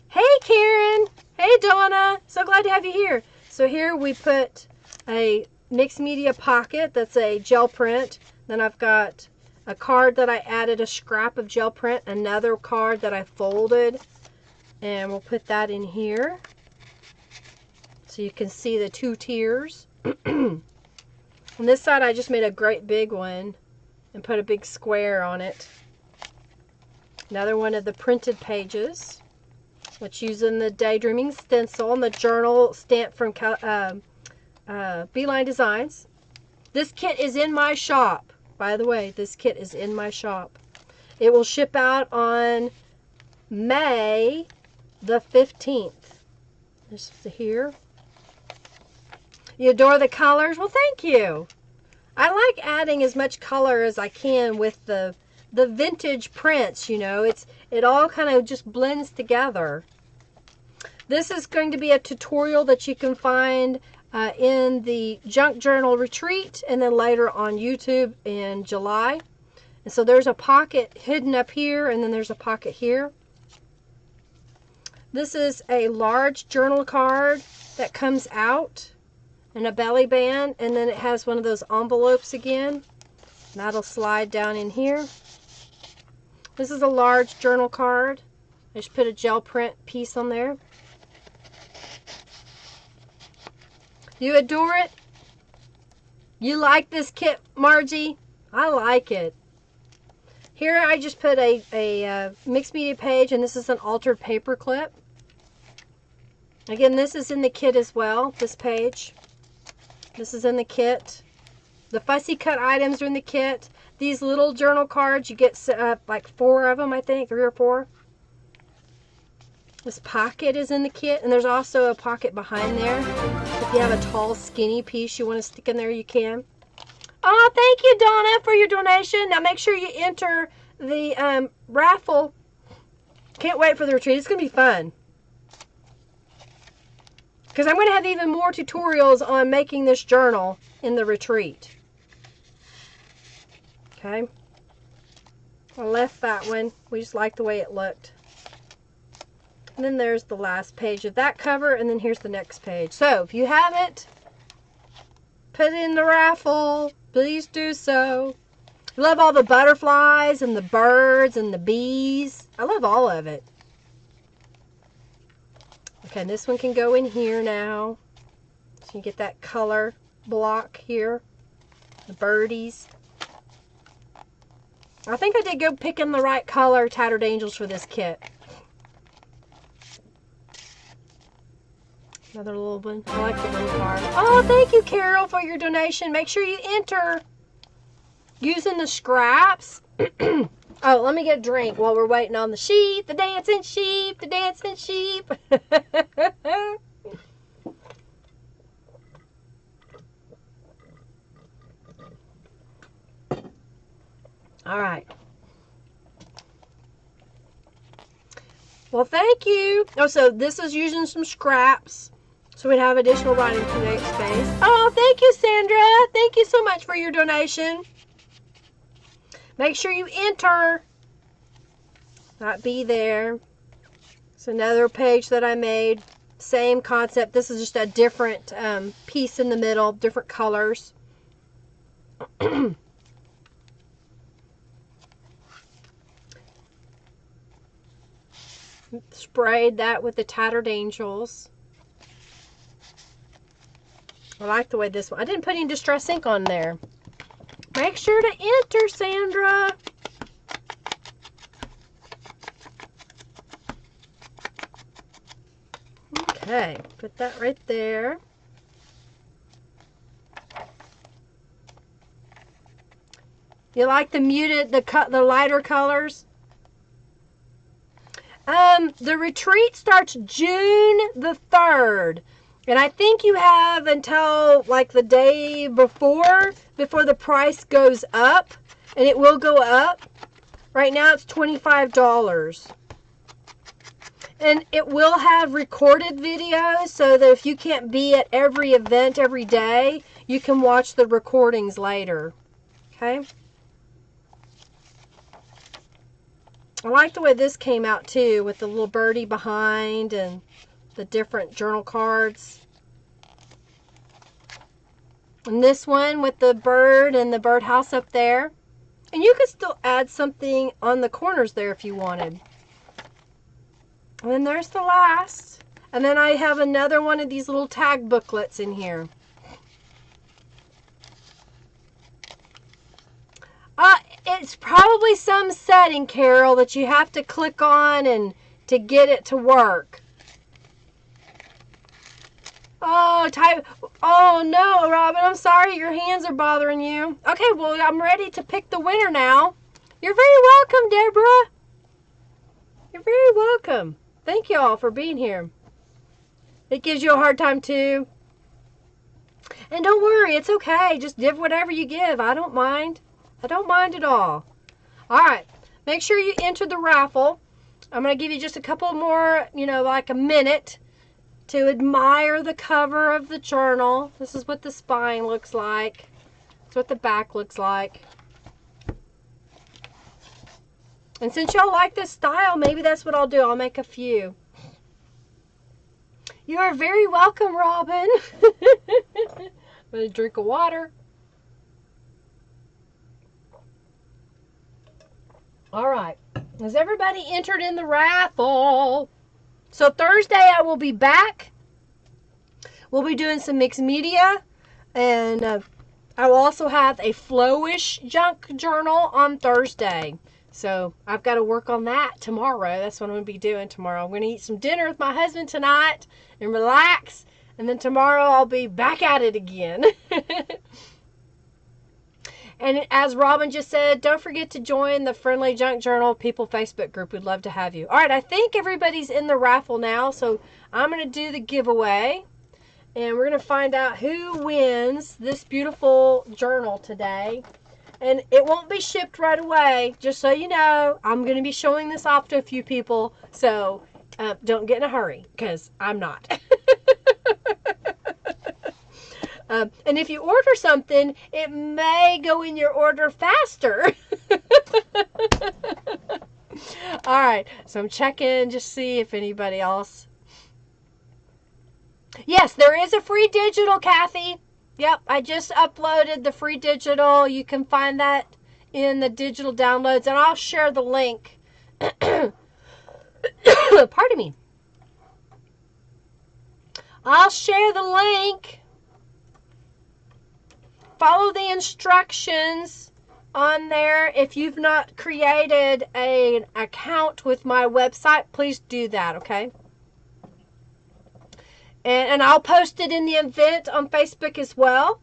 Hey, Karen. Hey, Donna. So glad to have you here. So here we put a mixed media pocket. That's a gel print. Then I've got a card that I added a scrap of gel print. Another card that I folded. And we'll put that in here. So you can see the two tiers. On this side, I just made a great big one and put a big square on it. Another one of the printed pages. Which using the Daydreaming stencil and the journal stamp from Beeline Designs. This kit is in my shop. By the way, this kit is in my shop. It will ship out on May the 15th. This is here. You adore the colors? Well, thank you. I like adding as much color as I can with the vintage prints, you know. It all kind of just blends together. This is going to be a tutorial that you can find in the Junk Journal Retreat and then later on YouTube in July. And so there's a pocket hidden up here and then there's a pocket here. This is a large journal card that comes out and a belly band, and then it has one of those envelopes again. That'll slide down in here. This is a large journal card. I just put a gel print piece on there. You adore it? You like this kit, Margie? I like it. Here I just put a mixed media page, and this is an altered paper clip. Again, this is in the kit as well, this page. This is in the kit. The fussy cut items are in the kit. These little journal cards, you get like 4 of them, I think, 3 or 4. This pocket is in the kit, and there's also a pocket behind there. If you have a tall, skinny piece you want to stick in there, you can. Oh, thank you, Donna, for your donation. Now make sure you enter the raffle. Can't wait for the retreat. It's going to be fun. Because I'm going to have even more tutorials on making this journal in the retreat. Okay. I left that one. We just like the way it looked. And then there's the last page of that cover, and then here's the next page. So, if you haven't put it in the raffle, please do so. I love all the butterflies and the birds and the bees. I love all of it. Okay, this one can go in here now. So you get that color block here. The birdies. I think I did go picking the right color Tattered Angels for this kit. Another little one. I like the little card. Oh, thank you, Carol, for your donation. Make sure you enter using the scraps. Oh, let me get a drink while we're waiting on the sheep. The dancing sheep. The dancing sheep. All right. Well, thank you. Oh, so this is using some scraps. So we'd have additional writing space. Oh, thank you, Sandra. Thank you so much for your donation. Make sure you enter. Not be there. It's another page that I made. Same concept. This is just a different piece in the middle. Different colors. Sprayed that with the Tattered Angels. I like the way this one. I didn't put any Distress ink on there. Make sure to enter, Sandra. Okay, put that right there. You like the muted, the lighter colors? The retreat starts June the 3rd. And I think you have until like the day before the price goes up. And it will go up. Right now it's $25. And it will have recorded videos so that if you can't be at every event every day, you can watch the recordings later. Okay? I like the way this came out too, with the little birdie behind and the different journal cards. And this one with the bird and the birdhouse up there. And you could still add something on the corners there if you wanted. And then there's the last. And then I have another one of these little tag booklets in here. It's probably some setting, Carol, that you have to click on and to get it to work. Oh no, Robin, I'm sorry your hands are bothering you. Okay, well, I'm ready to pick the winner now. You're very welcome, Deborah. You're very welcome. Thank you all for being here. It gives you a hard time too. And don't worry, it's okay. Just give whatever you give. I don't mind. I don't mind at all. All right. Make sure you enter the raffle. I'm going to give you just a couple more, like a minute to admire the cover of the journal. This is what the spine looks like. That's what the back looks like. And since y'all like this style, maybe that's what I'll do. I'll make a few. You are very welcome, Robin. I'm going to drink of water. All right. Has everybody entered in the raffle? So Thursday I will be back We'll be doing some mixed media, and I will also have a flowish junk journal on Thursday. So I've got to work on that tomorrow. That's what I'm going to be doing tomorrow. I'm going to eat some dinner with my husband tonight and relax. And then tomorrow I'll be back at it again. And as Robin just said, don't forget to join the Friendly Junk Journal People Facebook group. We'd love to have you. All right, I think everybody's in the raffle now. So I'm going to do the giveaway. And we're going to find out who wins this beautiful journal today. And it won't be shipped right away, just so you know. I'm going to be showing this off to a few people. So don't get in a hurry, because I'm not. And if you order something, it may go in your order faster. All right, so I'm checking just see if anybody else. Yes, there is a free digital, Kathy. Yep, I just uploaded the free digital. You can find that in the digital downloads, and I'll share the link. Pardon me. I'll share the link. Follow the instructions on there. If you've not created an account with my website, please do that, okay? And I'll post it in the event on Facebook as well.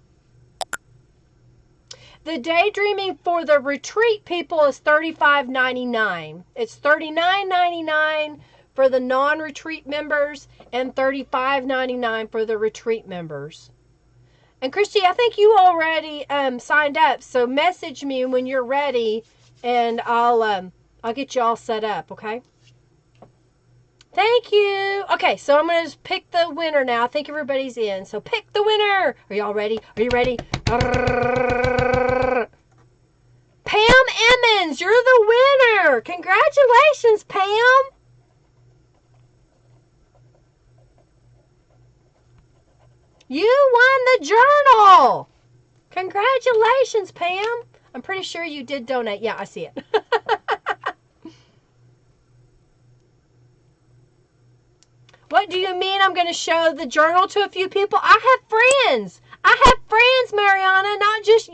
The daydreaming for the retreat people is $35.99. It's $39.99 for the non-retreat members and $35.99 for the retreat members. And Christy, I think you already signed up, so message me when you're ready, and I'll get you all set up, okay? Thank you. Okay, so I'm going to pick the winner now. I think everybody's in, so pick the winner. Are y'all ready? Are you ready? Pam Emmons, you're the winner. Congratulations, Pam. You won the journal. Congratulations, Pam. I'm pretty sure you did donate. Yeah, I see it. What do you mean I'm going to show the journal to a few people? I have friends. I have friends, Mariana, not just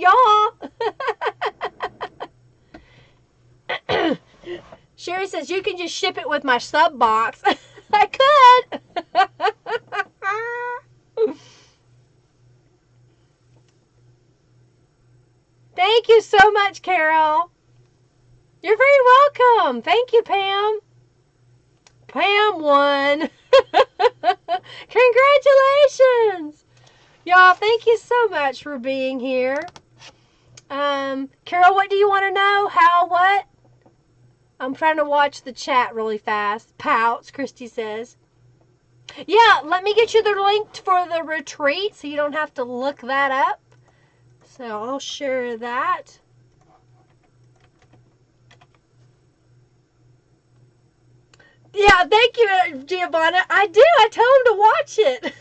y'all. Sherry says you can just ship it with my sub box. I could. Thank you so much, Carol. You're very welcome. Thank you, Pam. Pam won. Congratulations. Y'all, thank you so much for being here. Carol, what do you want to know? How, what? I'm trying to watch the chat really fast. Pouts, Christy says. Yeah, let me get you the link for the retreat so you don't have to look that up. So I'll share that. Yeah, thank you, Giovanna. I do. I tell them to watch it.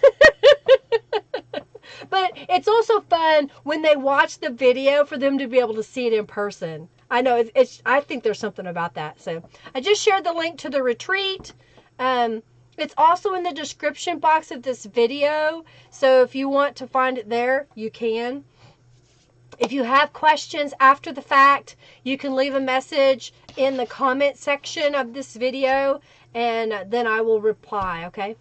But it's also fun when they watch the video for them to be able to see it in person. I know. I think there's something about that. So I just shared the link to the retreat. It's also in the description box of this video. So if you want to find it there, you can. If you have questions after the fact, you can leave a message in the comment section of this video, and then I will reply, okay?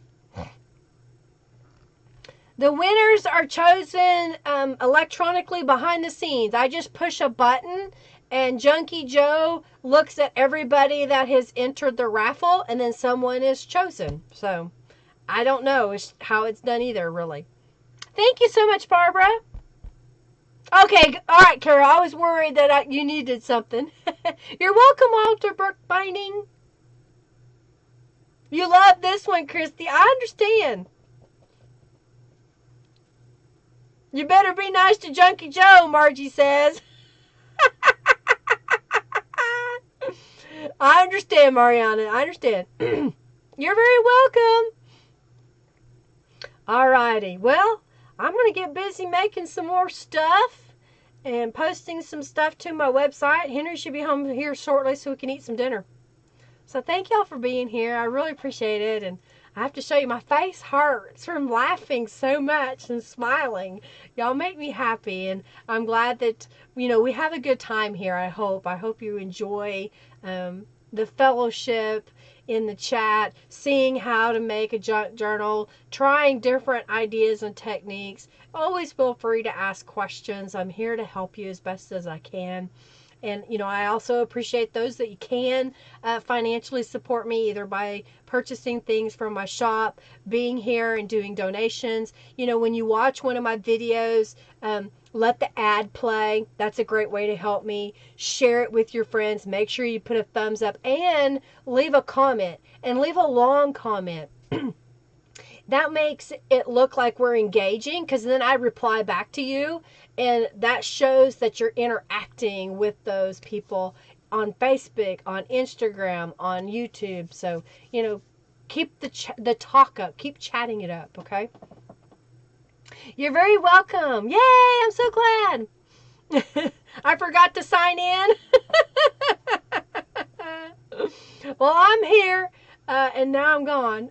The winners are chosen electronically behind the scenes. I just push a button, and Junkie Joe looks at everybody that has entered the raffle, and then someone is chosen. So I don't know how it's done either, really. Thank you so much, Barbara. Okay, all right, Carol. I was worried that you needed something. You're welcome, Alter Brook Binding. You love this one, Christy. I understand. You better be nice to Junkie Joe, Margie says. I understand, Mariana. I understand. You're very welcome. Alrighty. Well, I'm going to get busy making some more stuff and posting some stuff to my website. Henry should be home here shortly so we can eat some dinner. So thank y'all for being here. I really appreciate it. And I have to show you, my face hurts from laughing so much and smiling. Y'all make me happy, and I'm glad that, we have a good time here, I hope. I hope you enjoy the fellowship in the chat, seeing how to make a junk journal, trying different ideas and techniques. Always feel free to ask questions. I'm here to help you as best as I can. And, I also appreciate those that you can financially support me, either by purchasing things from my shop, being here and doing donations. When you watch one of my videos, let the ad play. That's a great way to help me. Share it with your friends. Make sure you put a thumbs up and leave a comment, and leave a long comment. That makes it look like we're engaging, because then I reply back to you, and that shows that you're interacting with those people on Facebook, on Instagram, on YouTube. So, keep the talk up. Keep chatting it up, okay? You're very welcome. Yay, I'm so glad. I forgot to sign in. Well, I'm here, and now I'm gone.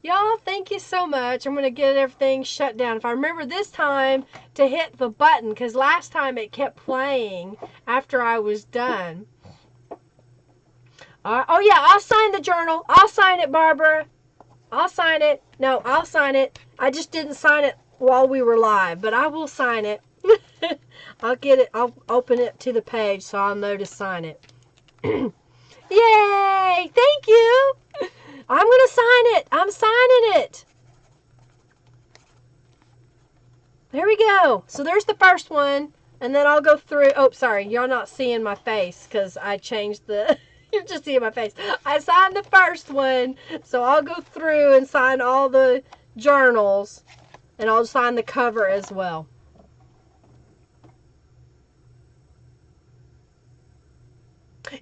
Y'all, thank you so much. I'm going to get everything shut down. If I remember this time to hit the button, because last time it kept playing after I was done. Oh, yeah, I'll sign the journal. I'll sign it, Barbara. I'll sign it. No, I'll sign it. I just didn't sign it while we were live, but I will sign it. I'll get it. I'll open it to the page so I'll know to sign it. Yay! Thank you! I'm going to sign it. I'm signing it. There we go. So there's the first one. And then I'll go through. Oh, sorry. Y'all not seeing my face because I changed the... You're just seeing my face. I signed the first one. So I'll go through and sign all the journals. And I'll sign the cover as well.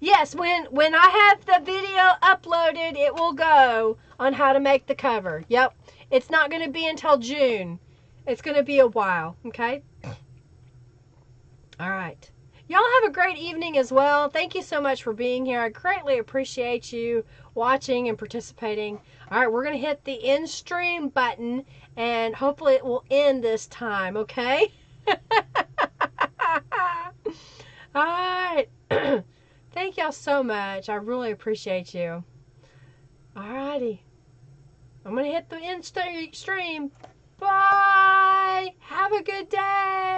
Yes, when I have the video uploaded, it will go on how to make the cover. Yep. It's not going to be until June. It's going to be a while, okay? All right. Y'all have a great evening as well. Thank you so much for being here. I greatly appreciate you watching and participating. All right, we're going to hit the end stream button, and hopefully it will end this time, okay? All right. Thank y'all so much. I really appreciate you. Alrighty. I'm going to hit the end stream. Bye. Have a good day.